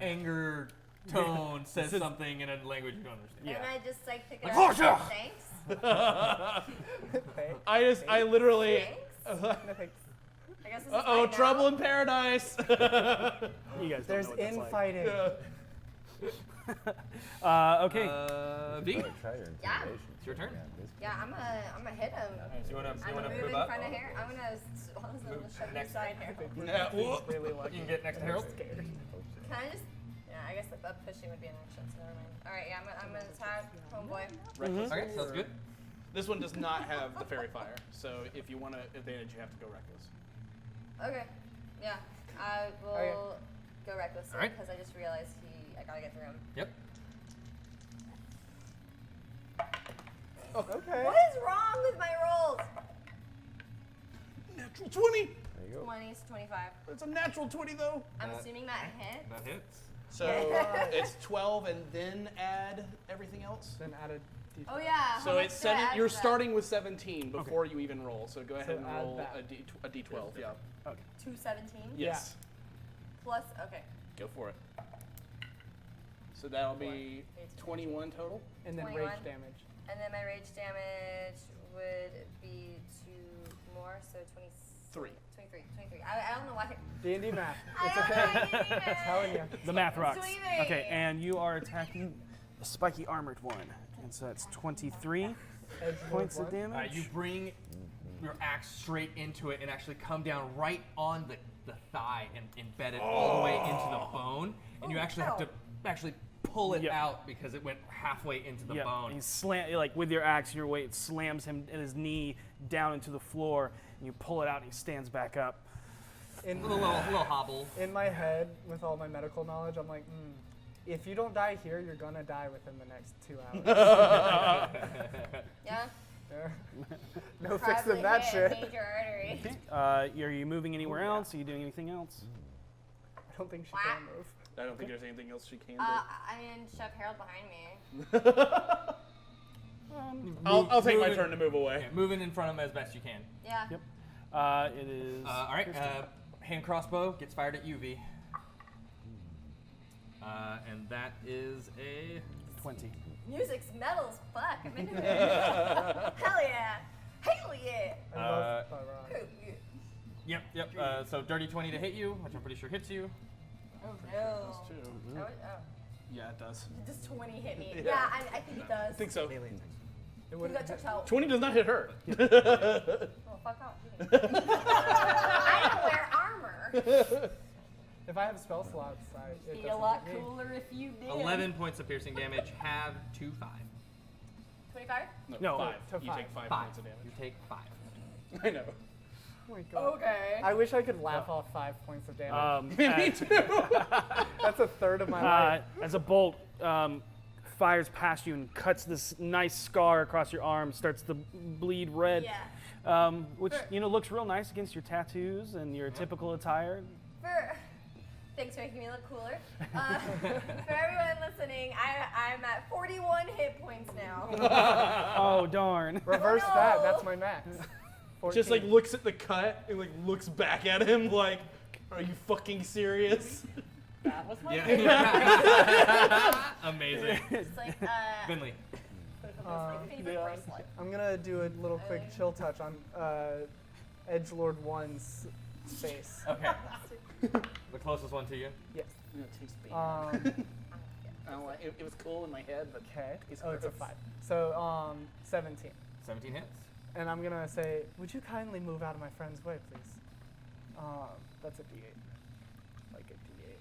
anger tone says something in a language you don't understand. And I just like pick it Like, up. "Fletcher!" Thanks. I literally. No, thanks. I guess this is Uh-oh, right now. trouble in paradise. You guys don't There's know what that's like. infighting. Okay. V, Try your Yeah. intimidation. it's your turn. Yeah, I'm gonna hit him. So you wanna I'm gonna move move in up? front of Harold. I'm gonna shove you aside, Harold. Yeah, whoa. Really You lucky. can get next to Harold. Scared. Can I just? Yeah, I guess the pushing would be an action, so never mind. All right, yeah, I'm gonna attack homeboy. Reckless. Okay, sounds good. This one does not have the fairy fire, so if you want to advantage, you have to go reckless. Okay. Yeah, I will Okay. go reckless All right. because I just realized I gotta get through him. Yep. Okay. What is wrong with my rolls? Natural 20. There you go. 20s, 25. It's a natural 20 though. I'm assuming that hit. That hits. So it's 12 and then add everything else. Then add a D12. Oh yeah. how So much it's do I 7. add You're to that? starting with 17 before you even roll. So go ahead So and add roll that. a D12. Yeah. 217 Yes. plus. Okay. Go for it. So that'll be 21 total. And then 21. rage damage. And then my rage damage would be 2 more, so 23. 23. I don't know why. D&D math. I It's don't okay. know why I Telling you. The math rocks. Sweetie. Okay, and you are attacking the spiky armored one. And so that's 23 Edge points of one. damage. You bring your axe straight into it and actually come down right on the thigh and embed it all the way into the bone. And you actually have to actually pull it Yep. out because it went halfway into the Yeah, bone. you slam like with your axe, your weight slams him and his knee down into the floor, and you pull it out, and he stands back up. In, A little hobble. in my head, with all my medical knowledge, I'm like, if you don't die here, you're gonna die within the next 2 hours. Yeah. Yeah. No Probably fixing that hit a shit. major artery. Okay. Are you moving anywhere else? Are you doing anything else? I don't think she can move. I don't think there's anything else she can do. I mean, shove Harold behind me. I'll take my moving- turn to move away. Yeah, moving in front of him as best you can. Yeah. Yep. It is. All right, hand crossbow gets fired at UV. And that is a 20. Music's metal as fuck. I'm into it. Hell yeah. Hell yeah. I love Byron. Yep. So dirty 20 to hit you, which I'm pretty sure hits you. Oh no. Two. Oh, Yeah, it does. does 20 hit me? Yeah, I think it does. I think so. It You wouldn't got hit. checked out. 20 does not hit her. Oh, fuck off. I don't wear armor. If I have spell slots, it Be a doesn't lot hit me. cooler if you did. 11 points of piercing damage, have 2 5. 25? No, 5. to You five. take 5 5. points of damage. You take 5. I know. Oh my god. Okay. I wish I could laugh off 5 points of damage. Me too. That's a third of my life. as a bolt fires past you and cuts this nice scar across your arm, starts to bleed red, Yeah. which looks real nice against your tattoos and your typical attire. Thanks for making me look cooler. For everyone listening, I'm at 41 hit points now. Oh darn! Reverse no. that. That's my max. 14. Just like looks at the cut and like looks back at him like, are you fucking serious? That was my Amazing. It's like, Finley. favorite bracelet. I'm gonna do a little quick chill touch on Edgelord 1's face. Okay. The closest one to you. Yes. It takes bait. Um, I don't like, it was cool in my head, but okay. It's Oh, it's a gross. 5. So 17. 17 hits. And I'm gonna say, would you kindly move out of my friend's way, please? That's a D8. Like a D8.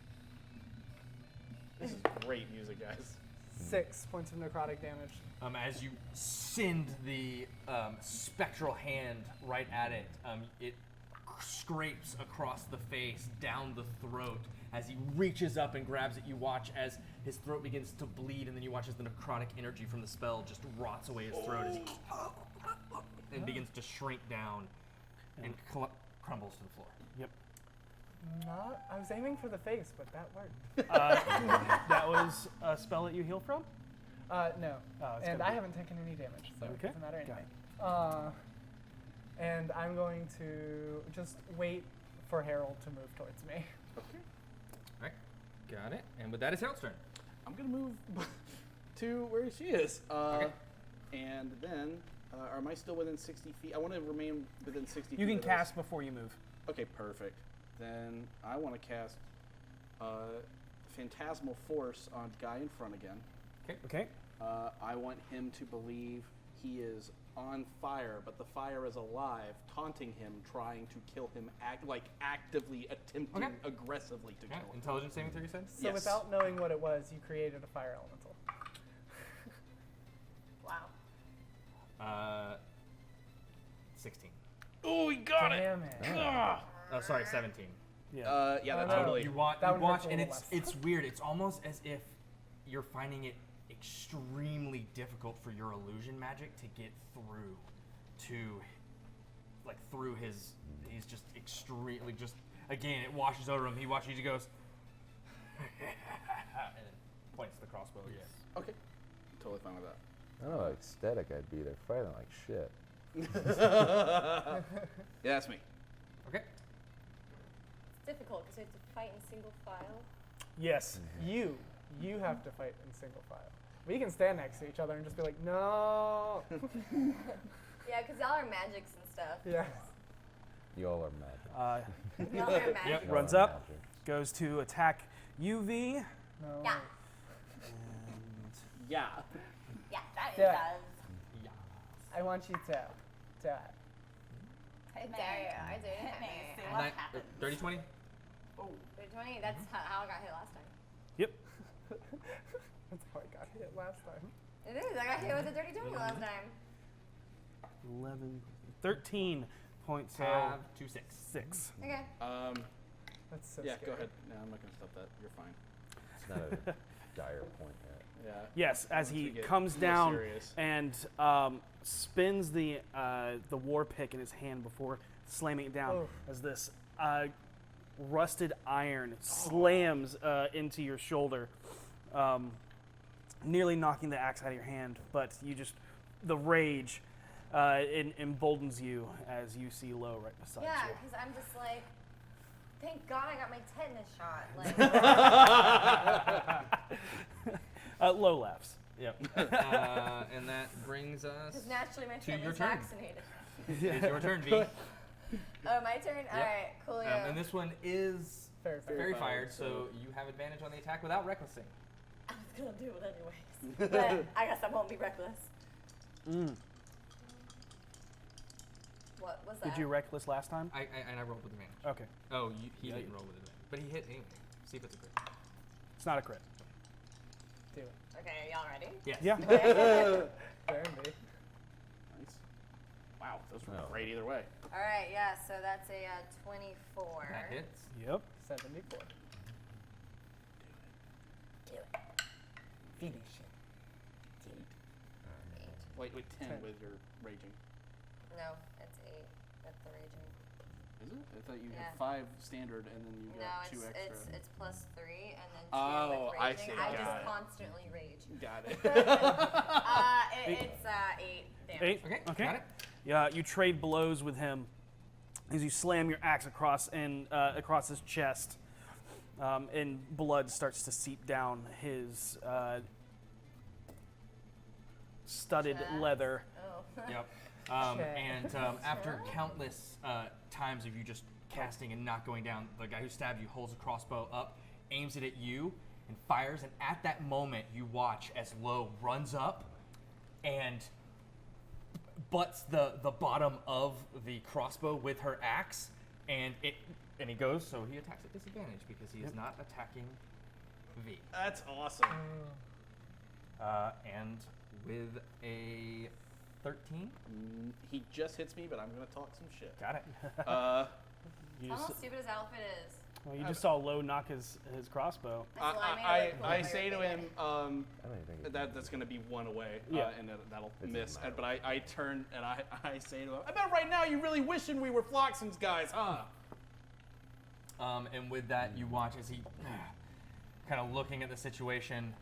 this is great music, guys. 6 points of necrotic damage. As you send the spectral hand right at it, it scrapes across the face, down the throat. As he reaches up and grabs it, you watch as his throat begins to bleed, and then you watch as the necrotic energy from the spell just rots away his throat as he and begins to shrink down and crumbles to the floor. Yep. I was aiming for the face, but that worked. That was a spell that you heal from. No. Oh, it's And gotta I be- haven't taken any damage, so Okay. it doesn't matter Got anyway. And I'm going to just wait for Harold to move towards me. Alright, got it. And with that, it's Harold's turn. I'm gonna move to where she is. Okay. And then, am I still within 60 feet? I want to remain within 60 feet. You can of this. cast before you move. Okay, perfect. Then I want to cast Phantasmal Force on the guy in front again. Okay. I want him to believe he is on fire, but the fire is alive, taunting him, trying to kill him, actively attempting aggressively to kill him. Intelligence saving throw, you said? So Yes. without knowing what it was, you created a fire elemental. Wow. 16. Oh, he got it! Damn it. Oh, sorry, 17. Yeah. Yeah, that's no. totally. You watch, That one hurts a and little it's weird. It's almost as if you're finding it extremely difficult for your illusion magic to get through through his. He's just extremely again. It washes over him. He watches. He goes, and then points the crossbow again. Okay, totally fine with that. I don't know how ecstatic I'd be. They're fighting like shit. Yeah, that's me. Okay. It's difficult because we have to fight in single file. Yes. You have to fight in single file. We can stand next to each other and just be like, no. Yeah, because y'all are magics and stuff. Yes. You all are mad. Y'all are magics. Yep. You Runs all are up, magic. goes to attack UV. No. Yeah. And Yeah. Yeah, that Yeah. does. Yeah. I want you to. I dare you. I do. Hit me. See And what that- happens. 30, 20? Oh, 20. That's how I got hit last time. yep. That's how I got hit last time. It is. I got hit with a dirty 20 last time. 11, 13 points Have 2, 6. 6. Okay. That's so Yeah, scary. go ahead. No, I'm not gonna stop that. You're fine. It's not a dire point yet. Yeah. Yes, as Once we he get comes more down serious. and spins the war pick in his hand before slamming it down, Oh. as this rusted iron slams into your shoulder, nearly knocking the axe out of your hand. But the rage emboldens you as you see Lo right beside Yeah, you. because I'm just like, thank God I got my tetanus shot. Like, Lo laughs. Yep. And that brings us. because naturally my To your family's turn. vaccinated. It's your turn, V. Oh, my turn? Alright, cool. And this one is Fair. fairy fired, so you have advantage on the attack without recklessing. I was going to do it anyways. But I guess I won't be reckless. What was that? Did you reckless last time? I rolled with advantage. Okay. Oh, he Yeah, didn't roll with advantage, but he hit anyway. See if it's a crit. It's not a crit. Do it. Okay, are y'all ready? Yes. Yeah. There and be. Nice. Wow, those were Oh. great either way. Alright, yeah, so that's a 24. That hits. Yep. 74. Do it. Finish it. Wait, 10 10. with your raging. No, it's 8. That's the raging. Is it? I thought you Yeah. had 5 standard and then you No, got 2 extra. it's plus 3 and then 2 Oh, with I raging. see, I got just it. constantly rage. Got it. It's 8 damage. 8. Okay. Okay. Got it. Yeah, you trade blows with him as you slam your axe across his chest, and blood starts to seep down his studded Chest. leather. Oh. Yep. Okay. And after countless times of you just casting and not going down, the guy who stabbed you holds a crossbow up, aims it at you, and fires. And at that moment, you watch as Lo runs up and butts the bottom of the crossbow with her axe, and he goes. So he attacks at disadvantage because he is not attacking V. That's awesome. And with a 13, He just hits me, but I'm going to talk some shit. got it. You Tell just, how stupid his outfit is. well, you just saw Lo knock his crossbow. That's why I made it look I cool say to for him, I don't even think that's going to be 1 away, Yeah. and that'll It's miss. a matter. But I turn and I say to him, I bet right now you're really wishing we were Floxen's guys, huh? And with that, you watch as he, kind of looking at the situation,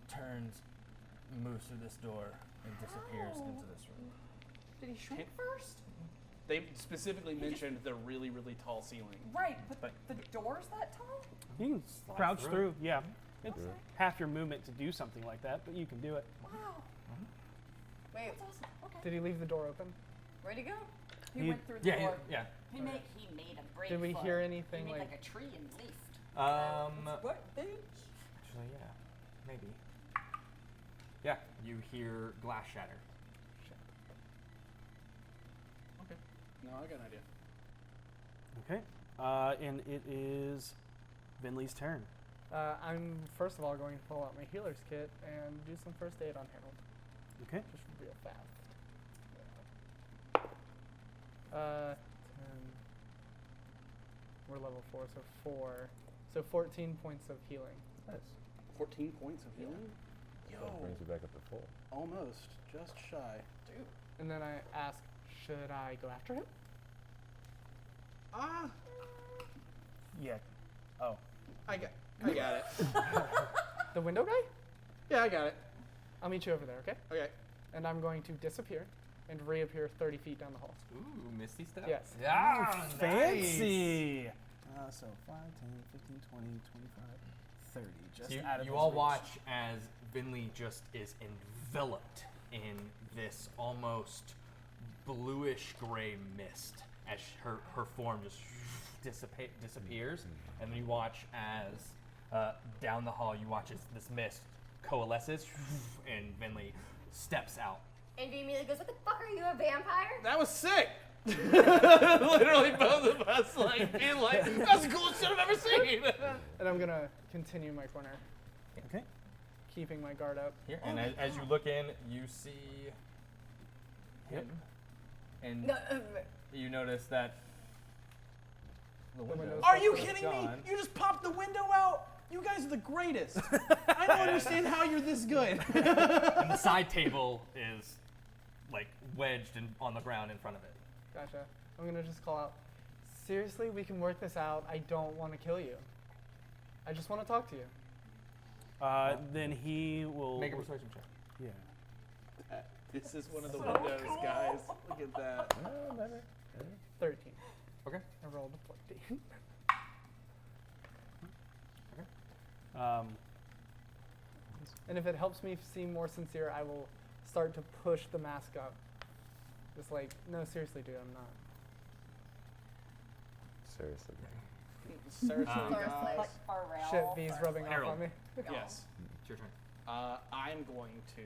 turns, moves through this door, and disappears into this room. Did he shrink first? They specifically mentioned the really, really tall ceiling. Right, but the door's that tall? You can crouch through. through. Yeah. It's half your movement to do something like that, but you can do it. Wow. Wait, That's awesome. Okay. Did he leave the door open? where'd he go? He went through the Yeah, door. yeah. He made a break. Did we for hear it. anything He made like- like a tree and leafed. What? bitch? Actually, yeah, maybe. Yeah, you hear glass shatter. Okay. No, I got an idea. Okay. And it is Vinley's turn. I'm first of all going to pull out my healer's kit and do some first aid on Harold. Okay. Just real fast. 10. We're level 4, so 4. So 14 points of healing. Nice. 14 points of healing? Yo, That brings you back up to full. almost. Just shy. Dude. And then I ask, should I go after him? Ah, Yeah. Oh. I got it. The window guy? Yeah, I got it. I'll meet you over there, okay? Okay. And I'm going to disappear and reappear 30 feet down the hall. Ooh, Misty step? Yes. Yeah, Fancy! So 5, 10, 15, 20, 25, 30. Just You, out of you his all reach. watch as Vinley just is enveloped in this almost bluish gray mist as her form just disappears. And then you watch as down the hall, you watch as this mist coalesces and Vinley steps out. And he immediately goes, what the fuck are you, a vampire? That was sick. Literally both of us like being like, that's the coolest shit I've ever seen. And I'm going to continue my corner, Okay. keeping my guard up. Here, and as you look in, you see him, and No, you notice that the window. window's Are you open. kidding Gone. me? You just popped the window out? You guys are the greatest. I don't understand how you're this good. And the side table is like wedged on the ground in front of it. Gotcha. I'm going to just call out, seriously, we can work this out. I don't want to kill you. I just want to talk to you. Then he will. Make a persuasion check. Yeah. This is one of the windows, guys. Look at that. 13. Okay. I rolled a 14. And if it helps me seem more sincere, I will start to push the mask up. Just like, no, seriously, dude, I'm not. Seriously. Seriously, Seriously. guys. Like Pharrell. Shit, V's rubbing off Harold. on me. Yes. It's your turn. I'm going to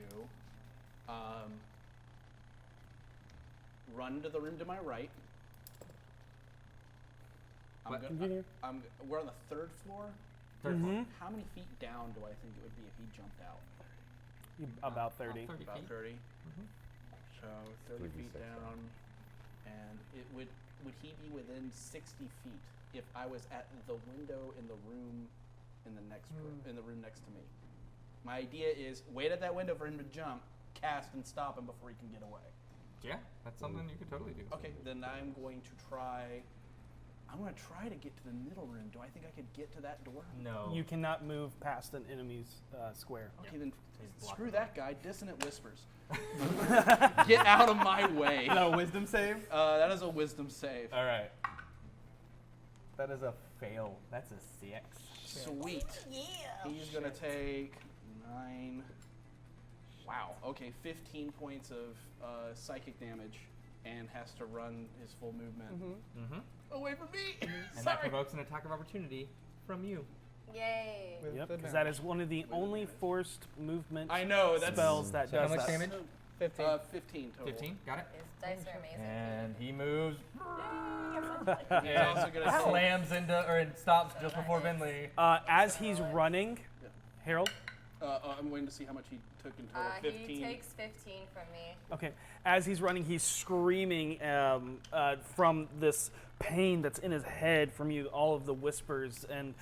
run to the room to my right. What? Continue. We're on the 3rd floor. Third floor. How many feet down do I think it would be if he jumped out? About 30. 30 About feet. 30. So 30 3d6 feet down, and it would he be within 60 feet if I was at the window in the room in the next in the room next to me? My idea is wait at that window for him to jump, cast, and stop him before he can get away. Yeah, that's something you could totally do. Okay, then I'm going to try. I'm going to try to get to the middle room. Do I think I could get to that door? No. You cannot move past an enemy's square. Okay, then He's screw blocking that guy. Dissonant whispers. Get out of my way. Is that a wisdom save? That is a wisdom save. All right. That is a fail. That's a 6. Sweet. Yeah. He's going to take 9. Wow. Okay, 15 points of psychic damage and has to run his full movement Mm-hmm. away from me. And that Sorry. provokes an attack of opportunity from you. Yay. With Yep, the because damage. that is one of the only forced movement I know, that's spells that So does how much that. damage? 15. 15 total. 15. Got it. His dice are amazing. And he moves He's also going to slams into or stops just before Vinley. As he's running, Harold. I'm waiting to see how much he took in total. 15. He takes 15 from me. Okay, as he's running, he's screaming from this pain that's in his head from you, all of the whispers, and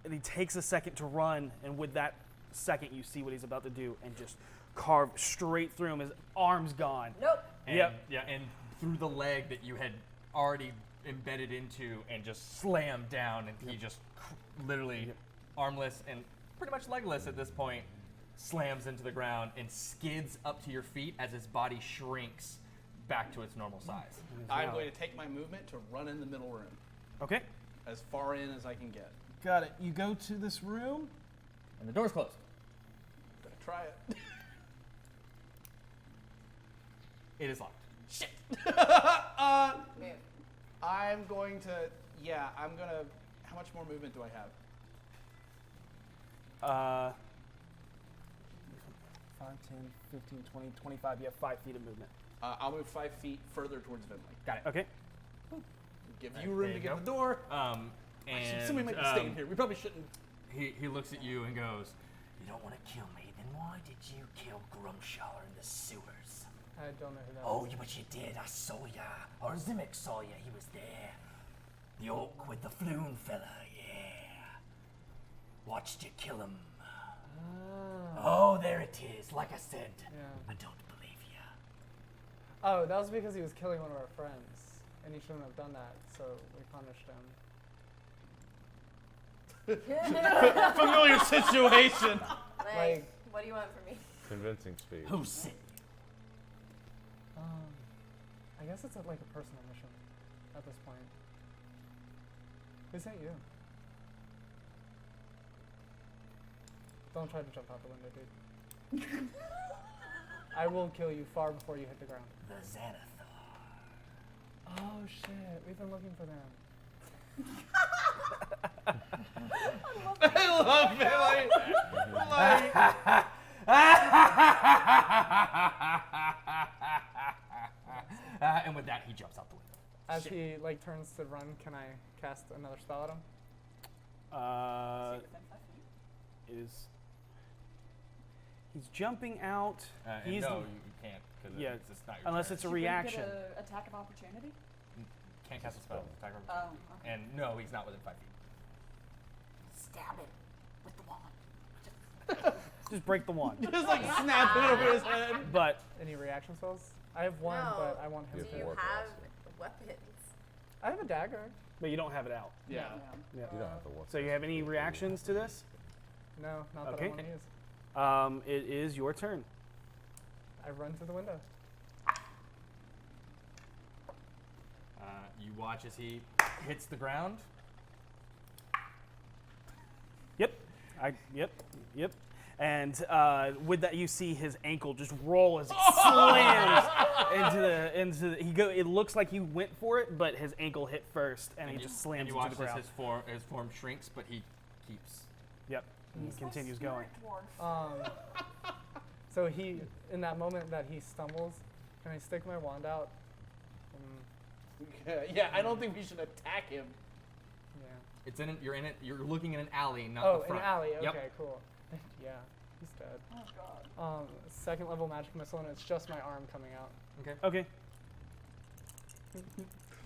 he takes a second to run, and with that second, you see what he's about to do, and just carve straight through him. His arm's gone. Nope. And, Yep. Yeah, and through the leg that you had already embedded into, and just slammed down, and he just literally armless and pretty much legless at this point, slams into the ground and skids up to your feet as his body shrinks back to its normal size. I'm going to take my movement to run in the middle room Okay. as far in as I can get. Got it. You go to this room. And the door's closed. Gonna try it. It is locked. Shit. Move. I'm going to. Yeah, I'm gonna. How much more movement do I have? 5, 10, 15, 20, 25. You have 5 feet of movement. I'll move 5 feet further towards Vinley. Got it. Okay. Give Right, you room there to you get go. the door. And Somebody might be staying here. We probably shouldn't. He looks at you and goes, "You don't want to kill me, then why did you kill Grumshaller in the sewers?" I don't know who that Oh, is. but you did. I saw ya. Or Zimmick saw ya. He was there. The orc with the flume fella, yeah. Watched you kill him. Oh, there it is. Like I said, Yeah. I don't believe ya. Oh, that was because he was killing one of our friends, and he shouldn't have done that, so we punished him. Familiar situation. Like, what do you want from me? Convincing speed. Who sent you? I guess it's like a personal mission at this point. Who sent you? Don't try to jump out the window, dude. I will kill you far before you hit the ground. The Xanathar. Oh shit, we've been looking for them. I love it. And with that, he jumps out the window. As he like turns to run, can I cast another spell at him? Is he's jumping out? He's no, you can't. Cause Yeah, it's not your unless turn. it's a Did we get reaction. a attack of opportunity? Can't cast a spell. Attack of Oh, opportunity. okay. And no, he's not within 5 feet. Stab it with the wand. Just break the wand. Just like snap it over his head. But Any reaction spells? I have one, No. but I want him You Do to. you War have spells. weapons? I have a dagger. but you don't have it out. Yeah. Yeah. You don't have to work. So you have any reactions to this? No, not that Okay. I want to use. It is your turn. I run to the window. You watch as he hits the ground. Yep. Yep. And with that, you see his ankle just roll as he slams into the. It looks like he went for it, but his ankle hit first, and he you- just slams and you into watch the as ground. his form shrinks, but he keeps. Yep. And he continues going. So he, in that moment that he stumbles, can I stick my wand out? Yeah, I don't think we should attack him. Yeah. It's in it. You're in it. You're looking in an alley, not Oh, the an front. alley. Okay, Yep. cool. Yeah, he's dead. Oh god. Second level magic missile, and it's just my arm coming out. Okay. Okay.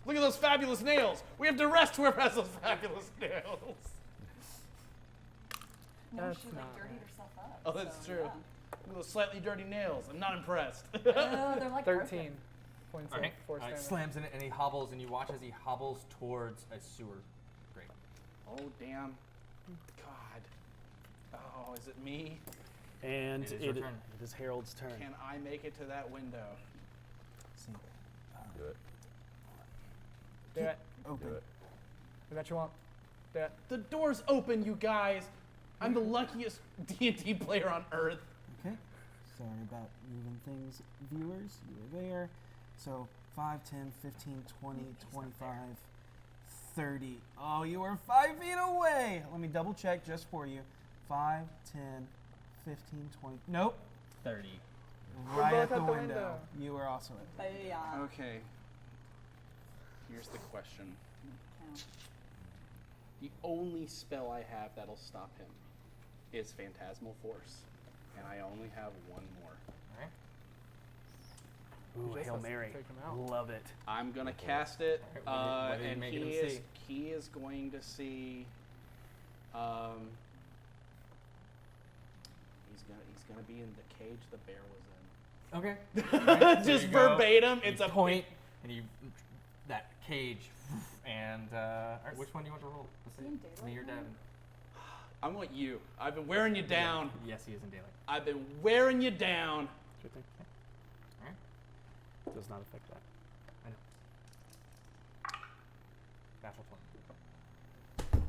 Look at those fabulous nails. We have to arrest whoever has those fabulous nails. No, That's she like not dirtied right. herself up. Oh, that's so, true. yeah. Look at those slightly dirty nails. I'm not impressed. Oh, they're like 13 points All right. of force damage. Slams in it, and he hobbles, and you watch as he hobbles towards a sewer grate. Oh, damn. God. Oh, is it me? And It is your turn. it is Harold's turn. Can I make it to that window? Do it. Do it. Do it. Is that you want? Do it. The door's open, you guys. I'm the luckiest D&D player on Earth. Okay. Sorry about moving things, viewers. You were there. So 5, 10, 15, 20, 25, 30. Oh, you were 5 feet away. Let me double check just for you. 5, 10, 15, 20. Nope. 30. Right both at the at the window. window. You were also at the Yeah. Okay. Here's the question. The only spell I have that'll stop him is Phantasmal Force. And I only have one more. All right. Ooh, Just Hail has to Mary. take him out. Love it. I'm gonna cast it, What did you and make he him is see? he is going to see. He's gonna be in the cage the bear was in. Okay. Just verbatim, it's you a point, and you that cage, and all right, which one do you want to roll? Let's he in daylight me or now? Devin? I want you. I've been wearing you down. Yes, he is in daylight. I've been wearing you down. Sure thing. All right. Does not affect that. I know. Natural 20.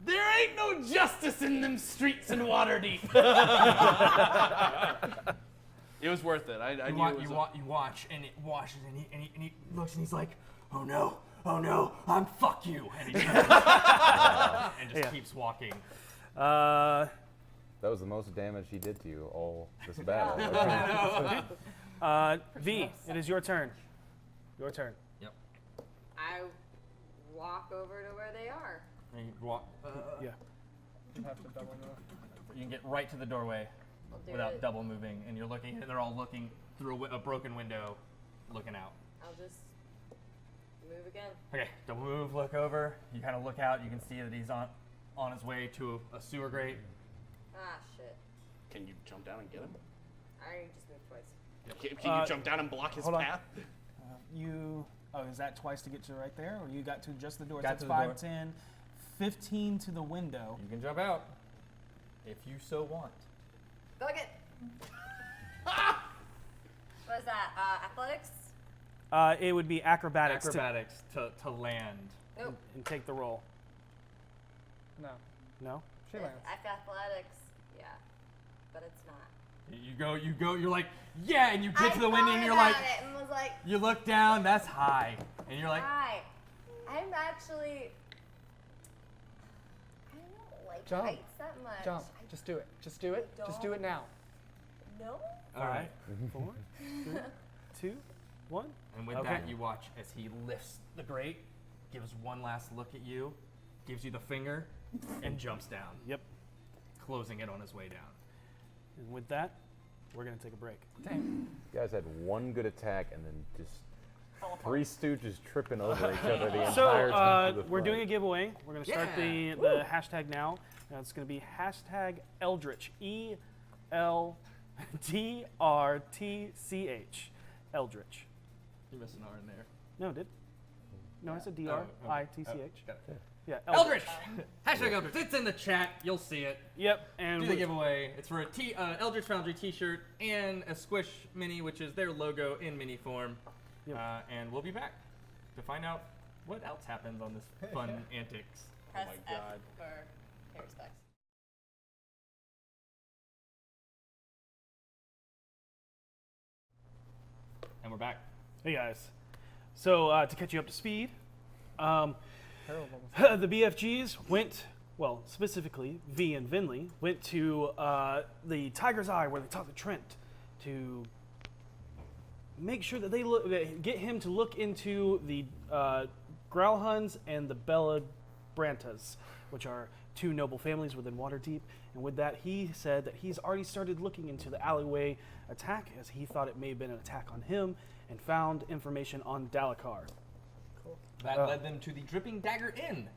There ain't no justice in them streets in Waterdeep. It was worth it. I knew it was you watch, and it washes, and he looks, and he's like, oh no, I'm fuck you, and he turns and just keeps walking. That was the most damage he did to you all this battle. V, it is your turn. Your turn. Yep. I walk over to where they are. And you walk. Yeah. You have to double move. You can get right to the doorway I'll do without it. double moving, and you're looking. And they're all looking through a broken window, looking out. I'll just move again. Okay, double move, look over. You kind of look out. You can see that he's on his way to a sewer grate. Ah, shit. Can you jump down and get him? I already just moved twice. Can you jump down and block his hold on. path? Is that twice to get to right there, or you got to just the door? Got So to it's the door. 5, 10, 15 to the window. You can jump out if you so want. Book it. What is that? Athletics? It would be acrobatics, Acrobatics to land. Nope. and take the roll. No. No? She lands. Athletics. Yeah. But it's not. You go. You're like, yeah, and you get to the window, and you're thought like, about it and was like, you look down. That's high, and you're like, hi. I'm actually. I don't like Jump. heights that much. Jump. Just do it. Just do it. Just do it now. No? all right. 4, 3, 2, 1. And with Okay. that, you watch as he lifts the grate, gives one last look at you, gives you the finger, and jumps down, Yep. closing it on his way down. And with that, we're going to take a break. Dang. You guys had one good attack and then just three stooges tripping over each other the So entire time. through the we're fight. doing a giveaway. We're going to start Yeah. the hashtag now. It's going to be hashtag Eldritch. ELDRTCH. Eldritch. You're missing an R in there. No, did? No, I said DRITCH. Got it. Yeah, Eldritch! Hashtag Eldritch. It's in the chat. You'll see it. Yep, and Do the giveaway. It's for a Eldritch Foundry t-shirt and a Squish mini, which is their logo in mini form. Yep. And we'll be back to find out what else happens on this fun antics. Press my F God. for hair specs. And we're back. Hey guys. So to catch you up to speed, Terrible. the BFGs went, well, specifically V and Vinley went to the Tiger's Eye where they talked to Trent to make sure that get him to look into the Growlhuns and the Bella Brantas, which are two noble families within Waterdeep. And with that, he said that he's already started looking into the alleyway attack, as he thought it may have been an attack on him, and found information on Dalakhar. That led them to the Dripping Dagger Inn,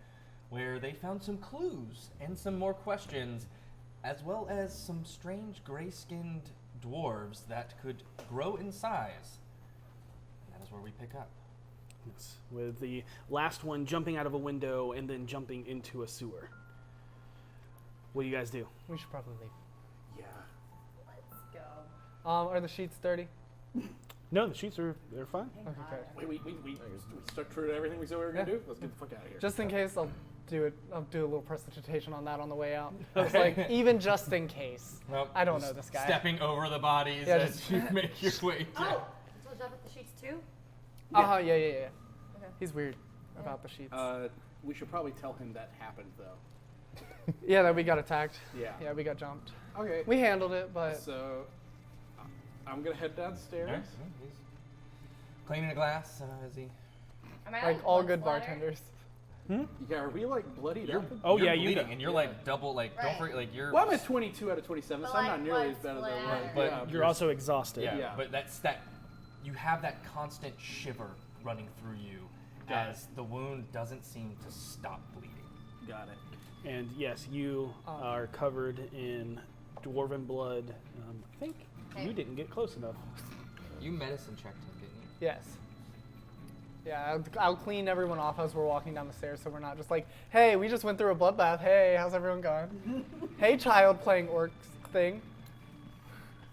where they found some clues and some more questions, as well as some strange gray-skinned dwarves that could grow in size. And that is where we pick up. Yes, with the last one jumping out of a window and then jumping into a sewer. What do you guys do? We should probably leave. Yeah. Let's go. Are the sheets dirty? No, the sheets they're fine. Okay, great. Wait. We stuck true to everything we said we were going to do? Let's get the fuck out of here. Just in case, I'll do a little prestidigitation on that on the way out. It's like, even just in case. Well, I don't just know this guy. Stepping over the bodies Yeah, as you make your way down. Oh! So jump with the sheets too? Yeah. Yeah. Okay. He's weird about the sheets. We should probably tell him that happened, though. Yeah, that we got attacked. Yeah. Yeah, we got jumped. Okay. We handled it, but So, I'm going to head downstairs. All right. He's cleaning a glass as he. Am I like all blood good splatter? bartenders. Yeah, are we, like, bloodied up? Oh You're yeah, you bleeding, know. and you're like double, like don't Right. forget, like you're. Well, I'm at 22 out of 27, so But I'm like not nearly as blood bad as I was. splatter. But Yeah, You're also exhausted. Yeah, Yeah. but that's that. You have that constant shiver running through you Got as the wound doesn't seem to stop bleeding. Got it. And yes, you are covered in dwarven blood. I think you didn't get close enough. You medicine checked him, didn't you? Yes. Yeah, I'll clean everyone off as we're walking down the stairs so we're not just like, hey, we just went through a bloodbath. Hey, how's everyone going? Hey, child playing orcs thing.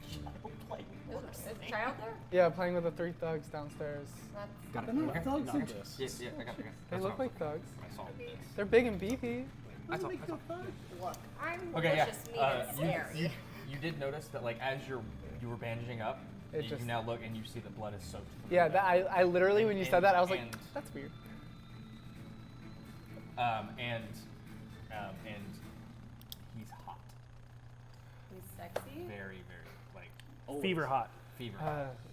Is the child there? Yeah, playing with the 3 thugs downstairs. That's Got enough thugs in this. Yes, yeah, I got. They look like thugs. I saw this. They're big and beefy. I saw. Look, I'm Okay, yeah. malicious, mean, and scary. You did notice that, like, as you were bandaging up, It you just- now look and you see the blood is soaked. from Yeah, the that, I literally, when you said that, I was like, and- that's weird. And he's hot. He's sexy. Very, very, like, Fever hot. fever.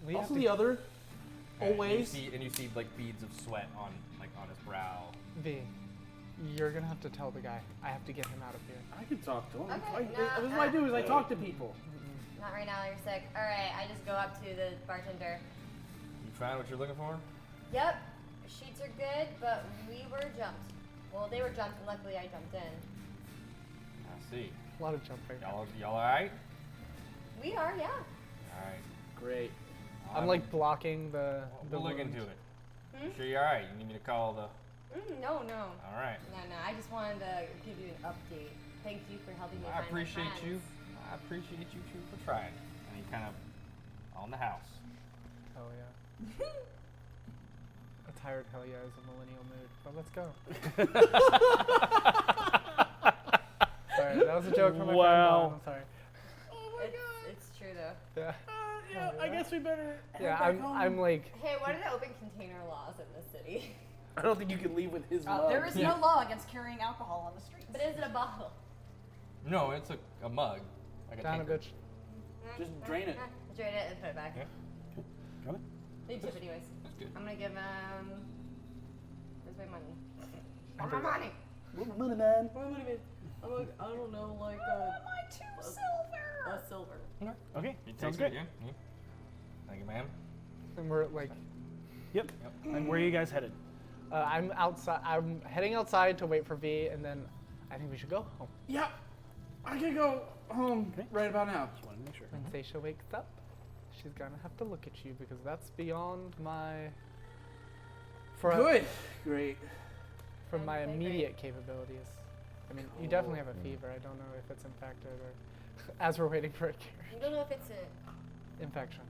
We have Also to, the other, And always. you see like beads of sweat on his brow. V, you're gonna have to tell the guy. I have to get him out of here. I can talk to him. Okay, This is what I do is I talk to people. Not right now, you're sick. Alright, I just go up to the bartender. You find what you're looking for? Yep, sheets are good, but we were jumped. Well, they were jumped, and luckily I jumped in. I see. A lot of jumping. Y'all all right? We are, yeah. All right. Great. I'm like blocking the. We'll look into wound. it. Sure you're all right. You need me to call the? No. All right. No, I just wanted to give you an update. Thank you for helping me I find my appreciate friends. you. I appreciate you too for trying. And he kind of on the house. Oh yeah. A tired hell yeah is a millennial mood, but let's go. Sorry, that was a joke from my Wow. friend. Dawn, I'm sorry. It's true though. Yeah. Yeah, I guess we better. Yeah, I'm like. Hey, what are the open container laws in this city? I don't think you can leave with his mug. There is no law against carrying alcohol on the streets. But is it a bottle? No, it's a mug. Like a Down a tankard. bitch. Just drain it. Drain it and put it back. Yeah. Got it? They tip anyways. That's good. I'm gonna give him. Where's my money? Where's my money? Money, man. I don't know, like My 2 silver. a silver. Okay, He sounds takes it good. again. Yeah. Thank you, ma'am. And we're like. Yep. And where are you guys headed? I'm outside. I'm heading outside to wait for V, and then I think we should go home. Yeah, I can go home right about now. Just wanted to make sure. When Seisha wakes up, she's gonna have to look at you because that's beyond my. Good. Great. From my Okay, great. immediate capabilities. I mean, you definitely have a fever. I don't know if it's infected or, as we're waiting for a cure, You don't know if it's a. infection.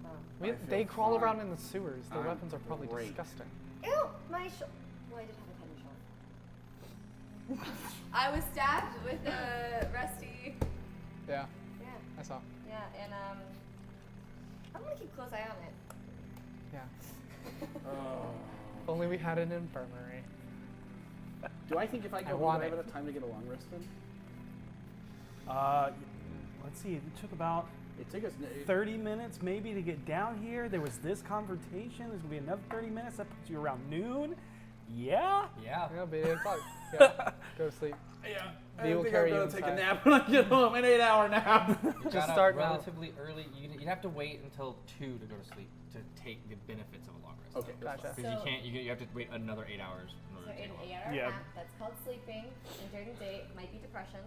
Oh. I They feel crawl fine. around in the sewers. Their I'm weapons are probably great. disgusting. Ew, my Well, I did have a tiny shoulder. I was stabbed with a rusty. Yeah, Yeah, I saw. yeah, and I'm gonna keep a close eye on it. Yeah. Oh. If only we had an infirmary. Do I think if I go home, want I have it. enough time to get a long rest in? Let's see. It took about It took us. 30 minutes maybe to get down here. There was this confrontation. There's gonna be another 30 minutes. That puts you around noon. Yeah. Yeah. Yeah, be 8 o'clock. Yeah, go to sleep. Yeah. We I will think carry I'm you gonna take a inside. nap when I get home. An 8-hour nap. Just Got up start now. relatively early. You'd have to wait until 2 to go to sleep to take the benefits of a long rest. Okay. Gotcha. Because So- you have to wait another 8 hours in So order to an take a long 8-hour Yeah. nap, that's called sleeping, and during the day, it might be depression.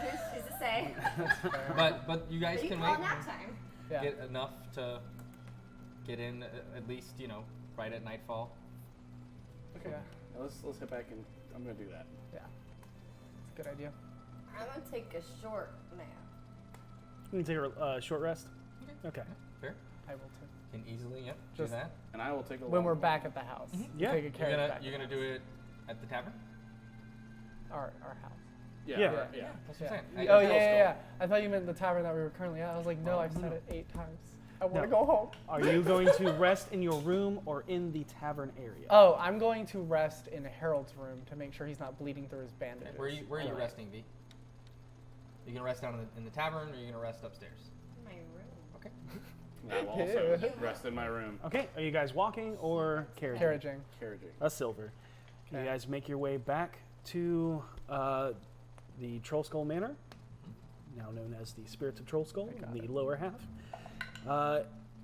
Who's to say? But you guys But you can call wait it nap and time. Yeah. get enough to get in at least right at nightfall. Okay. Yeah. Now let's head back and I'm gonna do that. Yeah. It's a good idea. I'm gonna take a short nap. You can take a short rest. Okay. Fair. I will too. Can easily do Just- that. And I will take a When long we're one. back at the house. Yeah. Take a carriage back. You're gonna do it at the tavern. Our house. Yeah. Yeah. right, Yeah. That's what I'm Yeah. saying. Oh yeah. I thought you meant the tavern that we were currently at. I was like, no, I've said it 8 times. I want to No. go home. Are you going to rest in your room or in the tavern area? Oh, I'm going to rest in Harold's room to make sure he's not bleeding through his bandages. Where are you Alright. resting, V? You gonna rest down in the tavern, or are you gonna rest upstairs? My room. Okay. I will also rest in my room. Okay. Are you guys walking or carriaging? Carriaging. Carriaging. A silver. Can you guys make your way back to the Troll Skull Manor, now known as the Spirits of Troll Skull, in the lower half?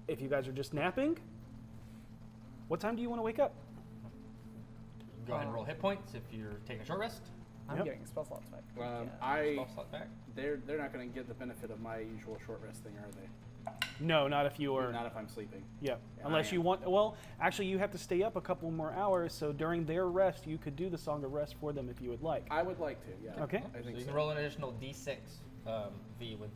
If you guys are just napping, what time do you want to wake up? Go ahead and roll hit points if you're taking a short rest. I'm Yep. getting spell slots back. Spell slot back. They're not gonna get the benefit of my usual short rest thing, are they? No, not if you are. Not if I'm sleeping. Yeah, Yeah, unless I you am. want. Well, actually, you have to stay up a couple more hours. So during their rest, you could do the Song of Rest for them if you would like. I would like to. Yeah. Okay. I So think you so. can roll an additional D6 V with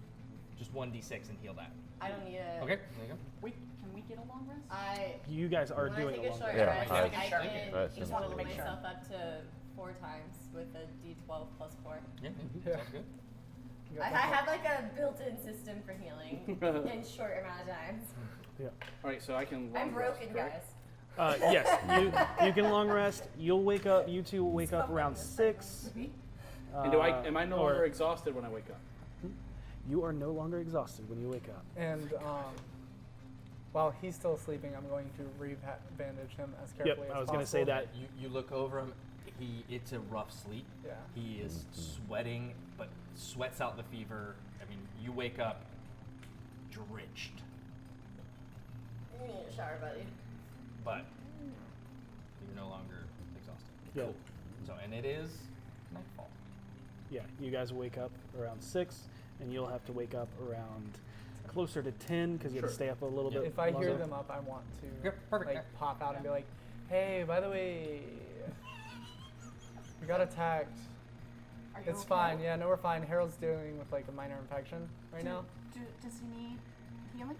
just one D6 and heal that. I don't need a. Okay. There you go. Wait, can we get a long rest? I. You guys are When I doing take a a long short rest. Yeah, rest, I- I can Right, just sure. roll myself up to 4 times with a d12 plus 4. Yeah, Yeah. sounds good. You I got that have like a built-in system for healing in short amount of times. All right, so I can. I'm long rest, broken, correct? guys. Yes, you can long rest. You'll wake up. You two will wake up around 6. And am I no longer exhausted when I wake up? You are no longer exhausted when you wake up. And while he's still sleeping, I'm going to re-bandage him as carefully as I was possible. going to say that. You look over him. It's a rough sleep. Yeah. He is sweating, but sweats out the fever. I mean, you wake up drenched, You need a shower, buddy. but you're no longer exhausted. Yeah. Cool. So, and it is nightfall. Yeah, you guys wake up around 6, and you'll have to wake up around closer to 10 because you have to stay up a little bit. If I hear longer. them up, I want to Yep, perfect. like pop out and be like, "Hey, by the way, we got attacked. Are you It's okay? fine. Yeah, no, we're fine. Harold's dealing with like a minor infection right now. Does he need healing?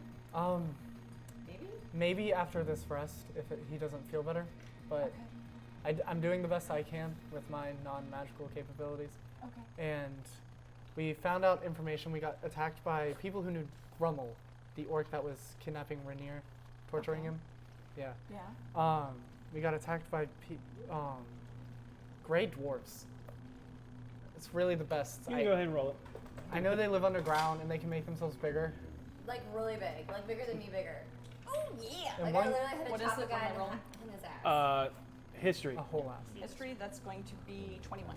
Maybe? Maybe after this rest, if he doesn't feel better, but I'm doing the best I can with my non-magical capabilities. Okay. And we found out information. We got attacked by people who knew Grummel, the orc that was kidnapping Rainier, torturing him. Yeah. Yeah. We got attacked by gray dwarves. It's really the best. You can go ahead and roll it. I know they live underground and they can make themselves bigger. Like really big. Like bigger than me bigger. Oh yeah! And Like one- I literally had to What is chop a it guy when I roll? in his ass. History. A whole ass. History, that's going to be 21.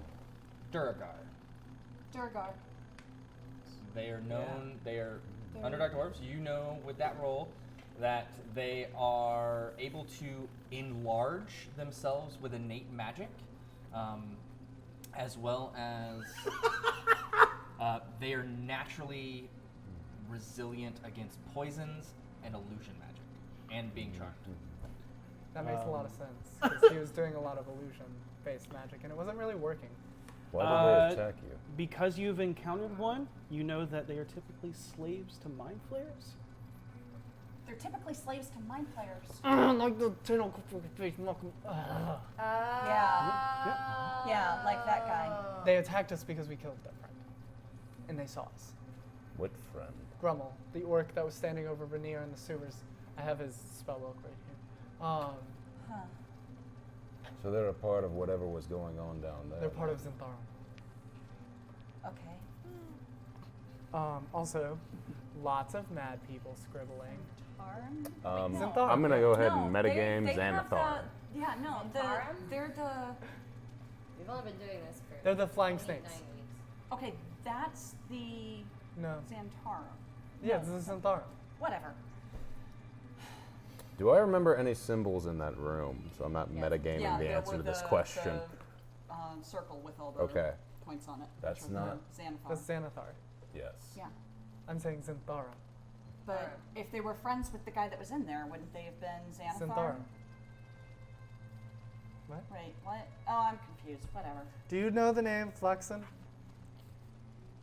Duragar. Durgar. They are known. They are Underdark dwarves. You know with that roll that they are able to enlarge themselves with innate magic, as well as they are naturally resilient against poisons and illusion magic, and being charmed. That makes a lot of sense because he was doing a lot of illusion-based magic and it wasn't really working. Why would they attack you? Because you've encountered one, you know that they are typically slaves to mind flayers. They're typically slaves to mind players. Like the tentacle face. Yeah, like that guy. They attacked us because we killed their friend, and they saw us. What friend? Grummel, the orc that was standing over Rainier in the sewers. I have his spell book right here. So they're a part of whatever was going on down there. They're part of Zentharum. Okay. Also, lots of mad people scribbling. Arm? Zentharum. I'm gonna go ahead No, and metagame they have Xanathar. Yeah, no, Zentharum? they're the. We've only been doing this for They're the flying 8-9 snakes. weeks. Okay, that's the No. Xantarum. Yeah, this is Zentharum. Whatever. Do I remember any symbols in that room? So I'm not metagaming Yeah, the there answer were to this the- question. The, circle with all the Okay. points on it. That's which were not- Xanathar. That's Xanathar. Yes. Yeah. I'm saying Zentharum. But if they were friends with the guy that was in there, wouldn't they have been Xanathar? Zentharum. What? Right, what? Oh, I'm confused. Whatever. Do you know the name Flexen?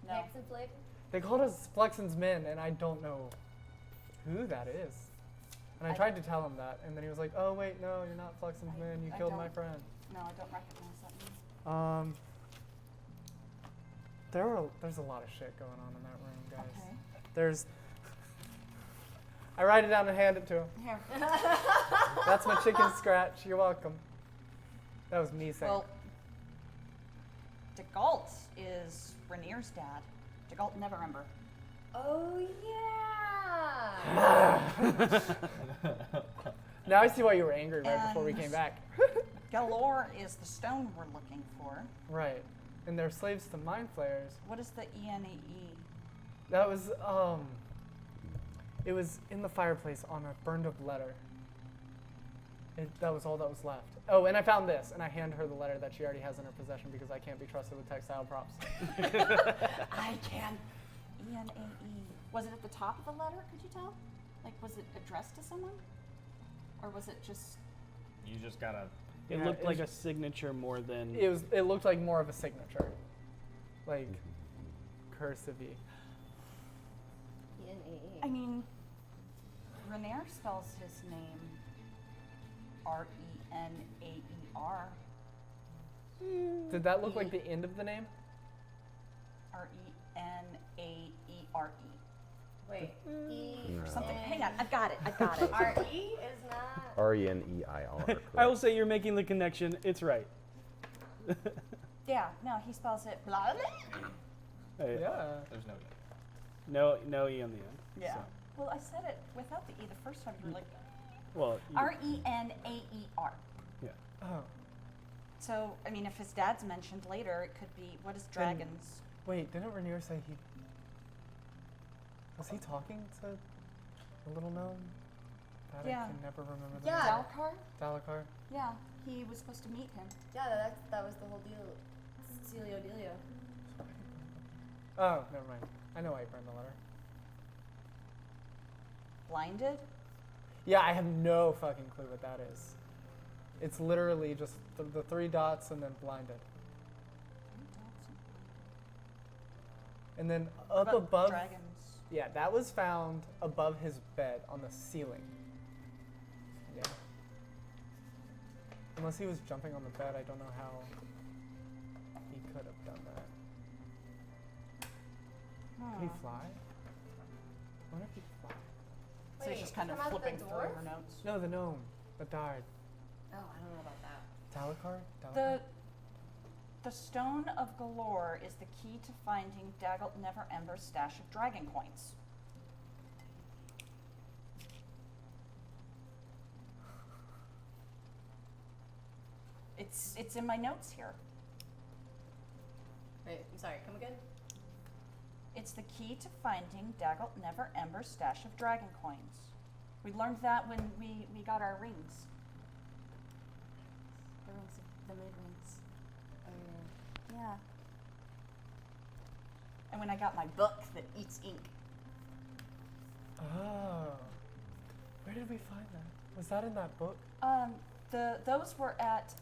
No. Next and flavor? They called us Flexen's men, and I don't know who that is. And I tried to tell him that, and then he was like, "Oh wait, no, you're not Flexen's men. You I killed my don't- friend." No, I don't recognize that name. There's a lot of shit going on in that room, guys. Okay. There's. I write it down and hand it to him. Here. That's my chicken scratch. You're welcome. That was me saying. Well, DeGalt is Rainier's dad. DeGalt never remember. Oh yeah! Now I see why you were angry right before we And- came back. Galore is the stone we're looking for. Right. And they're slaves to mind flayers. What is the ENAE? That was it was in the fireplace on a burned up letter. That was all that was left. Oh, and I found this, and I hand her the letter that she already has in her possession because I can't be trusted with textile props. I can. ENAE. Was it at the top of the letter? Could you tell? Like, was it addressed to someone? Or was it just. You just gotta. It Yeah, looked it like was- a signature more than. It looked like more of a signature. Like cursive-y. I mean, Rainier spells his name RENAER. Did that look like the end of the name? Renaere. Wait. No. Something. Hang on, I've got it. R-E is not. Reneir. I will say you're making the connection. It's right. Yeah, no, he spells it blah. Hey, Yeah. There's no. No E on the end. Yeah. So, Well, I said it without the E the first time. You were like well, you- Renaer. yeah. Oh. So, I mean, if his dad's mentioned later, it could be what is dragons? Wait, didn't Rainier say he... Was he talking to the little gnome? God, Yeah. I can never remember the Yeah. name. Dalakhar? Dalakhar? Yeah, he was supposed to meet him. Yeah, that was the whole deal. Celio Delio. Oh, never mind. I know why you burned the letter. Blinded? Yeah, I have no fucking clue what that is. It's literally just the 3 dots and then blinded. And then up About above... dragons. Yeah, that was found above his bed on the ceiling. Yeah. Unless he was jumping on the bed, I don't know how he could have done that. Could he fly? I wonder if he could fly. So he's just kind of from out the flipping through dwarf? her notes. No, the gnome that died. Oh, I don't know about that. Dalakhar? The Stone of Galore is the key to finding Daggle Never Ember's stash of dragon coins. It's in my notes here. Wait, I'm sorry, come again? It's the key to finding Daggle Never Ember's stash of dragon coins. We learned that when we got our rings. The rings, the mood rings. Yeah. And when I got my book that eats ink. Oh. Where did we find that? Was that in that book? Those were at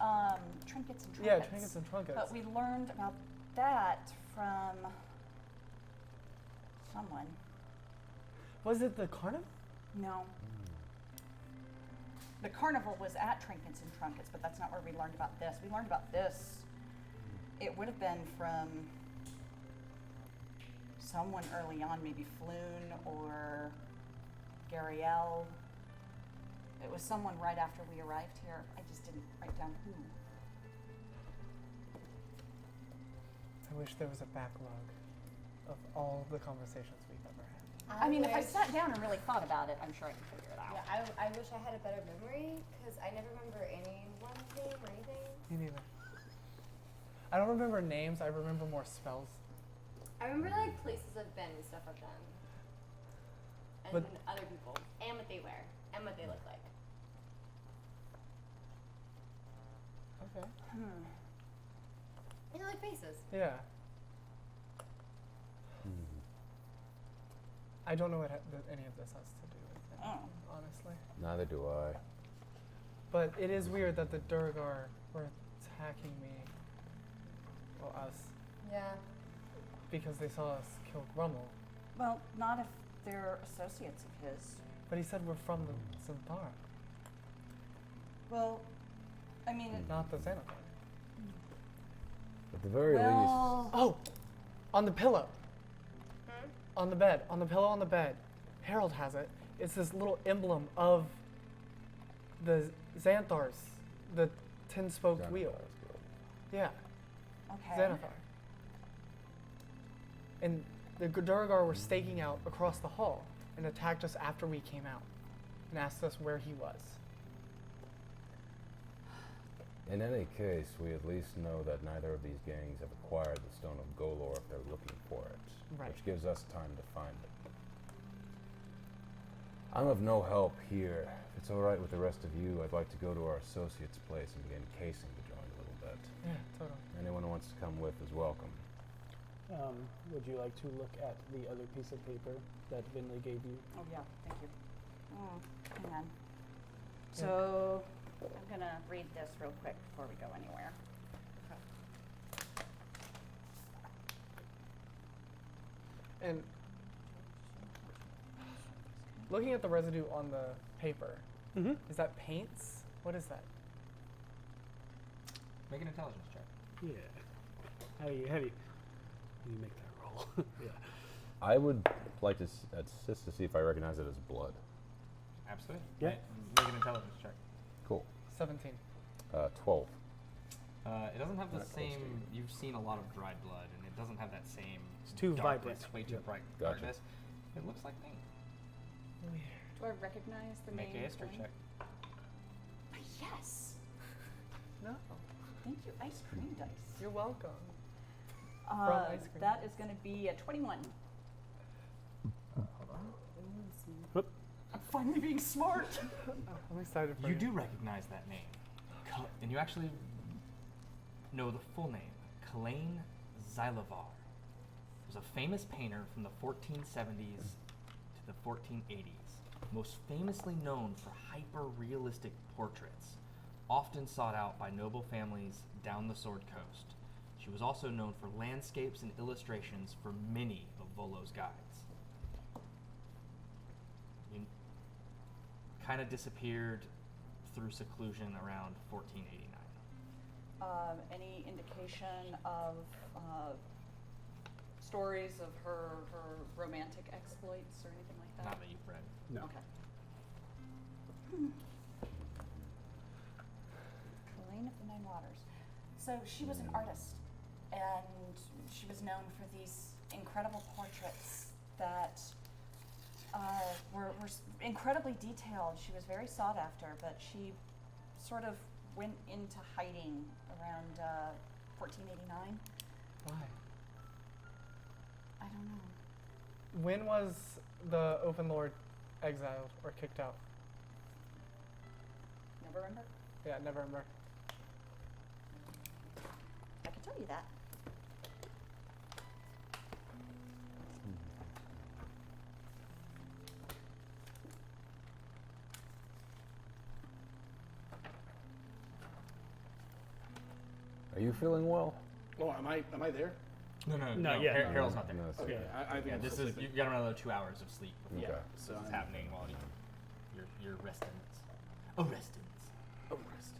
Trinkets and Trunkets. Yeah, Trinkets and Trunkets. But we learned about that from someone. Was it the carnival? No. The carnival was at Trinkets and Trunkets, but that's not where we learned about this. We learned about this. It would have been from someone early on, maybe Floon or Gariel. It was someone right after we arrived here. I just didn't write down who. I wish there was a backlog of all the conversations we've ever had. I mean, if I wish- sat down and really thought about it, I'm sure I could figure it out. Yeah, I wish I had a better memory because I never remember anyone's name or anything. Me neither. I don't remember names, I remember more spells. I remember like places I've been and stuff I've done. And But- other people. And what they wear. And what they look like. Okay. And like faces. Yeah. I don't know what any of this has to do with it, Oh. honestly. Neither do I. But it is weird that the Durgar were attacking me. Well, us. Yeah. Because they saw us kill Grummel. Well, not if they're associates of his. But he said we're from the Xanthar, Well, I mean, not the Xanathar. At the very least, well, Oh! On the pillow. On the bed. On the pillow on the bed. Harold has it. It's this little emblem of the Xanthars. The 10-spoked wheel. Yeah. okay. Xanathar. And the Durgar were staking out across the hall and attacked us after we came out and asked us where he was. in any case, we at least know that neither of these gangs have acquired the Stone of Golor if they're looking for it, Right. which gives us time to find it. I'm of no help here. If it's all right with the rest of you, I'd like to go to our associate's place and begin casing the joint a little bit. Yeah, totally. Anyone who wants to come with is welcome. Would you like to look at the other piece of paper that Vinley gave you? Oh yeah, thank you. Hang on. So I'm gonna read this real quick before we go anywhere. And looking at the residue on the paper, Mm-hmm. is that paints? What is that? Make an intelligence check. Yeah. How do you make that roll? Yeah. I would like to assist to see if I recognize it as blood. Absolutely. Yeah. Make an intelligence check. Cool. 17. 12. It doesn't have the Not close to same. You've seen a lot of dried blood, and it doesn't have that same. It's too darkness, vibrant. Way too bright. Gotcha. Darkness. It looks like me. Do I recognize the Make name? a history Colleen? check. Yes. No. Thank you, ice cream dice. You're welcome. ice cream That dice. is going to be a 21. Whoop. I'm finally being smart. I'm excited for You you. do recognize that name, and you actually know the full name. Colleen Zylovar was a famous painter from the 1470s to the 1480s, most famously known for hyper-realistic portraits, often sought out by noble families down the Sword Coast. She was also known for landscapes and illustrations for many of Volo's guides. You kind of disappeared through seclusion around 1489. Any indication of stories of her romantic exploits or anything like that? Not that you've read. No. Okay. Colleen of the Nine Waters. So she was an artist, and she was known for these incredible portraits that were incredibly detailed. She was very sought after, but she sort of went into hiding around 1489. Why? I don't know. When was the Open Lord exiled or kicked out? November? Yeah, November. I can tell you that. Are you feeling well? Oh, am I there? No, yeah, Har- no, Harold's no, not there. no, it's Okay. okay. I think Yeah, I'm this still is sleeping. you got another 2 hours of sleep. Before Okay. So this is I'm- happening while you're resting. Oh, resting. Arrested.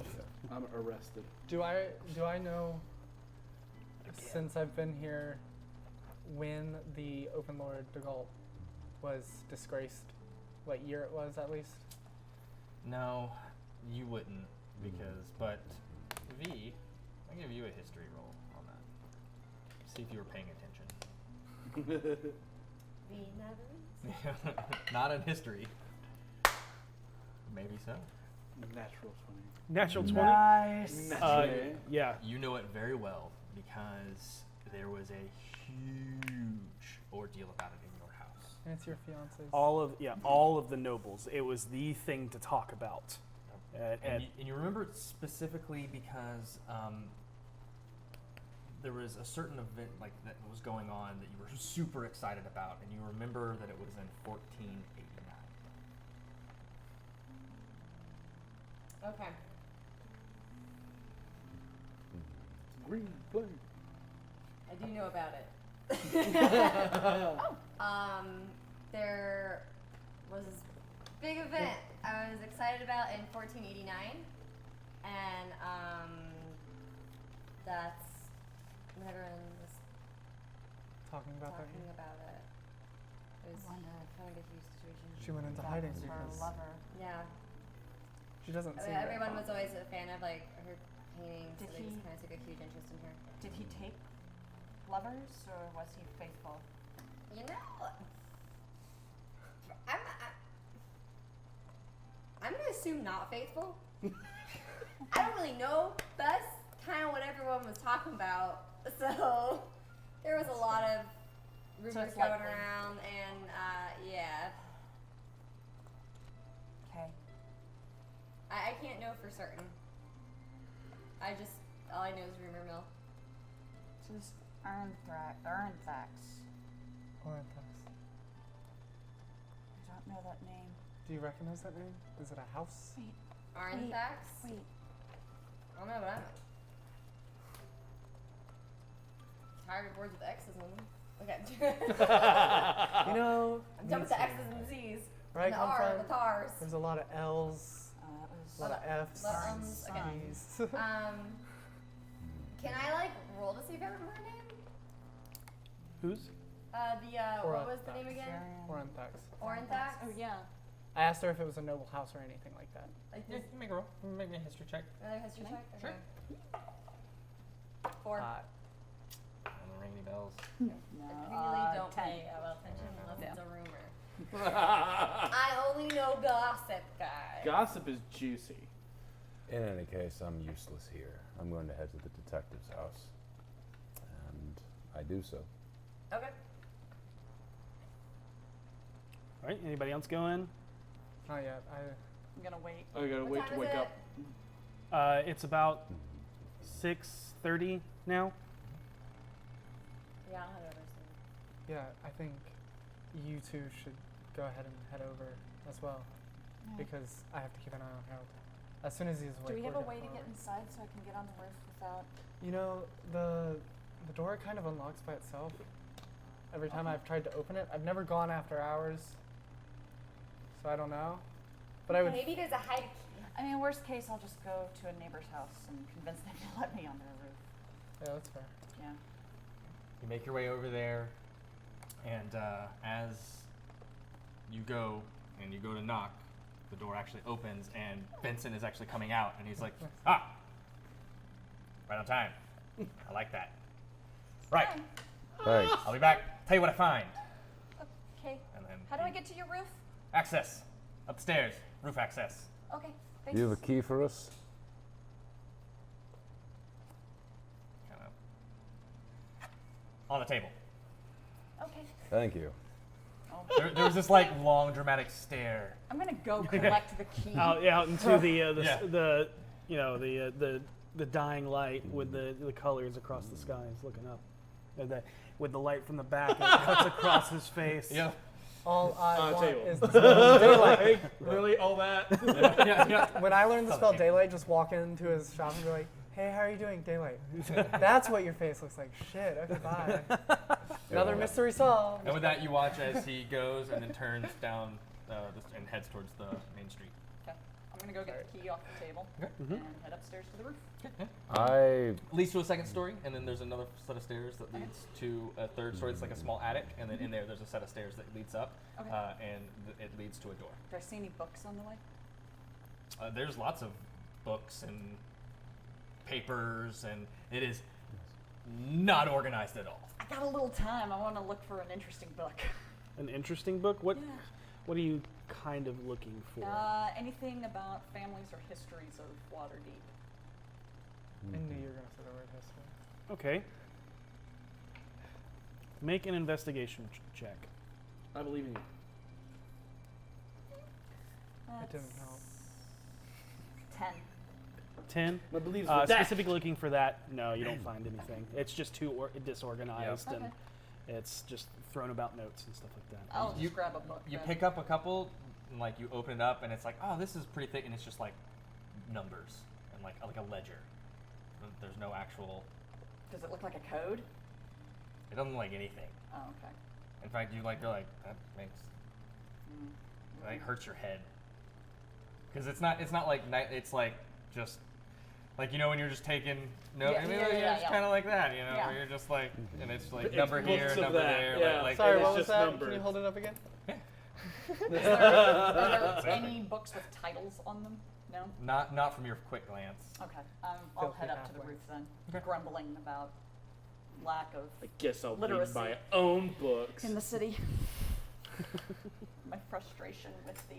Yeah. I'm arrested. Do I know, since I've been here, when the Open Lord de Gault was disgraced? What year it was, at least? No, you wouldn't but V, I give you a history roll on that. See if you were paying attention. The Netherlands? Not in history. Maybe so. Natural 20. Natural 20. Nice. Naturally. Yeah. You know it very well because there was a huge ordeal about it in your house. And it's your fiance's. All of the nobles. It was the thing to talk about. And you remember it specifically because there was a certain event like that was going on that you were super excited about, and you remember that it was in 1489. Okay. Green flame. I do know about it. There was this big event I was excited about in 1489, and that's when everyone was Talking about that. talking about it. It was kind of a confused situation. She went into hiding Her because lover. Yeah. she doesn't I seem mean, very everyone was confident. always a fan of like her paintings, so Did they just he- kind of took a huge interest in her. Did he take lovers, or was he faithful? You know, I'm gonna assume not faithful. I don't really know. That's kind of what everyone was talking about. So there was a lot of rumors it's going likely. around, and yeah, Okay. I can't know for certain. All I know is rumor mill. So this Ernthax. Oranthax. I don't know that name. Do you recognize that name? Is it a house? Wait. Arnthax? Wait. I don't know, but I'm tired of words with X's on them. Okay. You know, I'm done with the me X's too. and the Z's. Where I And the come R from, and the R's. there's a lot of L's, It was a lot of F's, lot of ums, okay. C's. Can I like roll to see if I remember her name? Who's? What was the name again? Oranthax. Oranthax? Oh yeah. I asked her if it was a noble house or anything like that. Like Yeah, this, you make a roll. Make me a history check. another history check? Sure. Okay. 4. And the ring any bells? No, I really don't 10. pay attention unless Yeah. it's a rumor. I only know gossip, guys. Gossip is juicy. In any case, I'm useless here. I'm going to head to the detective's house. And I do so. Okay. All right. Anybody else going? Not yet. I'm gonna wait. I gotta What wait time to is wake it? up. It's about 6:30 now. Yeah, I'll head over soon. Yeah, I think you two should go ahead and head over as well, because I have to keep an eye on Harold. As soon as he's awake. Do we have we're a way to getting get over. inside so I can get on the roof without? You know, the door kind of unlocks by itself. Every time I've tried to open it, I've never gone after hours, so I don't know. But I would. Maybe there's a hide key. I mean, worst case, I'll just go to a neighbor's house and convince them to let me on their roof. Yeah, that's fair. Yeah. You make your way over there, and as you go and you go to knock, the door actually opens, and Vincent is actually coming out, and he's like, "Ah, right on time. I like that. Right, Thanks. I'll be back. Tell you what I find." Okay. And then How do I get to your roof? access upstairs, roof access. Okay. Do you have a key for us? Kind of on the table. Okay. Thank you. There was this like long dramatic stare. I'm gonna go collect the key. Out into the Yeah. the dying light with the colors across the skies looking up. With the light from the back, it cuts across his face. Yeah. All I want table. is the spell daylight. Really, all that? Yeah. When I learned the spell Okay. daylight, just walk into his shop and be like, "Hey, how are you doing, daylight?" That's what your face looks like. Shit. Okay, bye. Another mystery solved. And with that, you watch as he goes and then turns down and heads towards the main street. Okay. I'm gonna go get the key off the table and head upstairs to the roof. Leads to a second story, and then there's another set of stairs that leads to a third story. It's like a small attic, and then in there's a set of stairs that leads up, Okay. and it leads to a door. Do I see any books on the way? There's lots of books and papers, and it is not organized at all. I got a little time. I want to look for an interesting book. An interesting book. What Yeah. What are you kind of looking for? Anything about families or histories of Waterdeep? I knew you were going to say the word history. Okay. Make an investigation check. I believe in you. It didn't help. 10. 10. I believe Specifically looking for that, no, you don't find anything. It's just too disorganized, Okay. and it's just thrown about notes and stuff like that. I'll You- just grab a book. You then. pick up a couple, and like you open it up, and it's like, oh, this is pretty thick, and it's just like numbers and like a ledger. There's no actual. Does it look like a code? It doesn't look like anything. Oh, okay. In fact, you're like that makes like hurts your head because it's not like it's like just like when you're just taking notes. Yeah, I mean, yeah, you're yeah, just yeah. kind of like that, Yeah. where you're just like, and it's like It's number books here, of number that, there, yeah. like Sorry, it's what was just that? Can numbers. you hold it up again? Are there any books with titles on them? No? not from your quick glance. Okay. I'll Filthy head up to the halfway. roof then, Okay. grumbling about lack of I guess I'll read Literacy. my own books. in the city. My frustration with the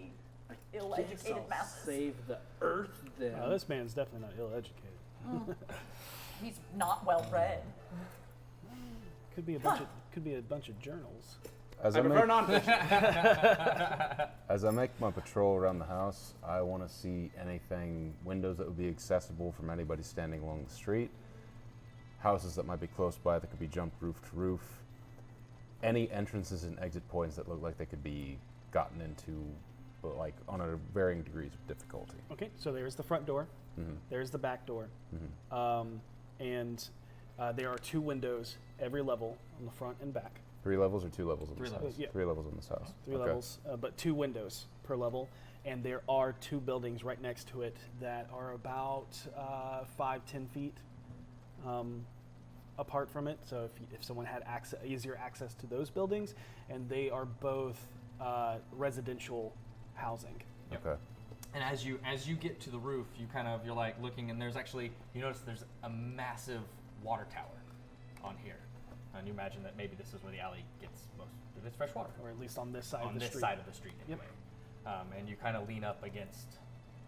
Guess ill-educated I'll masses. save the earth then. Wow, this man's definitely not ill-educated. He's not well read. Could be a bunch of journals. As I I, prefer make, nonfiction. as I make my patrol around the house, I want to see anything, windows that would be accessible from anybody standing along the street, houses that might be close by that could be jumped roof to roof, any entrances and exit points that look like they could be gotten into, but like on a varying degrees of difficulty. Okay, so there's the front door. Mhm. There's the back door. Mhm. And there are 2 windows every level on the front and back. 3 levels or 2 levels in Three this levels. house? Yeah. 3 levels in this house. 3 Okay. levels, but 2 windows per level. And there are 2 buildings right next to it that are about 5-10 feet apart from it. So if someone had easier access to those buildings, and they are both residential housing. Okay. And as you get to the roof, you're like looking, and you notice there's a massive water tower on here, and you imagine that maybe this is where the alley gets most of its fresh water, Or at least on this side on of the this street. side of the street anyway. And you kind of lean up against.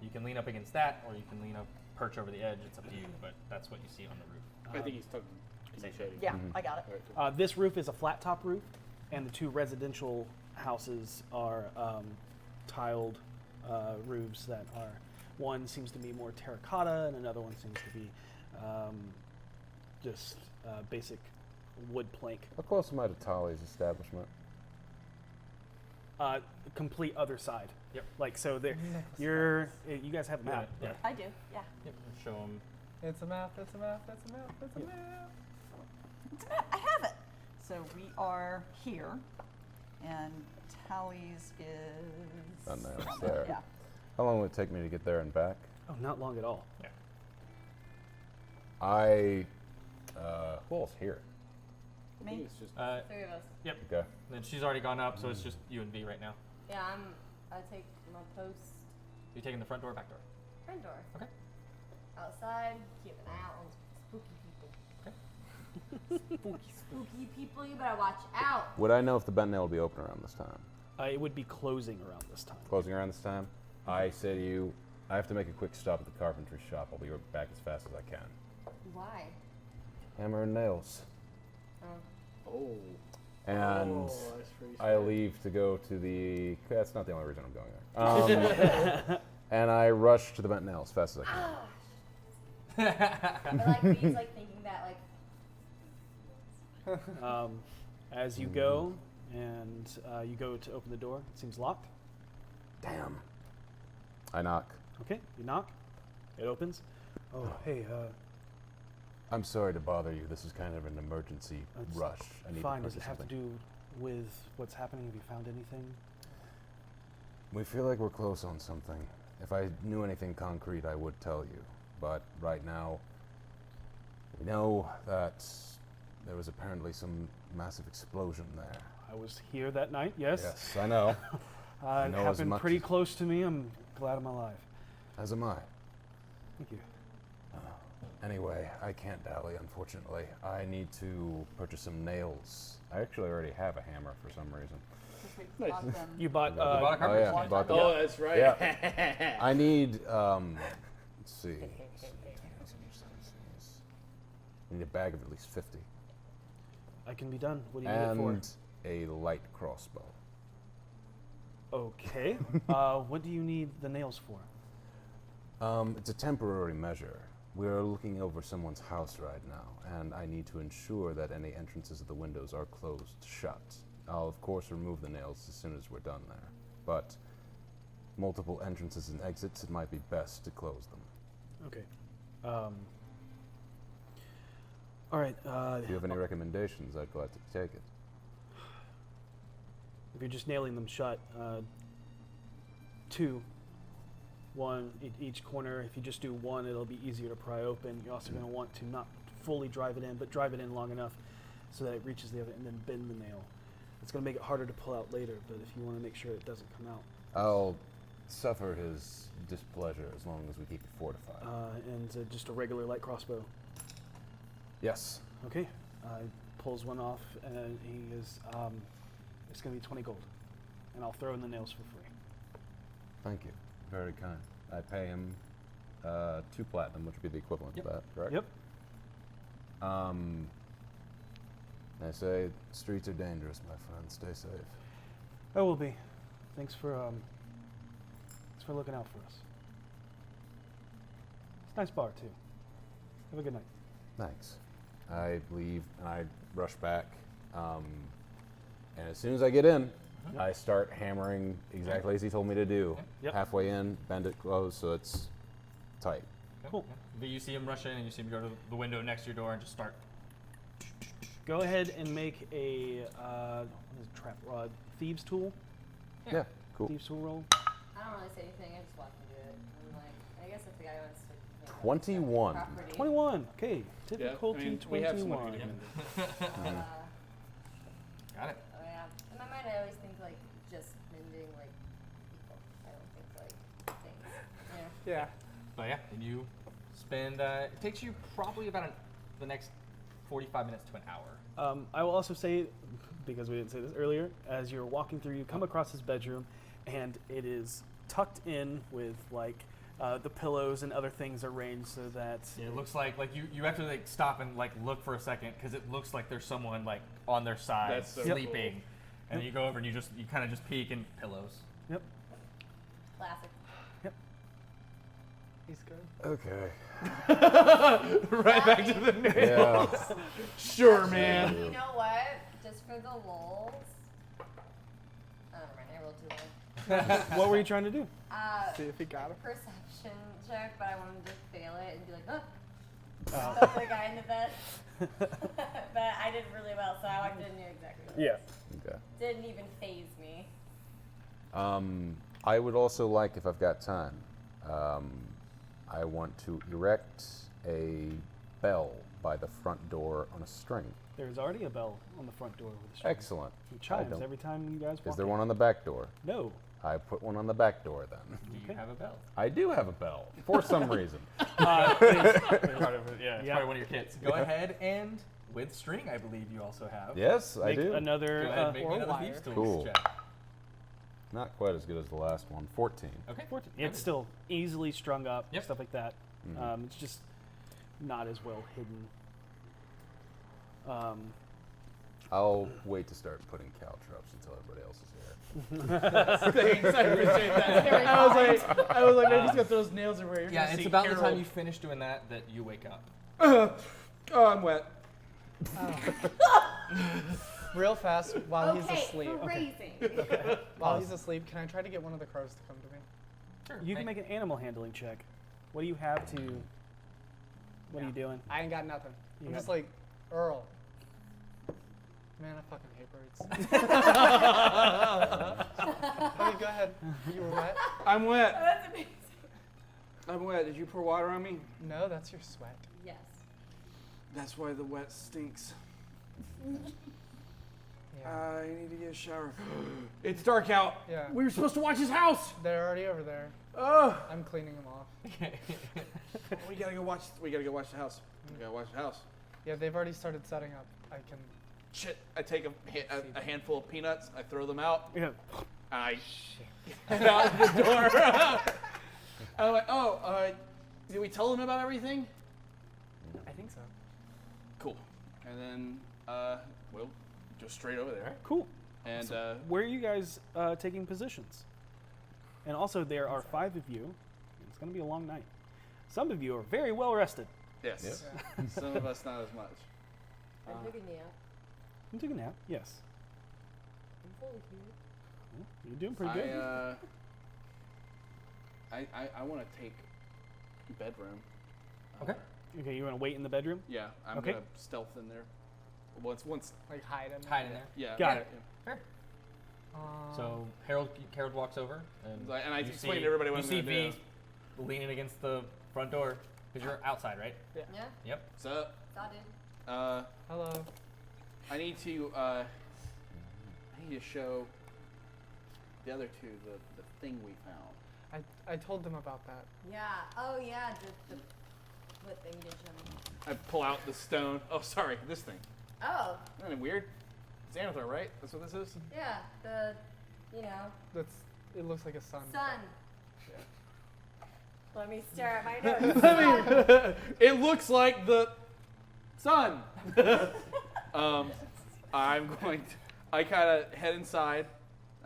You can lean up against that, or you can perch over the edge. It's up to you, but that's what you see on the roof. I think he's talking. Shading. Yeah, I got it. This roof is a flat top roof, and the two residential houses are tiled roofs that are, one seems to be more terracotta, and another one seems to be just basic wood plank. How close am I to Tali's establishment? Complete other side. Yep. Like so, there. You guys have a map. Yeah. I do, yeah. Yep. Show them. It's a map, it's a map, it's a map, it's a map. It's a map. I have it. So we are here, and Tally's is. Oh, no, it's there. Yeah. How long will it take me to get there and back? Oh, not long at all. Yeah. Who else here? Me. It's just. 3 of us. Yep. Okay. And then she's already gone up, so it's just you and V right now. Yeah, I take my post. You're taking the front door or back door? Front door. Okay. Outside, keep an eye out on spooky people. Spooky people, you better watch out. Would I know if the bent nail will be open around this time? It would be closing around this time. Closing around this time? I say to you, I have to make a quick stop at the carpentry shop. I'll be back as fast as I can. Why? Hammer and nails. Oh. And that's pretty I leave to go to the. That's not the only reason I'm going there. And I rush to the bent nail as fast as I can. But like, V's like thinking that like. As you go and you go to open the door, it seems locked. Damn. I knock. Okay, you knock. It opens. Oh, hey. I'm sorry to bother you. This is kind of an emergency That's rush. I need fine. to Does it purchase have to something. do with what's happening? Have you found anything? We feel like we're close on something. If I knew anything concrete, I would tell you. But right now, we know that there was apparently some massive explosion there. I was here that night. Yes. Yes, I know. I It know as happened much pretty as- close to me. I'm glad I'm alive. As am I. Thank you. Anyway, I can't dally, unfortunately. I need to purchase some nails. I actually already have a hammer for some reason. Bought them. You bought. bought a Oh yeah, carpentry bought the- Oh, that's right. Yeah. I need. Let's see. I need a bag of at least 50. I can be done. What do you need it And a light crossbow. for? Okay. What do you need the nails for? It's a temporary measure. We're looking over someone's house right now, and I need to ensure that any entrances of the windows are closed shut. I'll, of course, remove the nails as soon as we're done there. But multiple entrances and exits, it might be best to close them. Okay. All right. If you have any recommendations, I'd glad to take it. If you're just nailing them shut, 2, 1 each corner. If you just do 1, it'll be easier to pry open. You're also going to want to not fully drive it in, but drive it in long enough so that it reaches the other, and then bend the nail. It's going to make it harder to pull out later, but if you want to make sure it doesn't come out. I'll suffer his displeasure as long as we keep it fortified. And just a regular light crossbow. Yes. Okay. Pulls one off, and he is, it's going to be 20 gold. And I'll throw in the nails for free. Thank you. Very kind. I pay him 2 platinum, which would be the equivalent Yep. of that, correct? Yep. I say, streets are dangerous, my friend. Stay safe. I will be. Thanks for looking out for us. It's a nice bar too. Have a good night. Thanks. I leave and I rush back. And as soon as I get in, I start hammering exactly as he told me to do. Yep. Halfway in, bend it close so it's tight. Cool. But you see him rush in, and you see him go to the window next to your door and just start. Go ahead and make a what is it, trap rod thieves tool. Yeah, cool. Thieves tool roll. I don't really say anything. I just watch him do it. I'm like, I guess if the guy wants to 21. property. 21. Okay. Difficulty we have someone 21. who can- Got it. Oh yeah. In my mind, I always think like just mending like people. I don't think like things. Yeah. But yeah, and you spend. It takes you probably about the next 45 minutes to an hour. I will also say, because we didn't say this earlier, as you're walking through, you come across his bedroom, and it is tucked in with like the pillows and other things arranged so that Yeah, it looks like you have to like stop and like look for a second because it looks like there's someone like on their side That's so sleeping, and then you go over and you kind of just peek and pillows. Yep. Classic. He's good. Okay. right back to the nails. Yeah. Sure, Actually, man. You know what? Just for the lulz. I don't remember. I rolled too low. What were you trying to do? See if he got him. Perception check, but I wanted to fail it and be like, oh. Stuff the guy in the bed. But I did really well, so I didn't know exactly what it was. Okay. Didn't even phase me. I would also like, if I've got time, I want to erect a bell by the front door on a string. There's already a bell on the front door with a string. Excellent. It I chimes don't- every time you guys walk Is there in. one on the back door? No. I put one on the back door then. Do you have a bell? I do have a bell for some reason. Part of it, yeah, it's Yeah. probably one of your kits. Go ahead and with string, I believe you also have. Yes, I Make do. another. Go ahead and make me or another wire. thieves tools Cool. check. Not quite as good as the last one. 14. Okay. 14. It's still easily strung up, Yep. stuff like that. It's just not as well hidden. I'll wait to start putting caltrops until everybody else is here. Thanks, I appreciate that. Very I was like, I just got those nails everywhere. You're Yeah, gonna it's see about the Harold. time you finish doing that you wake up. Oh, I'm wet. Real fast while he's Okay, asleep. phrasing. While he's asleep, can I try to get one of the crows to come to me? Sure. You can make an animal handling check. What do you have to? What are you doing? I ain't got nothing. I'm You just got- like, Earl. Man, I fucking hate birds. Okay, go ahead. You were wet? I'm wet. That's amazing. I'm wet. Did you pour water on me? No, that's your sweat. Yes. That's why the wet stinks. Yeah. I need to get a shower. It's dark out. Yeah. We were supposed to watch his house. They're already over there. Oh, I'm cleaning them off. we gotta go watch. We gotta go watch the house. We gotta watch the house. Yeah, they've already started setting up. I can. Shit! I take a handful of peanuts. I throw them out. Yeah. And I head out the door. I'm like, oh, did we tell them about everything? I think so. Cool. And then we'll just straight over there. Cool. And Where are you guys taking positions? And also, there are 5 of you. It's going to be a long night. Some of you are very well rested. yes, some of us not as much. I'm looking me up. You took a nap. Yes. I'm fully here. Well, you're doing pretty good. I want to take bedroom. Okay. Okay, you want to wait in the bedroom? Yeah, I'm Okay. gonna stealth in there. Once. Like hide in. Hide in there. Yeah. Got yeah, it. yeah. So Harold walks over and And I you explain see- to everybody what you I'm see gonna V leaning against the front door because you're outside, right? Yeah. Yep. So, Saw dude. Hello. I need to show the other two the thing we found. I told them about that. Yeah. Oh yeah. The what thing did you? I pull out the stone. Oh, sorry, this thing. Oh Isn't it weird? Xanathar, right? That's what this is? yeah. The That's. It looks like a sun. sun. Yeah. Let me stare at my notes. It looks like the sun. I'm going to, I kind of head inside.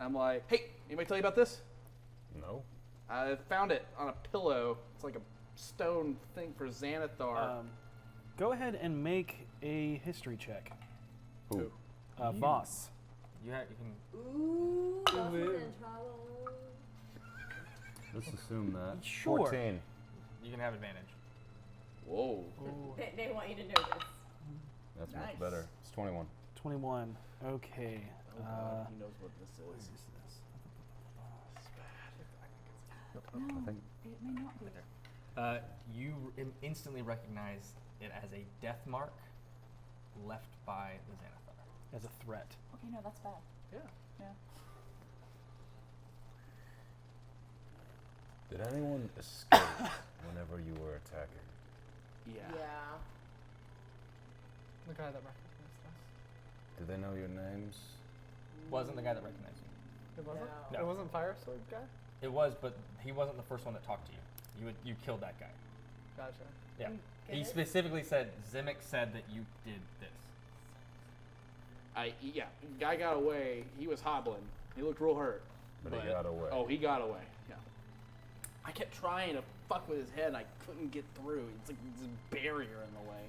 I'm like, hey, anybody tell you about this? No. I found it on a pillow. It's like a stone thing for Xanathar. Go ahead and make a history check. Ooh. Voss. You can. Ooh, Dustin's in trouble. Let's assume that. Sure. 14. You can have advantage. Whoa. They want you to know this. That's Nice. much better. It's 21. 21. Okay. Oh, God, he knows what this is. I think. It may not be. You instantly recognize it as a death mark left by the Xanathar. As a threat. Okay, no, that's bad. Yeah. Yeah. Did anyone escape whenever you were attacking? Yeah. Yeah. The guy that recognized us. Do they know your names? Wasn't the guy that recognized you. It wasn't? No. It wasn't Fire Sword guy? It was, but he wasn't the first one that talked to you. You killed that guy. Gotcha. Yeah. He Goodness. specifically said, Zimic said that you did this. Guy got away. He was hobbling. He looked real hurt. But he got away. Oh, he got away. Yeah. I kept trying to fuck with his head. And I couldn't get through. It's like this barrier in the way.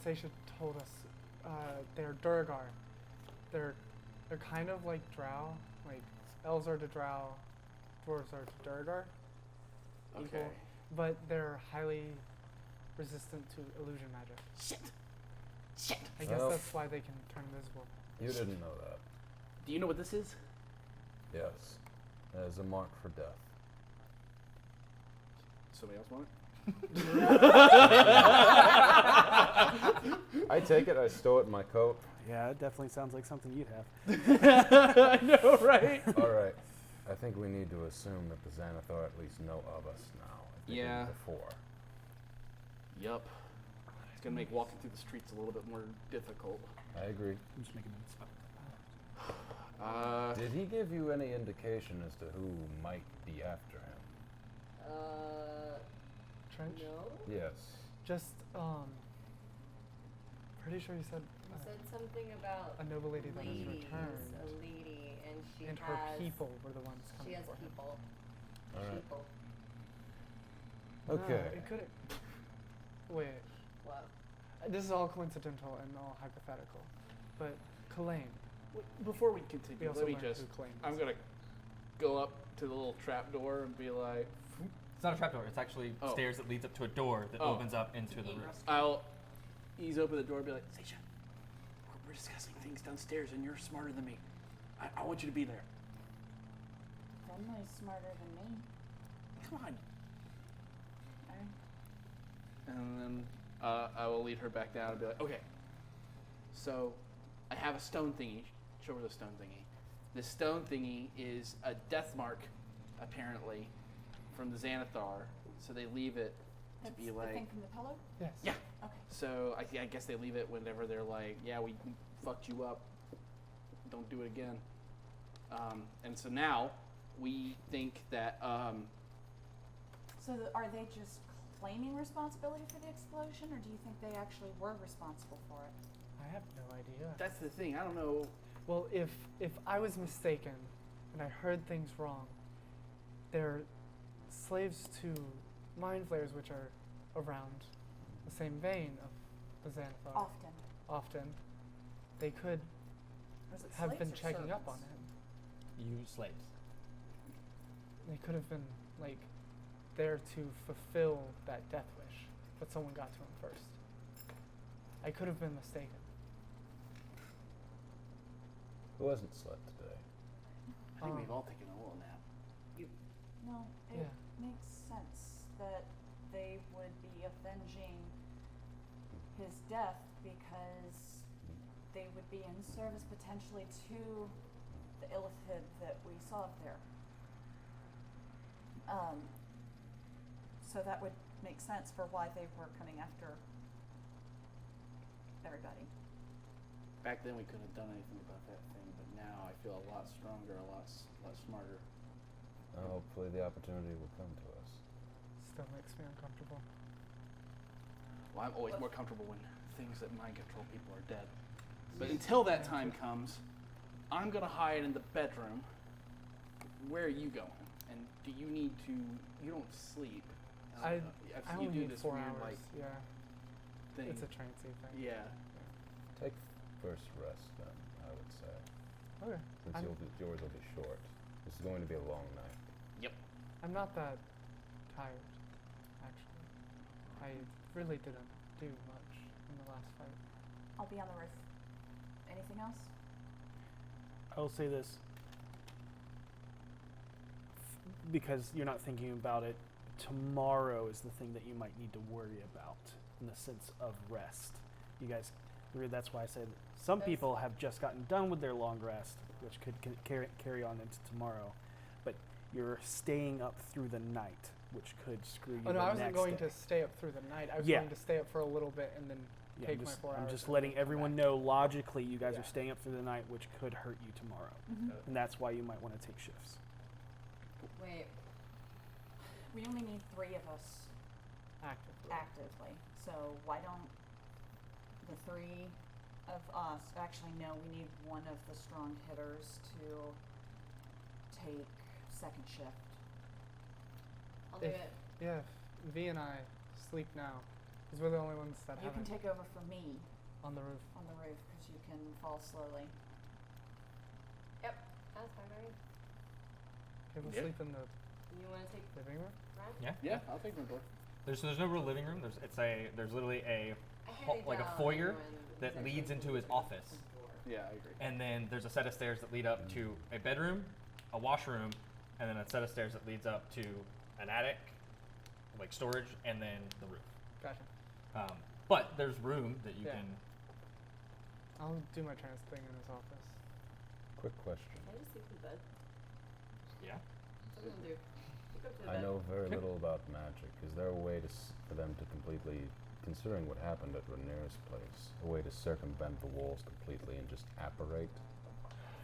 Seisha told us they're Durgar. They're kind of like Drow. Like, elves are to Drow, dwarves are to Durgar. Okay. Equal, but they're highly resistant to illusion magic. Shit. I guess Well- that's why they can turn invisible. You didn't know that. Do you know what this is? Yes. As a mark for death. Somebody else want it? I take it, I stow it in my coat. Yeah, it definitely sounds like something you'd have. I know, right? Alright. I think we need to assume that the Xanathar at least know of us now. If they didn't Yeah. Before. Yup. It's gonna make walking through the streets a little bit more difficult. I agree. I'm just making notes. Did he give you any indication as to who might be after him? Trench? No. Yes. Just, pretty sure you said You said something about a noble lady that has ladies, returned. a lady, and she And has her people were the ones She coming has for him. people. Alright. People. Okay. No, it couldn't. Wait. What? This is all coincidental and all hypothetical. But Colleen, Before we we continue, also let me learned just. who Colleen I'm is. gonna go up to the little trap door and be like, It's not a trapdoor. It's actually Oh. stairs that leads up to a door that Oh. opens up into the room. I'll ease open the door and be like, Seisha, we're discussing things downstairs and you're smarter than me. I want you to be there. Finley's smarter than me. Come on. Alright. And then I will lead her back down and be like, okay, so I have a stone thingy. Show her the stone thingy. The stone thingy is a death mark, apparently, from the Xanathar. So they leave it to That's be the like, thing from the pillow? Yes. yeah. Okay. So I guess they leave it whenever they're like, yeah, we fucked you up. Don't do it again. And so now we think that So are they just claiming responsibility for the explosion, or do you think they actually were responsible for it? I have no idea. that's the thing. I don't know. Well, if I was mistaken and I heard things wrong, they're slaves to mind flayers, which are around the same vein of the Xanathar. Often. They could Was it have slaves been or checking up on servants? him. You slaves. They could have been, like, there to fulfill that death wish, but someone got to him first. I could have been mistaken. Who hasn't slept today? I think we've all taken a little nap. No, it Yeah. makes sense that they would be avenging his death because they would be in service potentially to the Illithid that we saw up there. So that would make sense for why they were coming after everybody. Back then we couldn't have done anything about that thing, but now I feel a lot stronger, a lot smarter. Hopefully the opportunity will come to us. Still makes me uncomfortable. Well, I'm always more comfortable when things that mind control people are dead. But until that time comes, I'm gonna hide in the bedroom. Where are you going? And do you need to? You don't sleep. I I've I seen you only do need this 4 weird hours. like Yeah, thing. it's a Chancey thing. Yeah. Take first rest then, I would say. Okay. Since I'm, yours will be short. This is going to be a long night. I'm not that tired, actually. I really didn't do much in the last fight. I'll be on the roof. Anything else? I'll say this because you're not thinking about it tomorrow is the thing that you might need to worry about in the sense of rest. You guys, that's why I say that some people have just gotten done with their long rest, which could carry on into tomorrow, but you're staying up through the night, which could screw you. Oh no, the I wasn't next going day. to stay up through the night. I was Yeah. going to stay up for a little bit and then Yeah, take my 4 hours. I'm just and letting then come everyone back. know logically you guys Yeah. are staying up through the night, which could hurt you tomorrow. And that's why you might want to take shifts. Wait. We only need 3 of us Actively. actively. So why don't the 3 of us, actually no, we need one of the strong hitters to take second shift. I'll do If- it. Yeah, V and I sleep now, because we're the only ones that You can haven't take over for me on the roof. on the roof because you can fall slowly. Yep. That's fine, right? Can we Yeah. sleep in the You want to take living room? Ron? Yeah. Yeah, I'll take my door. There's no real living room. There's literally a I ho- headed like a down foyer when that Zack leads said into his office, Yeah, I agree. and then there's a set of stairs that lead up to a bedroom, a washroom, and then a set of stairs that leads up to an attic, like storage, and then the roof. Gotcha. But there's room that you Yeah. can. I'll do my trans thing in his office. Quick question. Can I just sleep in bed? Yeah. Something to do. Go up to the I bed. know very Okay. little about magic. Is there a way to for them to completely, considering what happened at Rhaenyra's place, a way to circumvent the walls completely and just apparate?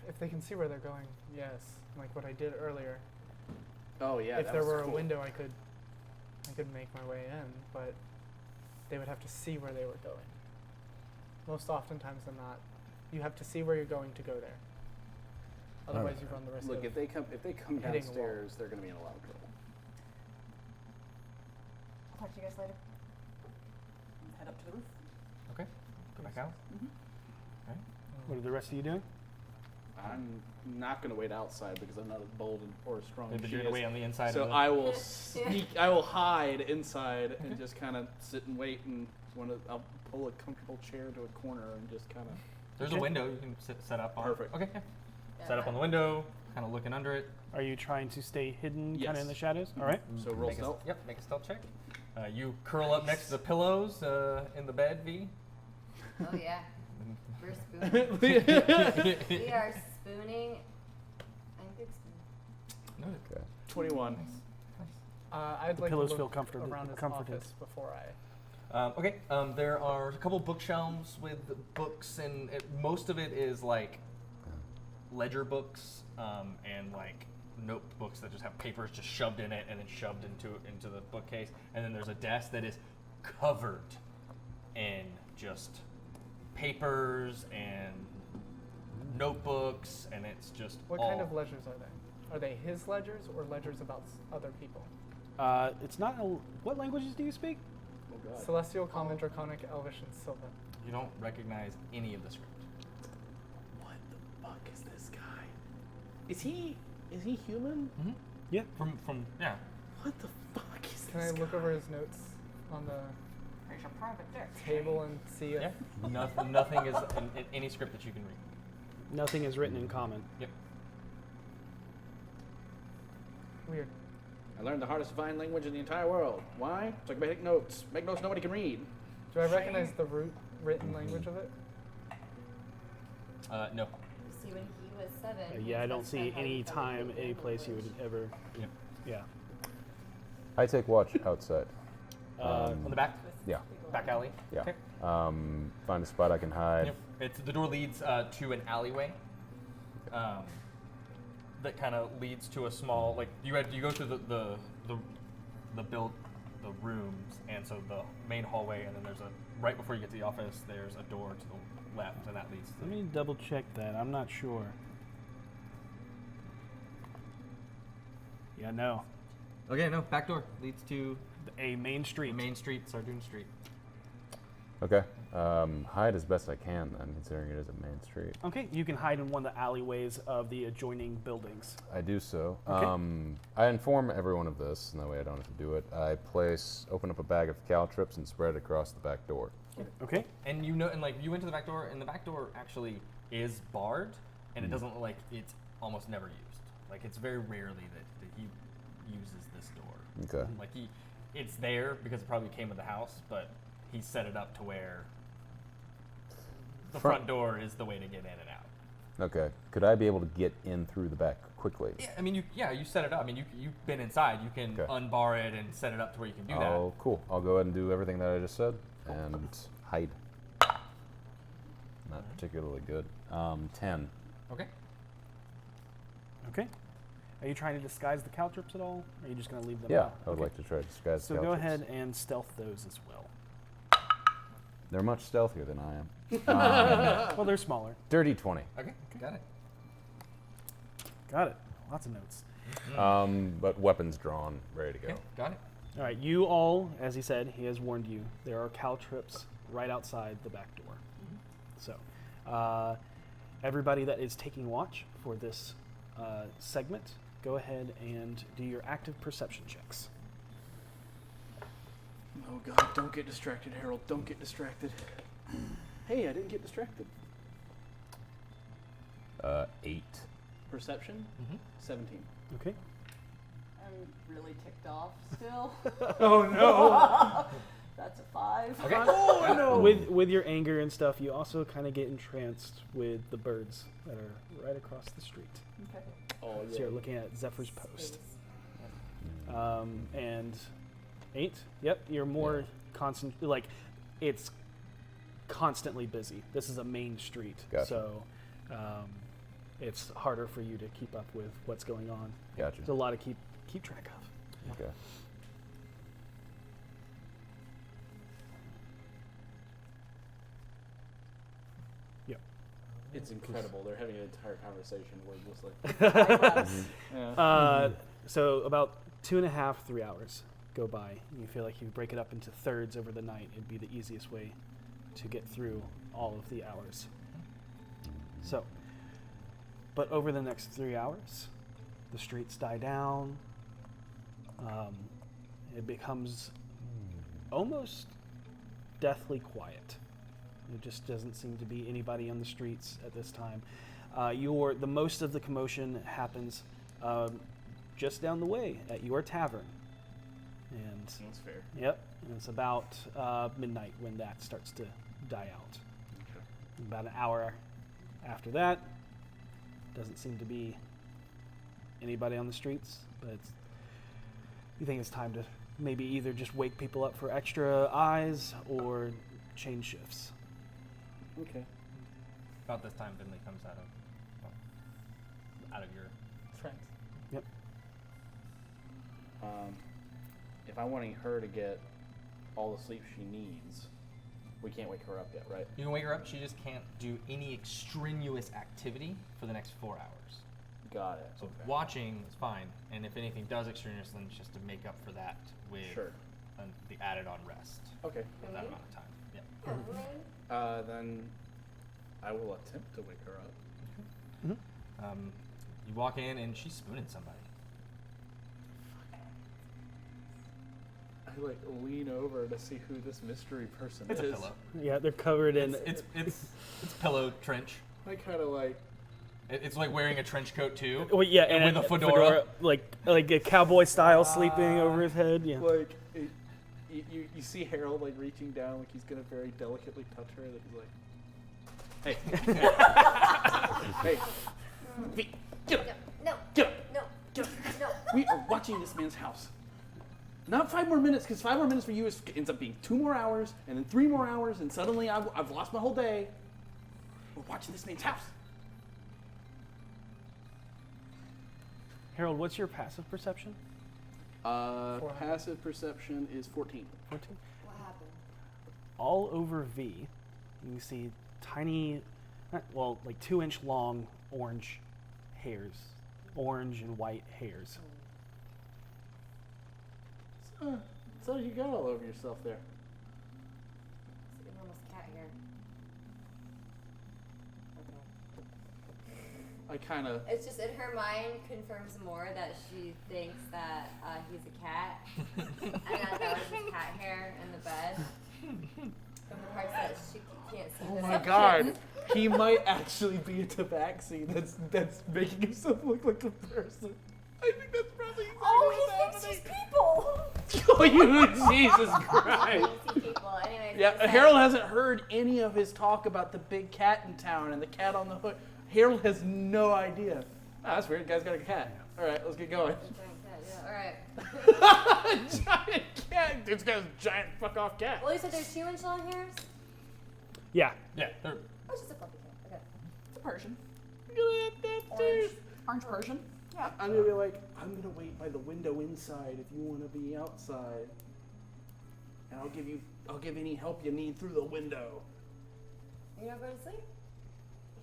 If they can see where they're going, yes. Like what I did earlier. Oh yeah. If that there was were a cool. window, I could make my way in, but they would have to see where they were going. Most oftentimes than not, you have to see where you're going to go there. Otherwise, you run the risk Look, of if they come hitting a wall. downstairs, they're gonna be in a lot of trouble. I'll talk to you guys later. Head up to the roof. Okay. Go back out. What are the rest of you doing? I'm not gonna wait outside because I'm not as bold or as strong But as you're she gonna is. wait on the inside. So of the, I will sneak. I will hide inside and just kind of sit and wait. And I'll pull a comfortable chair to a corner and just kind of. There's a window you can set up on. Perfect. Okay. Yeah. Yeah, Set up on the window, kind of looking under it. Are you trying to stay hidden kind Yes. of in the shadows? All right. So roll Make stealth. Yep. Make a stealth check. You curl up next to the pillows in the bed, V. Oh yeah. We're spooning. We are spooning. I'm big spoon. No. Okay. 21. I'd The like pillows to feel look comforted- around his comforted. office before I. Okay. There are a couple bookshelves with books, and most of it is like ledger books and like notebooks that just have papers just shoved in it and then shoved into the bookcase. And then there's a desk that is covered in just papers and notebooks, and it's just What all kind of ledgers are they? Are they his ledgers or ledgers about other people? It's not. What languages do you speak? Oh god. Celestial, Common, Draconic, Elvish, and Sylvan. You don't recognize any of the script. What the fuck is this guy? Is he human? Yeah. From yeah. What the fuck is Can I this look guy? over his notes on the There's your private dick. table and see if Yeah. Nothing is in any script that you can read. Nothing is written in common. Yep. weird? I learned the hardest to find language in the entire world. Why? So I can make notes. Make notes nobody can read. Do I recognize the written language of it? No. See, when he was 7. Yeah, I his don't best see friend had any to come time, with any him place you would language. ever. Yep. Yeah. I take watch outside. On the back Yeah. back alley. Yeah. Okay. Find a spot I can hide. Yep. It's the door leads to an alleyway. That kind of leads to a small you go through the rooms, and so the main hallway, and then there's right before you get to the office, there's a door to the left, and that leads to Let me double check that. I'm not sure. Yeah, no. Okay, no, back door leads to A main street. Main Street, Sardoon Street. Okay. Hide as best I can then, considering it is a main street. Okay, you can hide in one of the alleyways of the adjoining buildings. I do so. Okay. I inform everyone of this, and that way I don't have to do it. I open up a bag of caltrips and spread it across the back door. Okay. And you went to the back door, and the back door actually is barred, and it doesn't look like it's almost never used. Like, it's very rarely that you uses this door. Okay. Like it's there because it probably came with the house, but he set it up to where the front door is the way to get in and out. Okay. Could I be able to get in through the back quickly? Yeah, I mean, you set it up. I mean, you've been inside. You can unbar it and set it up to where you can do that. Oh, cool. I'll go ahead and do everything that I just said and hide. Not particularly good. 10. Okay. Okay. Are you trying to disguise the caltrips at all? Or are you just going to leave them Yeah, out? I would like to try to disguise So go ahead and stealth those as well. They're much stealthier than I am. Well, they're smaller. Dirty 20. Okay, got it. Got it. Lots of notes. But weapons drawn, ready to go. Okay, got it. All right, you all, as he said, he has warned you, there are caltrips right outside the back door. So, everybody that is taking watch for this segment, go ahead and do your active perception checks. Oh God! Don't get distracted, Harold. Don't get distracted. Hey, I didn't get distracted. 8. Perception. 17. Okay. I'm really ticked off still. Oh no! That's a 5. Okay. Oh no! With your anger and stuff, you also kind of get entranced with the birds that are right across the street. Okay. Oh So you're looking at Zephyr's Post. And 8. Yep, you're more constant. Like, it's constantly busy. This is a main street, Gotcha. so it's harder for you to keep up with what's going on. Gotcha. There's a lot to keep track of. Okay. Yep. It's incredible. They're having an entire conversation wordlessly. So about 2.5, 3 hours go by. And you feel like you break it up into thirds over the night. It'd be the easiest way to get through all of the hours. So, but over the next 3 hours, the streets die down. It becomes almost deathly quiet. There just doesn't seem to be anybody on the streets at this time. The most of the commotion happens just down the way at your tavern. And That's fair. yep, and it's about midnight when that starts to die out. Okay. About an hour after that, doesn't seem to be anybody on the streets, but you think it's time to maybe either just wake people up for extra eyes or change shifts. Okay. About this time, Finley comes out of your. Trent. Yep. If I'm wanting her to get all the sleep she needs, we can't wake her up yet, right? You can wake her up. She just can't do any extraneous activity for the next 4 hours. Got it. So watching is fine, and if anything does extraneous, then it's just to make up for that with the added on rest. Okay. For that amount of time. Yeah. Then I will attempt to wake her up. You walk in and she's spooning somebody. I lean over to see who this mystery person It's is. a pillow. Yeah, they're covered in. It's pillow trench. I kind of It's like wearing a trench coat too. Well, yeah, and with a fedora. like a cowboy style, sleeping over his head. Yeah. You see Harold reaching down like he's gonna very delicately touch her, and he's like, "Hey, hey, get up, No. get up, No. get up! No. We are watching this man's house. Not 5 more minutes, because 5 more minutes for you ends up being 2 more hours, and then 3 more hours, and suddenly I've lost my whole day. We're watching this man's house." Harold, what's your passive perception? Passive perception is 14. 14. What happened? All over V, you can see tiny, like 2-inch long orange hairs, orange and white hairs. So you got all over yourself there. It's enormous cat hair. Okay. I kind of. It's just in her mind confirms more that she thinks that he's a cat, and that was his cat hair in the bed. From the parts that she can't see. Oh my God, he might actually be a tabaxi that's making himself look like a person. I think that's right. Oh, he thinks he's people. Oh, you Jesus Christ. See people. Anyways, Yeah, he said- Harold hasn't heard any of his talk about the big cat in town and the cat on the hook. Harold has no idea. Ah, that's weird. The guy's got a cat. All right, let's get going. Yeah, all right. Giant cat. Dude's got a giant fuck off cat. Well, you said there's 2 inch long hairs? Yeah. Yeah. They're, Oh, it's just a puppy cat. Okay. It's a Persian. Look at that dude. Orange Persian. Yeah. I'm gonna be like, I'm gonna wait by the window inside if you want to be outside, and I'll give any help you need through the window. You don't go to sleep?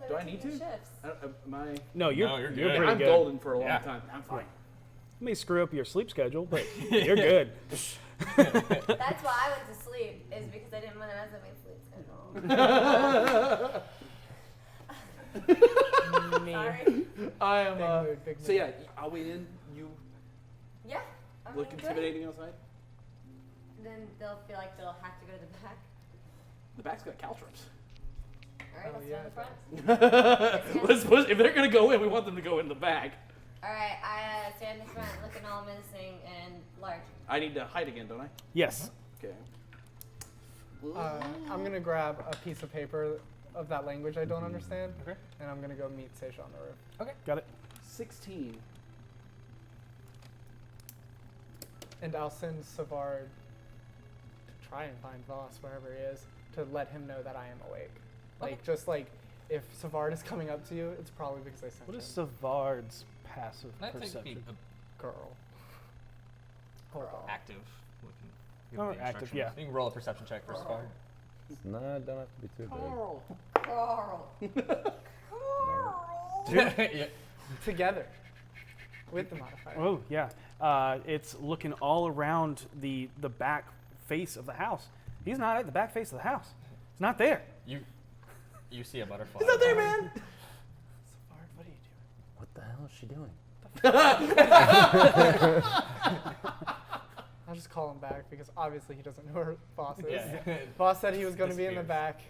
You Do I gotta need take to? your shifts. Am I? No, you're you're you're good. pretty I'm good. golden for a long Yeah. time. I'm fine. It may screw up your sleep schedule, but you're good. That's why I went to sleep, is because I didn't want to mess up my sleep schedule. Sorry. I am. Big mood, big So mood. yeah, I'll wait in. You Yeah. I look mean, good. intimidating outside. Then they'll feel like they'll have to go to the back. The back's got caltrops. All right, Oh, I'll yeah, stand in the front. Let's push. If they're gonna go in, we want them to go in the back. All right, I stand in the front, looking all menacing and large. I need to hide again, don't I? Yes. Okay. I'm gonna grab a piece of paper of that language I don't understand, Okay. and I'm gonna go meet Seisha on the roof. okay. Got it. 16. And I'll send Savard to try and find Voss wherever he is to let him know that I am awake. Like, just like if Savard is coming up to you, it's probably because I sent What him. is Savard's passive That takes me perception? Girl. Hold on. active. Looking. Oh, active, yeah. You can roll a perception check for Spark. No, it don't have to be too big. Carl. Yeah. Together. With the modifier. Oh yeah. It's looking all around the back face of the house. He's not at the back face of the house. It's not there. You see a butterfly. He's not there, man. Savard, what are you doing? What the hell is she doing? I'll just call him back because obviously he doesn't know where Voss is. Yeah. Voss said he was going to be in the Disappears. back.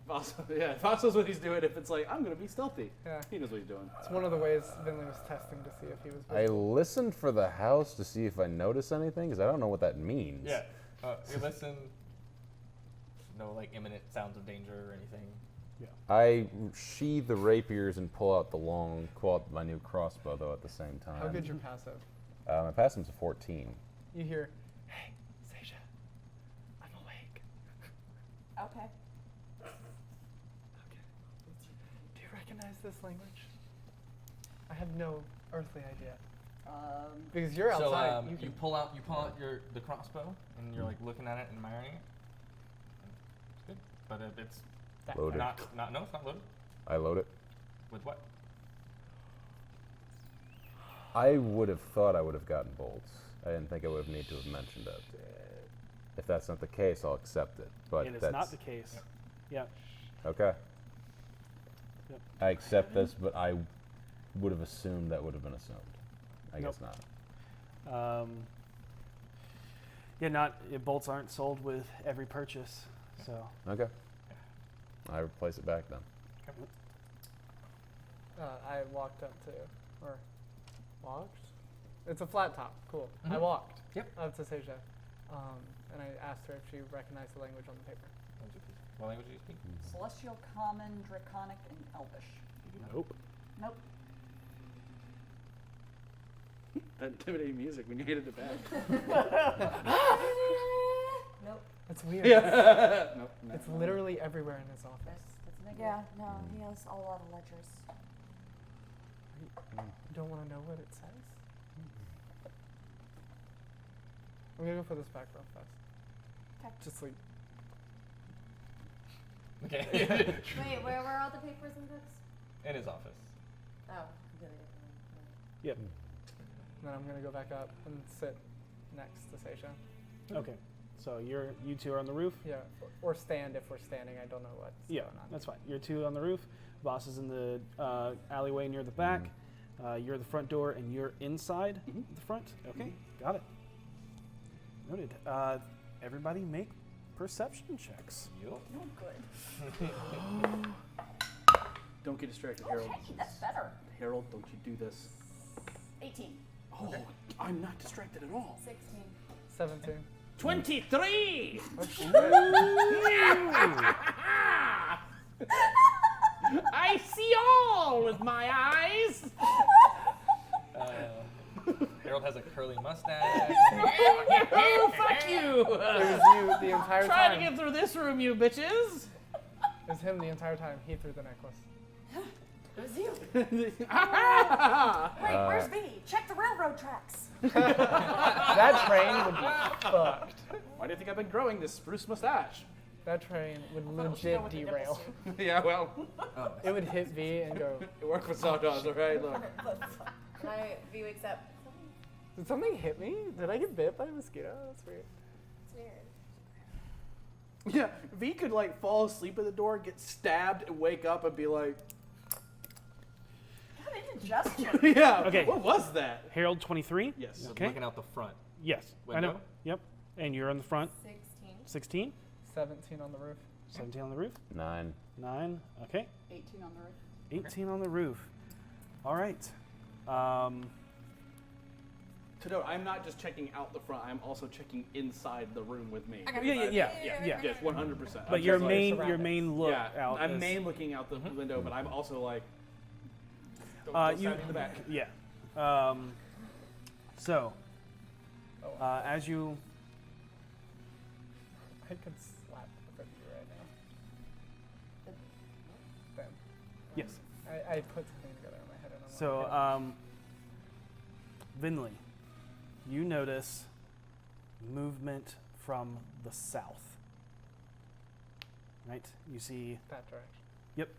Voss, yeah, Voss knows what he's doing. If it's like, I'm gonna be stealthy, Yeah. he knows what he's doing. It's one of the ways Vinley was testing to see if he was I visible. listened for the house to see if I notice anything, because I don't know what that means. Yeah. You listen. No like imminent sounds of danger or anything. I sheathe the rapiers and pull out my new crossbow, though, at the same time. How good's your passive? My passive's a 14. You hear, hey, Seisha, I'm awake. Okay. Okay. Do you recognize this language? I have no earthly idea. Because you're So outside. you pull out the crossbow and you're like looking at it and admiring it. It's good, but it's Loaded. no, it's not loaded. I load it. With what? I would have thought I would have gotten bolts. I didn't think I would have need to have mentioned it. If that's not the case, I'll accept it. But It is that's not the case. Yeah. okay. Yep. I accept this, but I would have assumed that would have been assumed. I guess not. Bolts aren't sold with every purchase. So Okay. I replace it back then. I walked up to, or walked? It's a flat top. Cool. I walked up to Seisha, and I asked her if she recognized the language on the paper. What language do you speak? Celestial, Common, Draconic, and Elvish. nope. Nope. That intimidating music when you hit it back. Nope. That's weird. Yeah. Nope. It's literally everywhere in his office. That's negative. Yeah, no, he has a lot of ledgers. You don't want to know what it says? I'm gonna go put this back real fast. Okay. Just like, Okay. Wait, where were all the papers and books? In his office. Oh, completely different. Yep. then I'm gonna go back up and sit next to Seisha. Okay. So you two are on the roof. Yeah, or stand if we're standing. I don't know what's Yeah, going on. that's fine. You're two on the roof. Boss is in the alleyway near the back. You're at the front door, and you're inside the front. Okay, got it. Noted. Everybody make perception checks. Oh, good. Don't get distracted, Harold. Okay, that's better. Harold, don't you do this. 18. Oh, Oh, I'm not distracted at all. 16. 17. 23! I see all with my eyes! Harold has a curly mustache. Oh, fuck you! It was you the entire Try time. to get through this room, you bitches! It was him the entire time. He threw the necklace. It was you. Ah! Wait, where's V? Check the railroad tracks. That train would be fucked. Why do you think I've been growing this spruce mustache? That train would Thought it was legit go with the derail. Yeah, well, It would hit V and go. it worked for Sawdust, alright? Look. My V wakes up. Did something hit me? Did I get bit by a mosquito? That's weird. It's weird. Yeah, V could like fall asleep at the door, get stabbed, and wake up and be like, God, indigestion. yeah, Okay. what was that? Harold 23. Yes. Just Okay. looking out the front. Yes. I know. Window? Yep. And you're on the front. 16. 16. 17 on the roof. 17 on the roof. 9. 9. Okay. 18 on the roof. 18 on the roof. All right. To note, I'm not just checking out the front, I'm also checking inside the room with me. Yeah. Yes, 100%. But I'm your just like- main surroundings. look yeah, out. I'm is- main looking out the window, but I'm also like, don't You stab me in the back. Yeah. So, as you I could slap the front of you right now. Then. yes. I put something together in my head. And I'm So, Vinley, you notice movement from the south. Right? You see. that direction. Yep.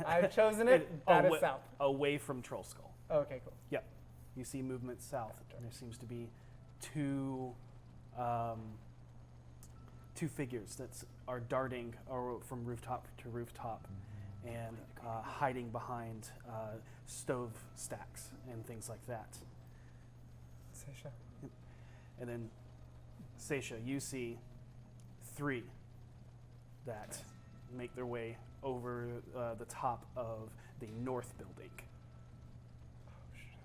I've chosen it. That is south. Away from Troll Skull. Okay, cool. Yep. You see movement south, and there seems to be two figures that are darting from rooftop to rooftop and hiding behind stove stacks and things like that. Seisha. And then, Seisha, you see 3 that make their way over the top of the north building.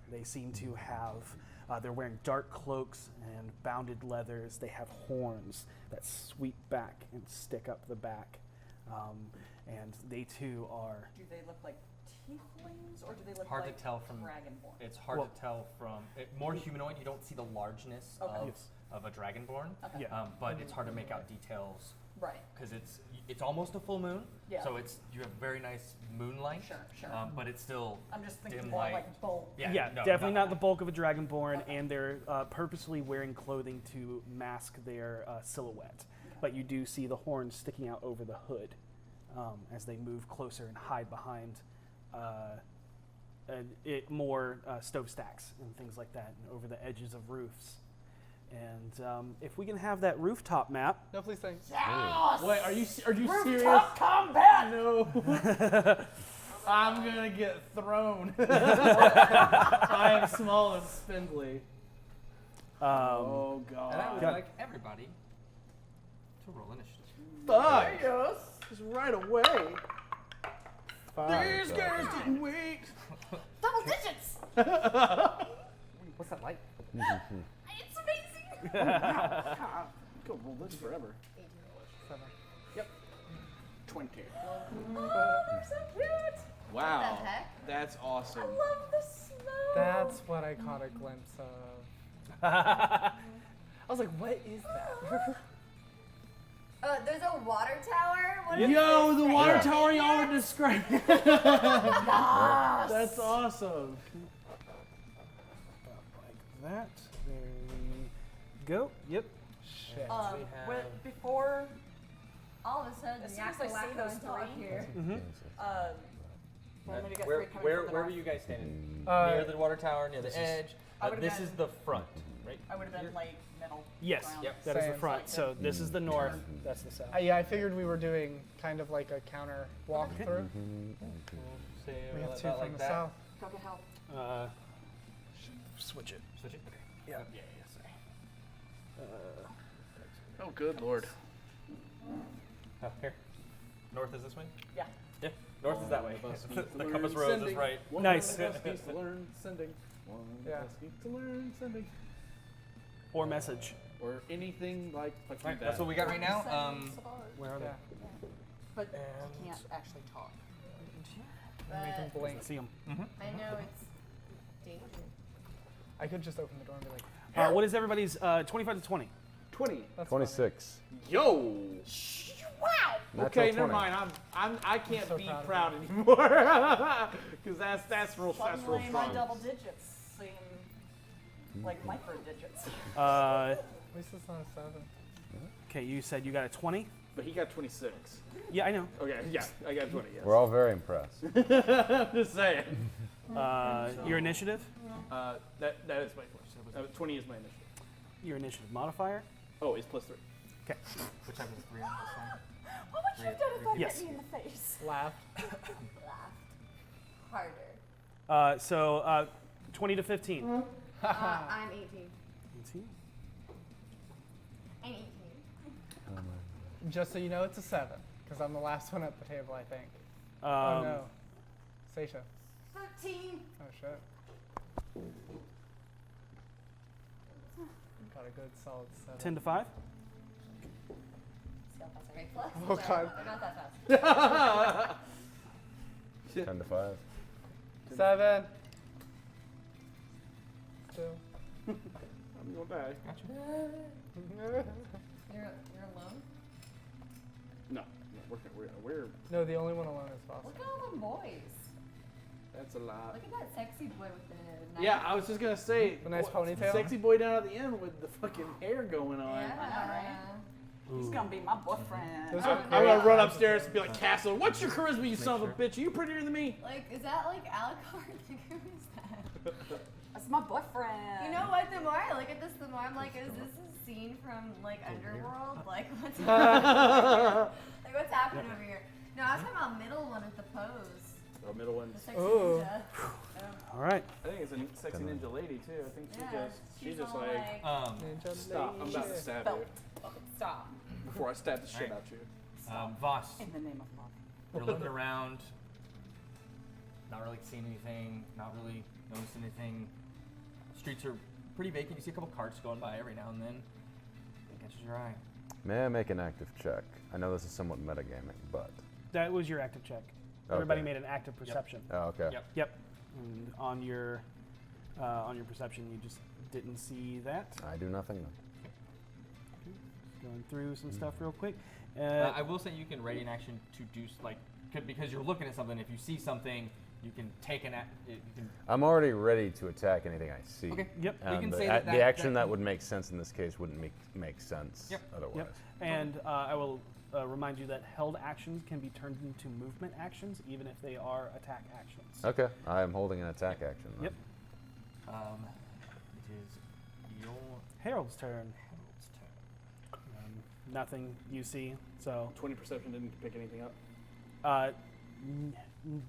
They seem to have, they're wearing dark cloaks and bounded leathers. They have horns that sweep back and stick up the back. And they too are. Do they look like tieflings or do they look Hard like to tell from. dragonborn? It's hard to tell from. More humanoid. You don't see the largeness Okay. of a dragonborn. Okay. Yeah. But it's hard to make out details Right. because it's almost a full moon. Yeah. So you have very nice moonlight. Sure. But it's still. I'm just thinking dim more light. like bulk. Yeah, no, definitely not the bulk of a dragonborn, and they're purposely wearing clothing to mask their silhouette. But you do see the horns sticking out over the hood as they move closer and hide behind more stove stacks and things like that, and over the edges of roofs. And if we can have that rooftop map. No, please, thanks. Wait, are you serious? Rooftop combat! No. I'm gonna get thrown. I am small and spindly. Oh god. And I would Got- like everybody to roll initiative. Fuck. Just right away. 5. These guys didn't wait. Double digits! What's that like? It's amazing! Go roll this forever. 7. 20. Oh, they're so cute! Wow. What the heck? That's awesome. I love the snow! That's what I caught a glimpse of. I was like, what is that? There's a water tower. What is Yo, this the thing? water tower y'all were describing. That's awesome. Like that. There we go. Yep. Shit. Before, All of a sudden, as soon as I see Yakko those and talk three, here. well, maybe get Where three coming from the were north. you guys standing? Uh, Near the water tower, near the edge. I would've This been- is the front, right? I would have been like middle. Yes. ground. Yep. That is the Same. front. So this is the north. That's the south. Yeah, I figured we were doing kind of like a counter walkthrough. Say We have about 2 from like the that. south. Go get help. Switch it. Switch it. Okay. Yeah. Sorry. Oh, good lord. Oh, here. North is this way. Yeah. Yeah. North is that way. Of us the needs to compass learn rose is sending. right. One Nice. of us needs to learn sending. Yeah. Asking to learn something. Or message. Or anything like Right, that. that's what we got right now. Where are Yeah. But he can't actually talk. We can But blink. they? See them. I know it's dangerous. I could just open the door and be like, What is everybody's 25 to 20? 20. that's 26. Yo! Natural Okay, never 20. mind. I can't so be proud of proud anymore because that's real Suddenly my strong. double digits seem like micro digits. At least it's not a 7. Okay, you said you got a 20? But he got 26. Yeah, I know. Okay, yeah, I got 20. Yes. We're all very impressed. I'm just saying. Your initiative? That is my question. 20 is my initiative. Your initiative modifier? Oh, it's +3. Okay. Which type is 3 on this one? What would you have done if I Yes. hit me in the face? Laugh. Laughed harder. So 20 to 15. I'm 18. 18. I'm 18. Just so you know, it's a 7, because I'm the last one at the table, I think. Oh no. Seisha. 13. Oh shit. Got a good solid 7. 10 to 5? See how fast I make plus. Oh, God. They're not that fast. 10 to 5. 7. Still. I'm going back. You're alone? No, we're No, the only one alone is Foster. Look at all the boys. that's a lot. Look at that sexy boy with the nice. Yeah, I was just gonna say The nice ponytail? sexy boy down at the end with the fucking hair going on. Yeah. He's gonna be my boyfriend. Those I'm, are I'm gonna great. run upstairs and be like, Castle, what's your charisma, you son of a bitch? Are you prettier than me? Like, is that like Dalakhar? Like, who is that? That's my boyfriend. You know what? The more I look at this, the more I'm like, is this a scene from like Underworld? Like, what's happening? Like, what's happening over here? No, I was talking about middle one with the pose. The middle one. The sexy Ooh. ninja. All right. I think it's a sexy ninja lady too. I think Yeah, she's just all like, Ninja stop, I'm about to stab you Stop. before I stab the shit Alright. out you. Voss, In the name of love. you're looking around, not really seeing anything, not really noticing anything. Streets are pretty vacant. You see a couple carts going by every now and then. It catches your eye. May I make an active check? I know this is somewhat metagaming, but. That was your active check. Everybody Okay. made an active perception. Oh, okay. Yep. Yep. And on your perception, you just didn't see that. I do nothing then. Going through some stuff real quick. I will say you can ready an action to do because you're looking at something. If you see something, you can take an act. You can. I'm already ready to attack anything I see. Okay. Yep. We can but say the action that would make sense in this case wouldn't make sense Yep. otherwise. Yep. And I will remind you that held actions can be turned into movement actions, even if they are attack actions. Okay, I am holding an attack action. Then. Yep. It is your Harold's turn. Herald's turn. Nothing you see. So 20 perception didn't pick anything up.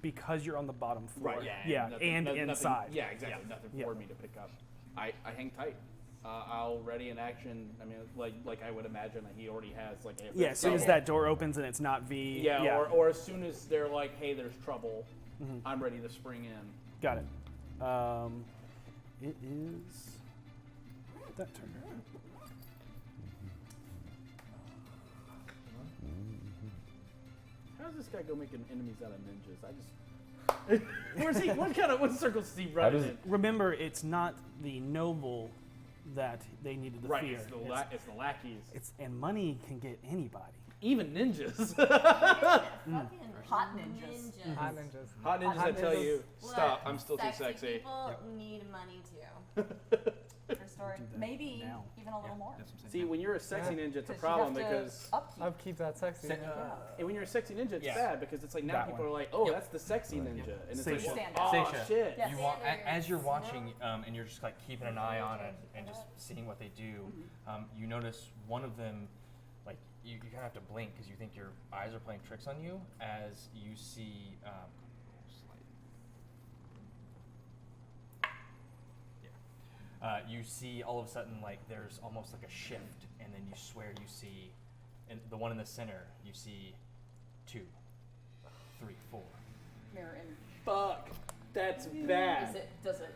because you're on the bottom floor. Right. Yeah. Yeah. nothing- And nothing- inside. Yeah, exactly. Nothing Yeah. for me to pick up. I hang tight. I'll ready an action. I mean, like I would imagine that he already has like. A Yeah. As soon as that door opens and it's not V. Yeah, or as soon as they're like, hey, there's trouble, I'm ready to spring in. Got it. It is that turn. How does this guy go making enemies out of ninjas? I just. Where's he? What circles is he running in? Remember, it's not the noble that they needed to Right, fear. it's the lackeys. And money can get anybody. Even ninjas. Hot ninjas. Hot ninjas. Hot ninjas that tell you, stop, I'm still too sexy. People need money too. True story. Maybe now. even a little more. See, when you're a sexy ninja, it's a 'Cause you problem have to because. upkeep. Upkeep that sexy. And when you're a sexy ninja, it's Yeah. bad because it's like now That people one. are like, oh, that's the sexy ninja, and it's like, Seisha. Stand oh out. Seisha. shit. Yes. You want, Standards. as you're watching and you're just like keeping an eye on it and just seeing what they do, you notice one of them, like you kind of have to blink because you think your eyes are playing tricks on you as you see. You see all of a sudden like there's almost like a shift, and then you swear you see, and the one in the center you see 2, 3, 4. Mirror image. Fuck, that's bad. Does it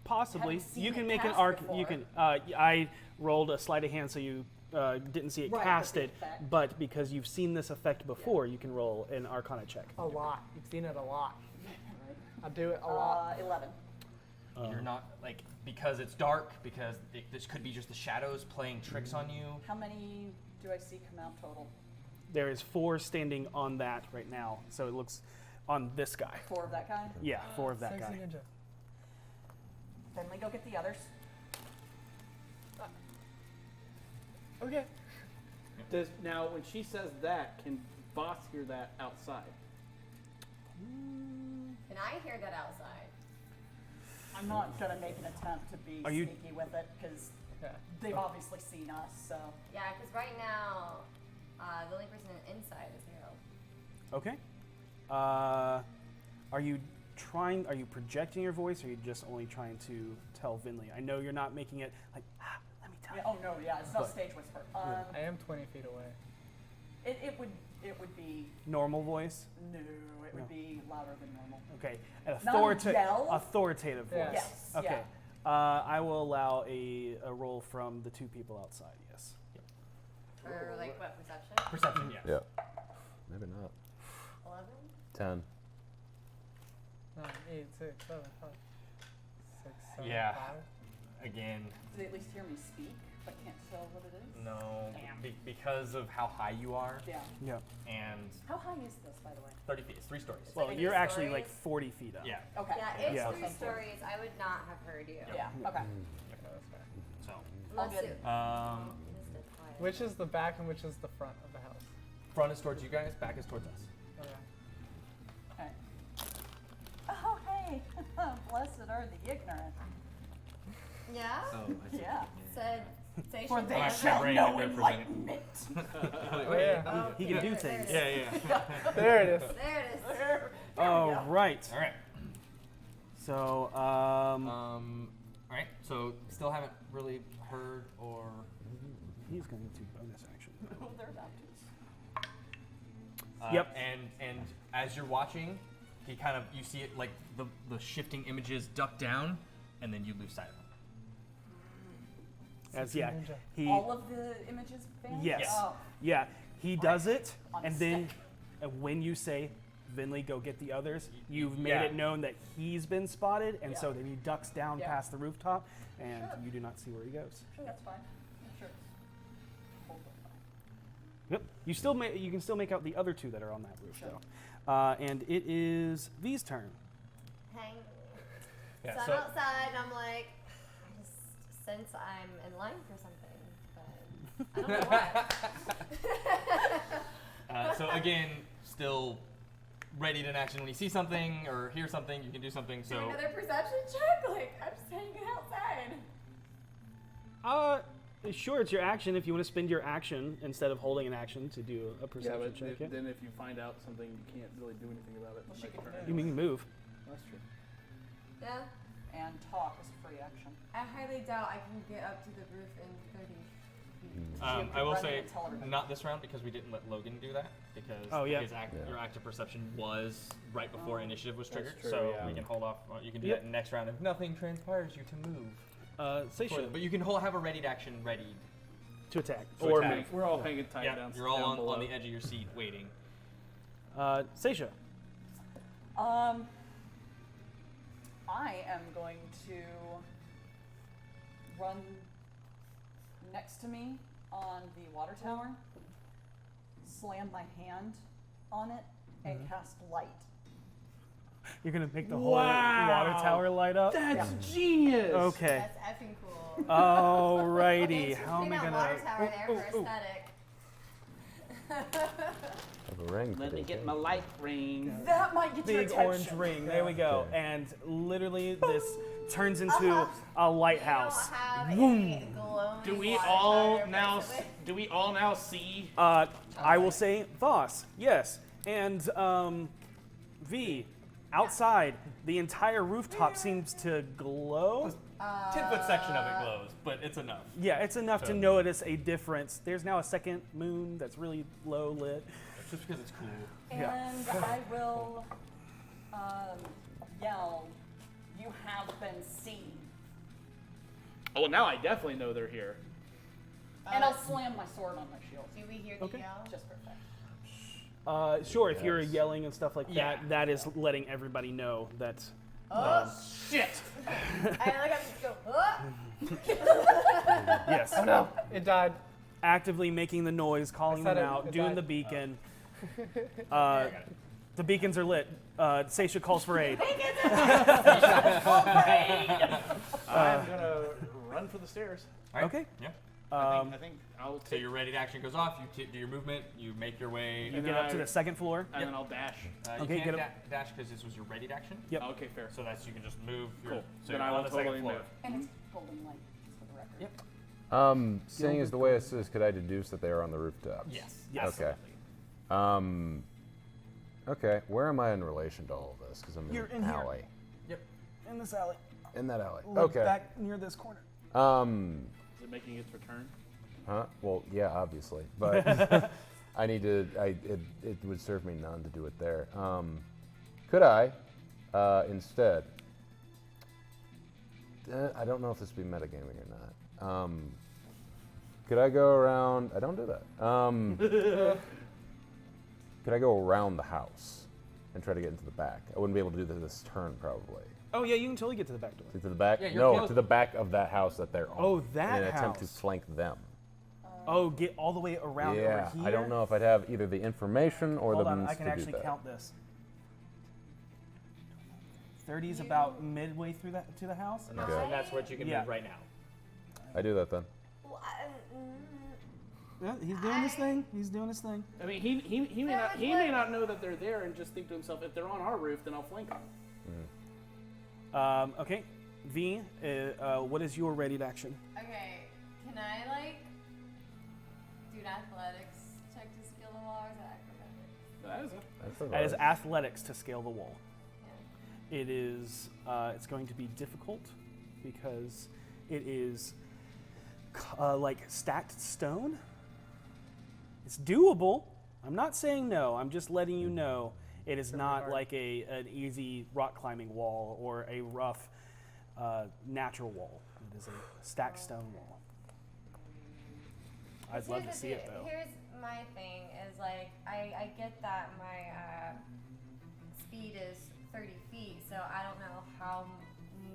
Possibly. Haven't seen You can it make an cast arc. before. You can. I rolled a sleight of hand, so you didn't see it Right, cast but the it. effect. But because you've seen this effect before, you can roll an Arcana check. A lot. You've seen it a lot. I do it a lot. 11. You're not like because it's dark because this could be just the shadows playing tricks on you. How many do I see come out total? There is 4 standing on that right now, so it looks on this guy. 4 of that guy? Yeah, 4 of that Sexy guy. ninja. Finley, go get the others. Okay. Does now when she says that, can Voss hear that outside? Can I hear that outside? I'm not gonna make an attempt to be Are you- sneaky with it because Yeah. they've obviously seen us. So Yeah, because right now, the only person inside is Harold. Okay. Are you projecting your voice, or are you just only trying to tell Vinley? I know you're not making it like, let me tell yeah, you. oh no, yeah, it's not But- stage whisper. I am 20 feet away. It would be Normal voice? no, it would be louder than normal. Okay. An Not yell. authoritative voice. Yeah. Yes. Okay. Yeah. I will allow a roll from the 2 people outside, yes. Or like what, perception? Perception, yeah. Yeah. Maybe not. 11? 10. 9, 8, 6, 7, 5. 6, 7, Yeah. 5. Again, Do they at least hear me speak, but can't tell what it is? no, Damn. because of how high you are Yeah. Yeah. and How high is this, by the way? 30 feet. It's 3 stories. Well, like you're three actually like stories? 40 feet up. Yeah. Okay. Yeah, it's Yeah. 3 stories. I would not have heard you. Yeah. Okay. Okay, that's fair. So, All Unless good. it missed it twice. Which is the back and which is the front of the house? front is towards you guys, back is towards us. Okay. Okay. Oh hey, blessed are the ignorant. Yeah? Yeah. Said, say For she they was- shall brain know represented. enlightenment. Oh, yeah. He can do things. Yeah, yeah. There it is. There it is. There we Oh, go. right. All right. So, All right. So still haven't really heard or. he's going to bonus action. Oh, they're about to. Yep. And as you're watching, he kind of you see it like the shifting images duck down, and then you lose sight of him. As yeah, Ninja. he All of the images vanish? yes, Oh. yeah, he does it, On and a then stick. when you say, "Vinley, go get the others," you've made Yeah. it known that he's been spotted, and so Yeah. then he ducks down Yeah. past the rooftop, and Sure. you do not see where he goes. Sure, that's fine. Sure. Hold on. Yep, you can still make out the other 2 that are on that roof Sure. though, and it is V's turn. Hang. Yeah, so I'm so- outside and I'm like, I just sense I'm in line for something, but I don't know what. So again, still ready to action when you see something or hear something, you can do something. Do So another perception check? Like, I'm just hanging outside. Sure, it's your action if you want to spend your action instead of holding an action to do a Yeah, perception but check. Yeah. then if you find out something, you can't really do anything about it. Well, she next can turn. move. You mean move? That's true. Yeah. And talk is a free action. I highly doubt I can get up to the roof in 30 feet. I will run say and tell everybody. not this round because we didn't let Logan do that because Oh, yeah. your active perception was right before initiative was triggered. true, so yeah. we can hold off. You can do Yep. that next round if nothing transpires you to move. Say For sure them. But you can have a readied action readied. to attack To or attack. move. We're all hanging tight Yeah, down. you're all down on below. the edge of your seat waiting. Seisha. I am going to run next to me on the water tower, slam my hand on it, and cast light. You're gonna make the whole Wow. water tower light up. That's genius. Okay. That's effing cool. Alrighty. Thanks for How am I putting that gonna? water tower there for ooh. aesthetic. Have a ring. Let for me this get game. my light ring. That might get your Big attention. orange ring. There we go. Okay. And literally, this turns into a lighthouse. We don't have Boom. a glowing Do we water all tower now? replace it with- Do we all now see? I will say Voss, yes, and V. Outside, the entire rooftop seems to glow. 10-foot section of it glows, but it's enough. Yeah, it's enough to So- notice a difference. There's now a second moon that's really low lit. It's just because it's cool. Yeah. And I will yell, "You have been seen." Oh, well, now I definitely know they're here. And I'll slam my sword on my shield. Do we hear the yell? Just perfect. Sure, if you're Yes. yelling and stuff like that, that is letting everybody know that. Shit! I like to go, oh! Yes. Oh no, it died. Actively making the noise, calling said them it. out, It doing died. the beacon. The beacons are lit. Seisha calls for aid. I'm gonna run for the stairs. All right. Okay. Yeah. I think I'll So take your ready to action goes off. You do your movement. You make your way. You get up to the second floor. and then I'll dash. You Okay, can't get up. dash because this was your ready to action. Yep. Okay, fair. So that's you can just move. Cool. So Then you're I on will the second totally floor. move. And it's golden light, just for the record. Yep. Seeing as the way it is, could I deduce that they are on the rooftops? Yes. Yes. Okay. Okay, where am I in relation to all of this? Because I'm You're in in an here. alley. Yep. In this alley. In that alley. Look Okay. back near this corner. Is it making its return? Huh? Well, yeah, obviously, but I need to. It would serve me none to do it there. Could I, instead? I don't know if this would be metagaming or not. Could I go around? I don't do that. Could I go around the house and try to get into the back? I wouldn't be able to do this turn, probably. Oh yeah, you can totally get to the back door. To the back? Yeah, you're No, close. to the back of that house that they're on. Oh, that in an attempt to house. flank them. Oh, get all the way around Yeah, over here. I don't know if I'd have either the information or Hold the on, means I can to actually do that. count this. 30 is about midway through that to the house. And that's what you can Yeah. move right now. I do that then. Well, Yeah, he's doing his thing. He's doing his thing. I mean, he may not know that they're there and just think to himself, if they're on our roof, then I'll flank them. Okay, V, what is your ready to action? okay, can I like do an athletics check to scale the wall, or is that acrobatics? That is it. That's all That is right. athletics to scale the wall. Yeah. It is. It's going to be difficult because it is like stacked stone. It's doable. I'm not saying no. I'm just letting you know it is not like an easy rock climbing wall or a rough natural wall. It is a stacked stone wall. I'd love to see it though. Here's my thing is like I get that my speed is 30 feet, so I don't know how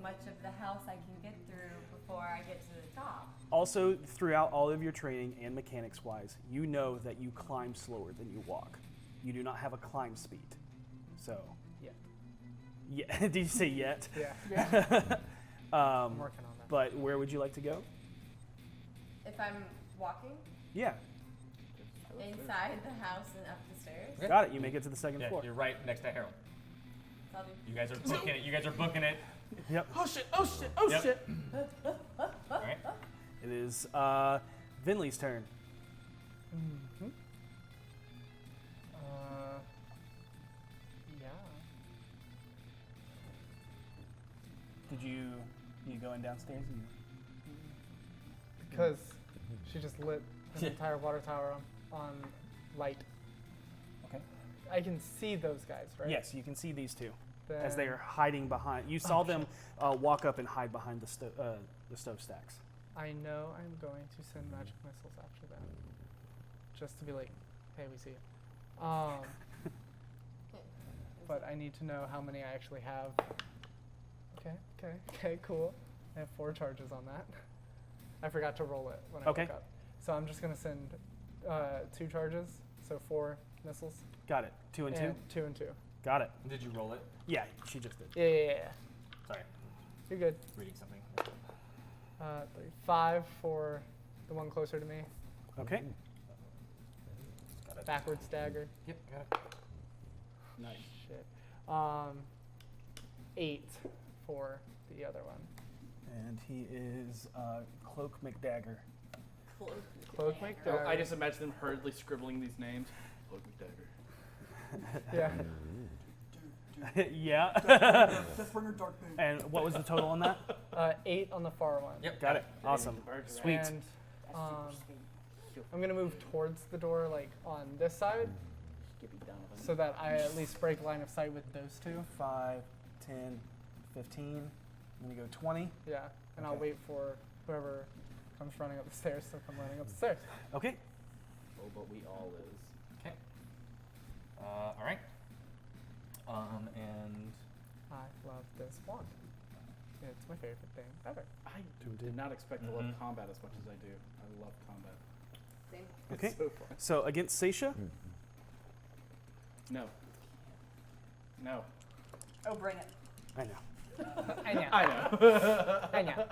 much of the house I can get through before I get to the top. Also, throughout all of your training and mechanics wise, you know that you climb slower than you walk. You do not have a climb speed. So, yeah. Did you say yet? Yeah. I'm working on that. But where would you like to go? If I'm walking Yeah, inside the house and up the stairs, got it. You make it to the second Yeah, floor. you're right next to Harold. I'll do. You guys are booking it. You guys are booking it. Yep. Oh shit! Oh shit! Oh Yep. shit! All right. It is Vinley's turn. Yeah. Did you going downstairs? Because she just lit an entire water tower on light. Okay. I can see those guys, right? Yes, you can see these two as Then they are hiding behind. You saw them walk up and hide behind the stove stacks. I know I'm going to send magic missiles after them. Just to be like, hey, we see you. But I need to know how many I actually have. Okay, cool. I have 4 charges on that. I forgot to roll it when I Okay. woke up. So I'm just going to send 2 charges, so 4 missiles. Got it. 2 and 2. And 2 and 2. Got it. Did you roll it? Yeah, she just did. Yeah. Sorry, You're good. reading something. 5 for the one closer to me. Okay. Backwards dagger. Yep, got it. Nice. Shit. 8 for the other one. And he is Cloak McDagger. Cloak Oh, McDagger. I just imagine them hurriedly scribbling these names. Look at Dagger. Yeah. Yeah. Deathbringer Darkmoon. And what was the total on that? 8 on the far one. Yep, Got it. Awesome. Sweet. And I'm gonna move towards the door, like on this side, so that I at least break line of sight with those 2. 5, 10, 15. I'm gonna go 20. Yeah, and I'll Okay. wait for whoever comes running up the stairs to come running up the stairs. Okay. Oh, but we all is. Okay. All right. And I love this wand. It's my favorite thing ever. I did not expect to love combat as much as I do. I love combat. Same. Okay. It's so fun. So against Seisha, No. No. Oh, bring it. I know. I know. I know. I know.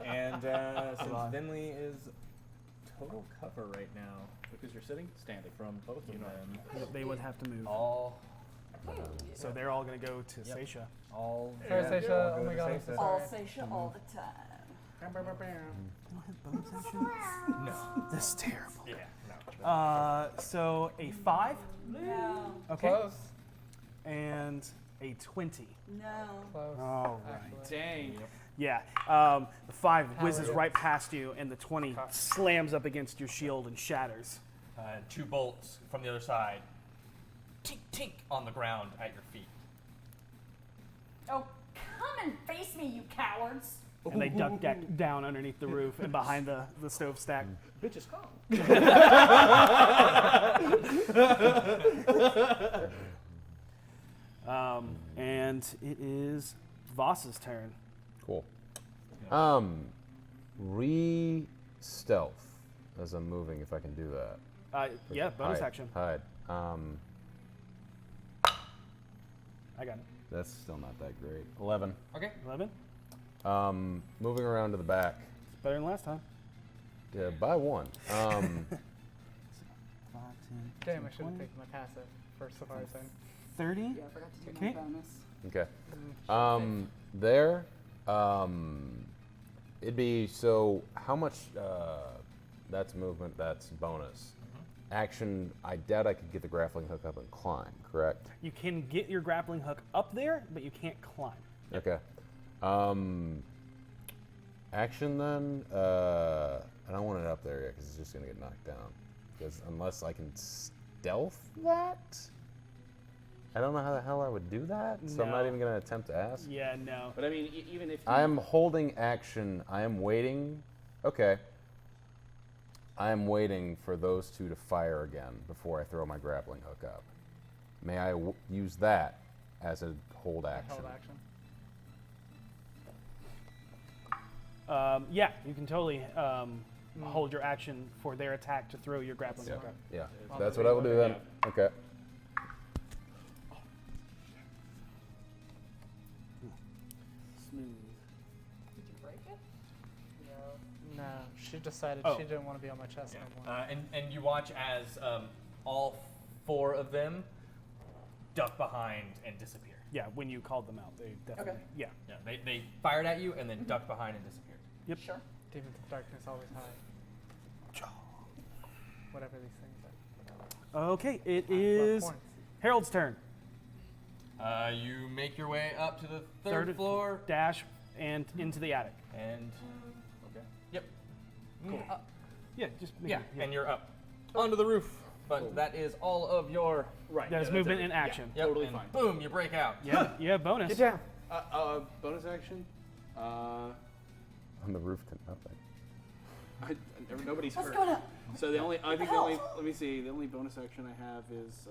and since Vinley is total cover right now Because you're sitting? Standing. from both of them, They would have to move. all So they're all going to go to Seisha. all. Sorry, yeah, Seisha. all Oh go my to God, I'm Seisha. so All sorry. Seisha all the time. No. This is terrible. Yeah. No. So a 5. No. Okay. Close. And a 20. No. Close. All right. actually. Dang. Yeah. The 5 whizzes yeah. right past you, and the 20 slams up against your shield and shatters. Two bolts from the other side. Tink, tink on the ground at your feet. Oh, come and face me, you cowards. And they duck down underneath the roof and behind the stove stack. Bitch is calm. And it is Voss's turn. Cool. Re-stealth as I'm moving, if I can do that. Yeah, bonus Hide, action. Hide. I got it. That's still not that great. 11. Okay. 11. Moving around to the back. It's better than last time. Yeah, by 1. 5, 10, Damn, I should 20, have taken my passive for Safari Sign. 30. Yeah, I forgot to take Okay. my bonus. Okay. There. It'd be so. How much? That's movement. That's bonus. Action. I doubt I could get the grappling hook up and climb. Correct. You can get your grappling hook up there, but you can't climb. Okay. Action then. I don't want it up there yet because it's just gonna get knocked down. Because unless I can stealth that, I don't know how the hell I would do that. So I'm not No. even gonna attempt to ask. Yeah, no. But I mean, even if you... I am holding action. I am waiting. Okay. I am waiting for those two to fire again before I throw my grappling hook up. May I use that as a hold action? Held action. Yeah, you can totally hold your action for their attack to throw your grappling hook up. Yeah, that's what I will do then. Okay. Smooth. Did you break it? No, she decided Oh. she didn't want to be on my chest anymore. And you watch as all 4 of them duck behind and disappear. Yeah, when you called them out, they definitely. Okay. Yeah. Yeah, they fired at you and then ducked behind and disappeared. Yep. Sure. Demons of darkness always hide. Whatever these things are. Okay, it Love is points. Harold's turn. You make your way up to the third floor Dash and into the attic. and Okay. yep. Yeah, just make Yeah, it- and you're up onto the roof. But that is all of your Right. That is yeah, movement that's in action. yep, Totally and fine. Boom, you break out. Yeah, bonus. Get down. Bonus action. On the roof to nothing. Nobody's What's hurt. going on? So the only, I think the hell? only, let me see, the only bonus action I have is,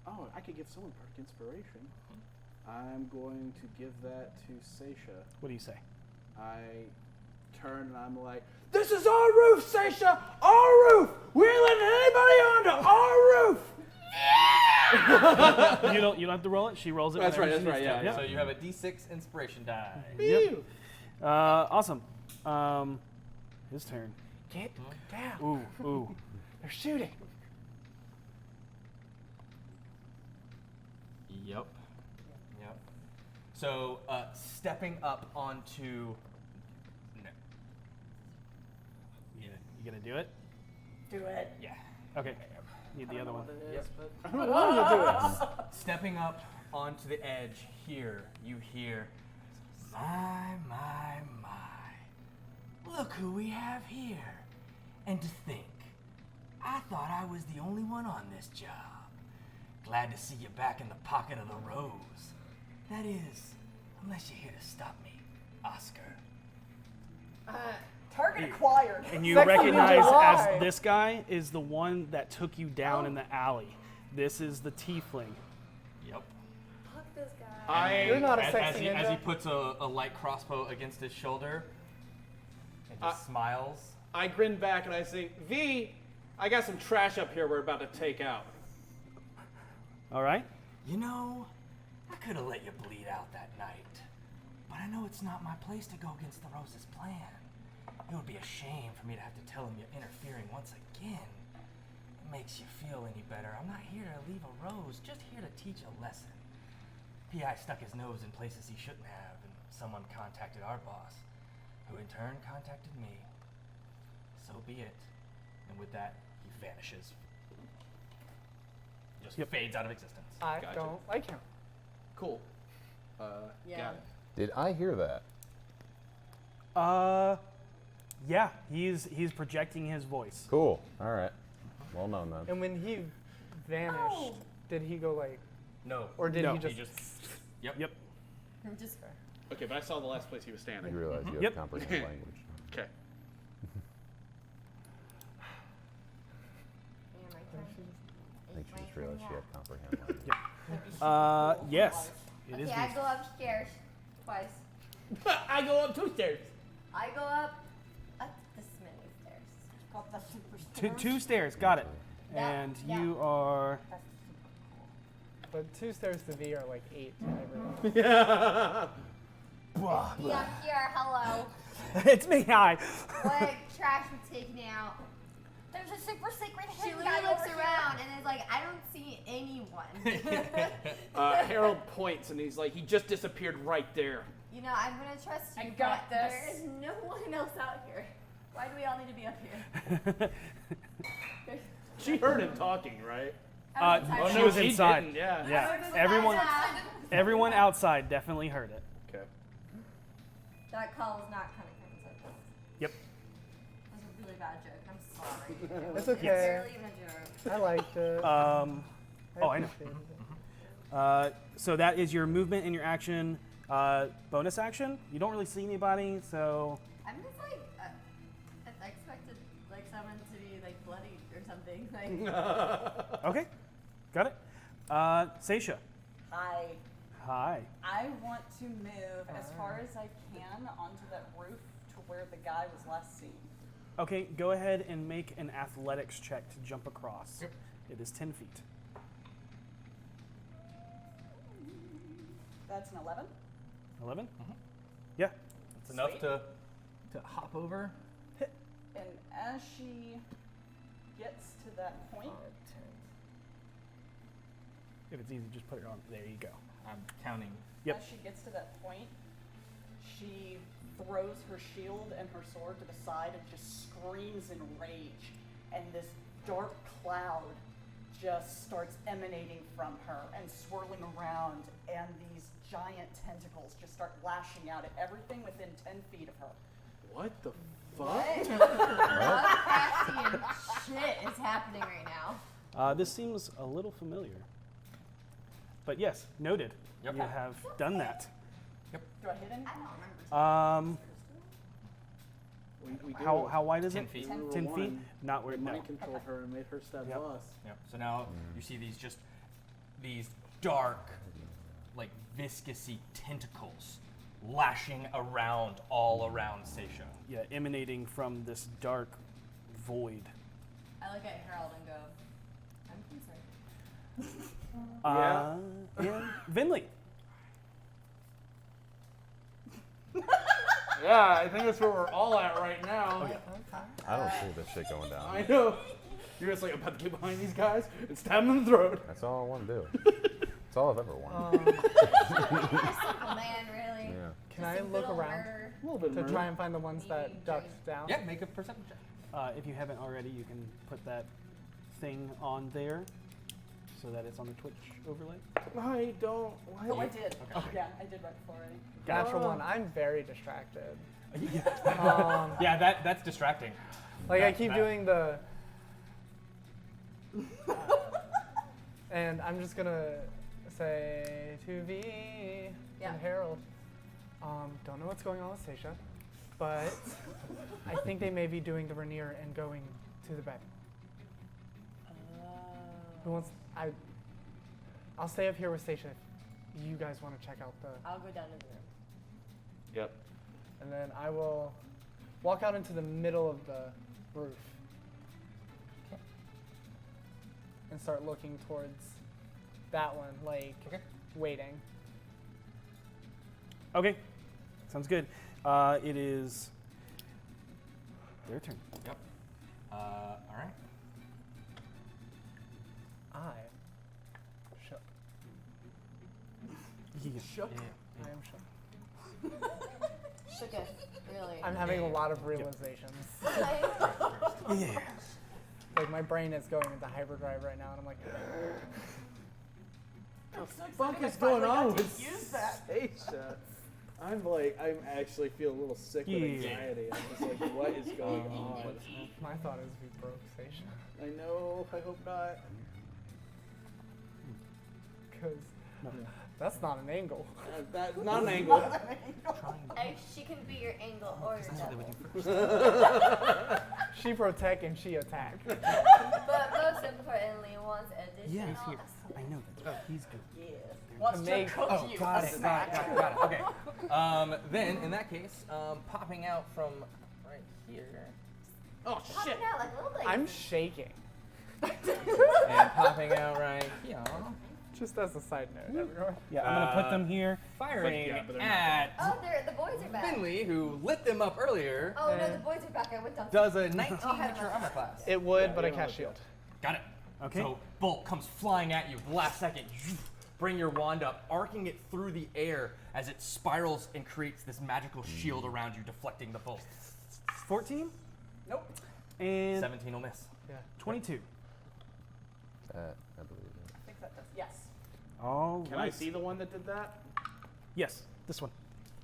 oh, I could give someone Dark Inspiration. I'm going to give that to Seisha. What do you say? I turn and I'm like, this is our roof, Seisha! Our roof! We ain't letting anybody onto our roof! you don't have to roll it. She rolls it. That's whenever right, she that's needs right, to. yeah. So you have a D6 inspiration die. Yep. Awesome. His turn. Get down. Ooh. They're shooting. Yep. Yep. So stepping up onto. No. You gonna do it? Do it. Yeah. Okay. Need the other one. Stepping up onto the edge here, you hear, my, look who we have here. And to think, I thought I was the only one on this job. Glad to see you back in the pocket of the rose. That is, unless you're here to stop me, Oscar. Acquired. And you Sexy recognize Ninja Y. as this guy is the one that took you down in the alley. This is the tiefling. Yep. Fuck this guy. You're not a As sexy he ninja. puts a light crossbow against his shoulder and just smiles. I grin back and I say, V, I got some trash up here we're about to take out. All right. You know, I could have let you bleed out that night, but I know it's not my place to go against the Rose's plan. It would be a shame for me to have to tell him you're interfering once again. It makes you feel any better. I'm not here to leave a rose, just here to teach a lesson. P.I. stuck his nose in places he shouldn't have, and someone contacted our boss, who in turn contacted me. So be it. And with that, he vanishes. Just fades out of existence. I Gotcha. don't like him. Cool. Yeah. Got it. Did I hear that? Yeah, he's projecting his voice. Cool. All right. Well known then. And when he vanished, did he go like, No. or did No. he just? Yep. I'm just. Okay, but I saw the last place he was You standing. realize you have Yep. to comprehend language. Okay. I think she just realized she had to comprehend language. Yes. It is. Okay, I go upstairs twice. I go up 2 stairs. I go up this many stairs. Got the super Two stairs. Got it. Yeah, And yeah. you are. But 2 stairs to V are like 8 to everyone. Yeah. Yeah, here, hello. It's me. Hi. What trash was taken out? There's a super secret She hidden guy literally looks over around and is like, I don't see anyone. Harold points and he's like, he just disappeared right there. You know, I'm gonna trust you, I got but there this. is no one else out here. Why do we all need to be up here? She heard him talking, right? She no, was she inside. didn't, yeah. Yeah. Everyone outside definitely heard it. Okay. That call was not coming from inside. Yep. That was a really bad joke. I'm sorry. It's okay. Barely even a joke. I liked it. Oh, I know. appreciated it. So that is your movement and your action. Bonus action. You don't really see anybody, so. I'm just like, I expected like someone to be like bloody or something. Like, Okay. Got it. Seisha. Hi. Hi. I want to move as far as I can onto that roof to where the guy was last seen. Okay, go ahead and make an athletics check to jump across. Yep. It is 10 feet. That's an 11. 11? Yeah. It's enough to hop over. And as she gets to that point, If it's easy, just put it on. There you go. I'm counting. Yep. as she gets to that point, she throws her shield and her sword to the side and just screams in rage. And this dark cloud just starts emanating from her and swirling around, and these giant tentacles just start lashing out at everything within 10 feet of her. What the fuck? Lovecraftian shit is happening right now. This seems a little familiar. But yes, noted. Yep. You have done that. Do I hit him? I don't remember. We do. How wide is 10 it? feet. 10 feet? Not where. We No. mind controlled her and made her stab Yep. us. Yep. So now you see these dark, like viscousy tentacles lashing around all around Seisha. Yeah, emanating from this dark void. I look at Harold and go, I'm concerned. And Vinley. Yeah, I think that's where we're all at right now. I don't see this shit going down. I know. You're just like about to get behind these guys and stab them in the throat. That's all I want to do. That's all I've ever wanted. A simple man, really. Yeah. Can Just I a look little around murder. A little bit to of try and find the ones that Maybe ducked down? Yeah, make a perception check. If you haven't already, you can put that thing on there so that it's on the Twitch overlay. I don't. Why? Oh, I did. Yeah, I did right before already. Natural one. I'm very distracted. Yeah, that's distracting. Like I keep doing the, and I'm just gonna say to V Yeah. and Harold. Don't know what's going on with Seisha, but I think they may be doing the Rainier and going to the bed. Who wants? I'll stay up here with Stacia if you guys want to check out the. I'll go down to the room. Yep. And then I will walk out into the middle of the roof and start looking towards that one, like waiting. Okay, sounds good. It is their turn. Yep. All right. I shook. Shook. I am shook. Shooketh, really. I'm having a lot of realizations. Yeah. Like my brain is going into hyperdrive right now, and I'm like, What the fuck is going on with Stacia? I actually feel a little sick with anxiety. I'm just like, what is going on? my thought is we broke Stacia. I know, I hope not. Because that's not an angle. That's not an angle. She can be your angle or your devil. She protect and she attack. But most importantly, wants additional. Yeah, he's here. I know that. He's good. Yes. Wants to make- cook Oh, you got a it. snack. Got it. Okay. Then in that case, popping out from right here Oh shit! Popping out like little things. I'm shaking. and popping out right here, Just as a side note, everyone. Yeah, I'm gonna put them here. firing but they're not. at Oh, the boys are back. Finley, who lit them up earlier. Oh no, the boys are back. I went down. Does a 19 Oh, hit your armor class. It would, Yeah, but I you don't cast have shield. Got it. Okay. So bolt comes flying at you. The last second, you bring your wand up, arcing it through the air as it spirals and creates this magical shield around you, deflecting the bolt. 14 Nope. and 17 will miss. Yeah. 22. I believe it. I think that does. Yes. All Can I see the one that did that? Yes, this one.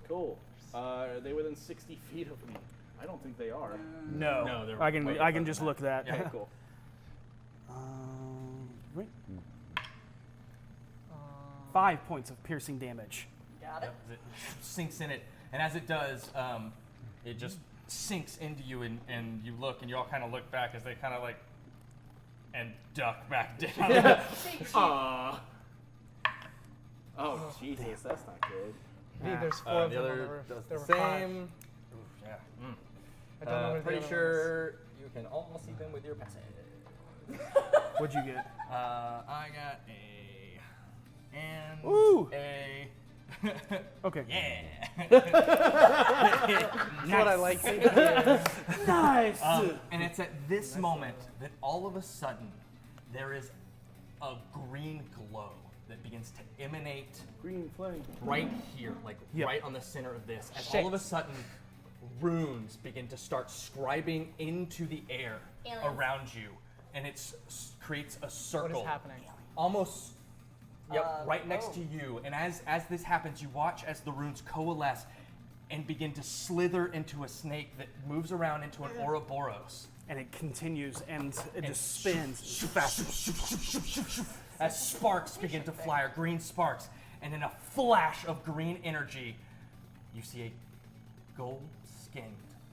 Cool. Are they within 60 feet of me? I don't think they are. No. No, they're I can way I can further just than look that. Yeah. Okay, cool. Right. 5 points of piercing damage. Got it. Yep, it sinks in it, and as it does, it just sinks into you, and you look, and you all kind of look back as they kind of like, and duck back down. Aww. Oh Jesus, that's not good. V, there's 4 of The them on other the roof. does There the were 5. same. Oof, yeah. I don't know where the Pretty other one sure you can all see them with your passive. What'd you get? I got a and Ooh. a Okay. yeah. That's what I like to hear. Nice. And it's at this moment that all of a sudden there is a green glow that begins to emanate Green flame. right here, like Yep. right on the center of this. As all of a sudden, runes begin to start scribing into the air Aliens. around you, and it creates a circle. What is happening? Almost, right next to you. And as this happens, you watch as the runes coalesce and begin to slither into a snake that moves around into an Ouroboros. And it continues and it just spins faster. As sparks begin to fly, or green sparks, and in a flash of green energy, you see a gold-skinned,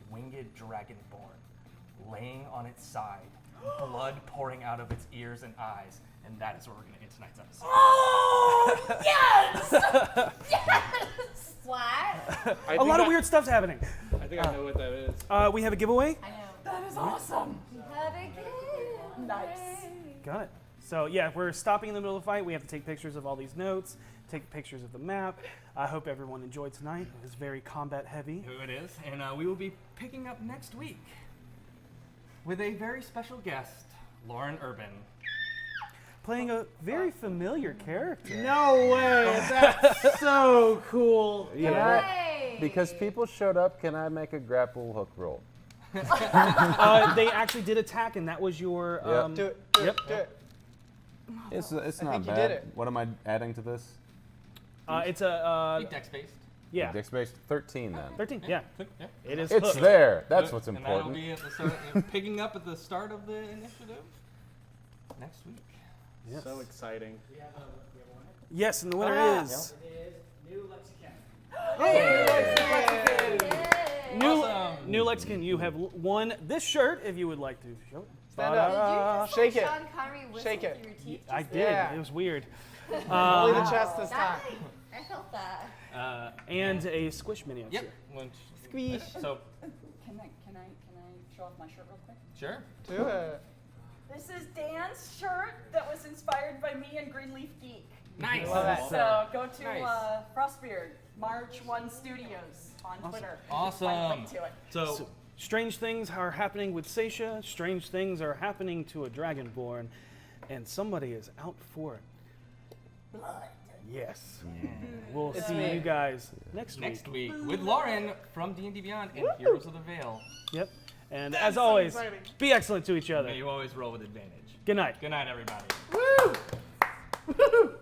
winged dragonborn laying on its side, blood pouring out of its ears and eyes, and that is where we're going to end tonight's episode. Oh yes! Yes! What? A lot of weird stuff's happening. I think I know what that is. We have a giveaway. I know. That is awesome. Have a good Nice. Got it. So yeah, we're stopping in the middle of the fight. We have to take pictures of all these notes, take pictures of the map. I hope everyone enjoyed tonight. It was very combat heavy. Who it is, and we will be picking up next week with a very special guest, Lauren Urban. Playing a very familiar character. No way! That's so cool. Yay! Because people showed up, can I make a grapple hook roll? They actually did attack, and that was your. Yep. Do it. Yep. Do it. It's I not think you bad. did it. What am I adding to this? It's a Big dex-based. yeah. Dex based 13 then. 13. Yeah. It is. It's hooked. there. That's what's And that'll important. be at the start, picking up at the start of the initiative next week. Yes. So exciting. Yes, and the winner is. It is new Lexicon. New Lexicon, you have won this shirt if you would like to show it. Stand up. Did you just Shake it. Sean Connery whistle Shake it. through your teeth? I just did. Yeah. It was weird. Only the chest this time. I felt that. And a squish miniature. Yep. Squeeze. So, Can I show off my shirt real quick? sure. Do it. This is Dan's shirt that was inspired by me and Greenleaf Geek. Nice. Love it. So go to Nice. Frostbeard, March 1 Studios on Twitter. Awesome. Find a link to it. So, Strange things are happening with Seisha. Strange things are happening to a dragonborn, and somebody is out for it. Blood. Yes. We'll It's see me. you guys next week. next week with Lauren from D&D Beyond and Heroes of the Veil. Yep. And as always, exciting. be excellent to each other. May you always roll with advantage. Good night. Good night, everybody. Woo!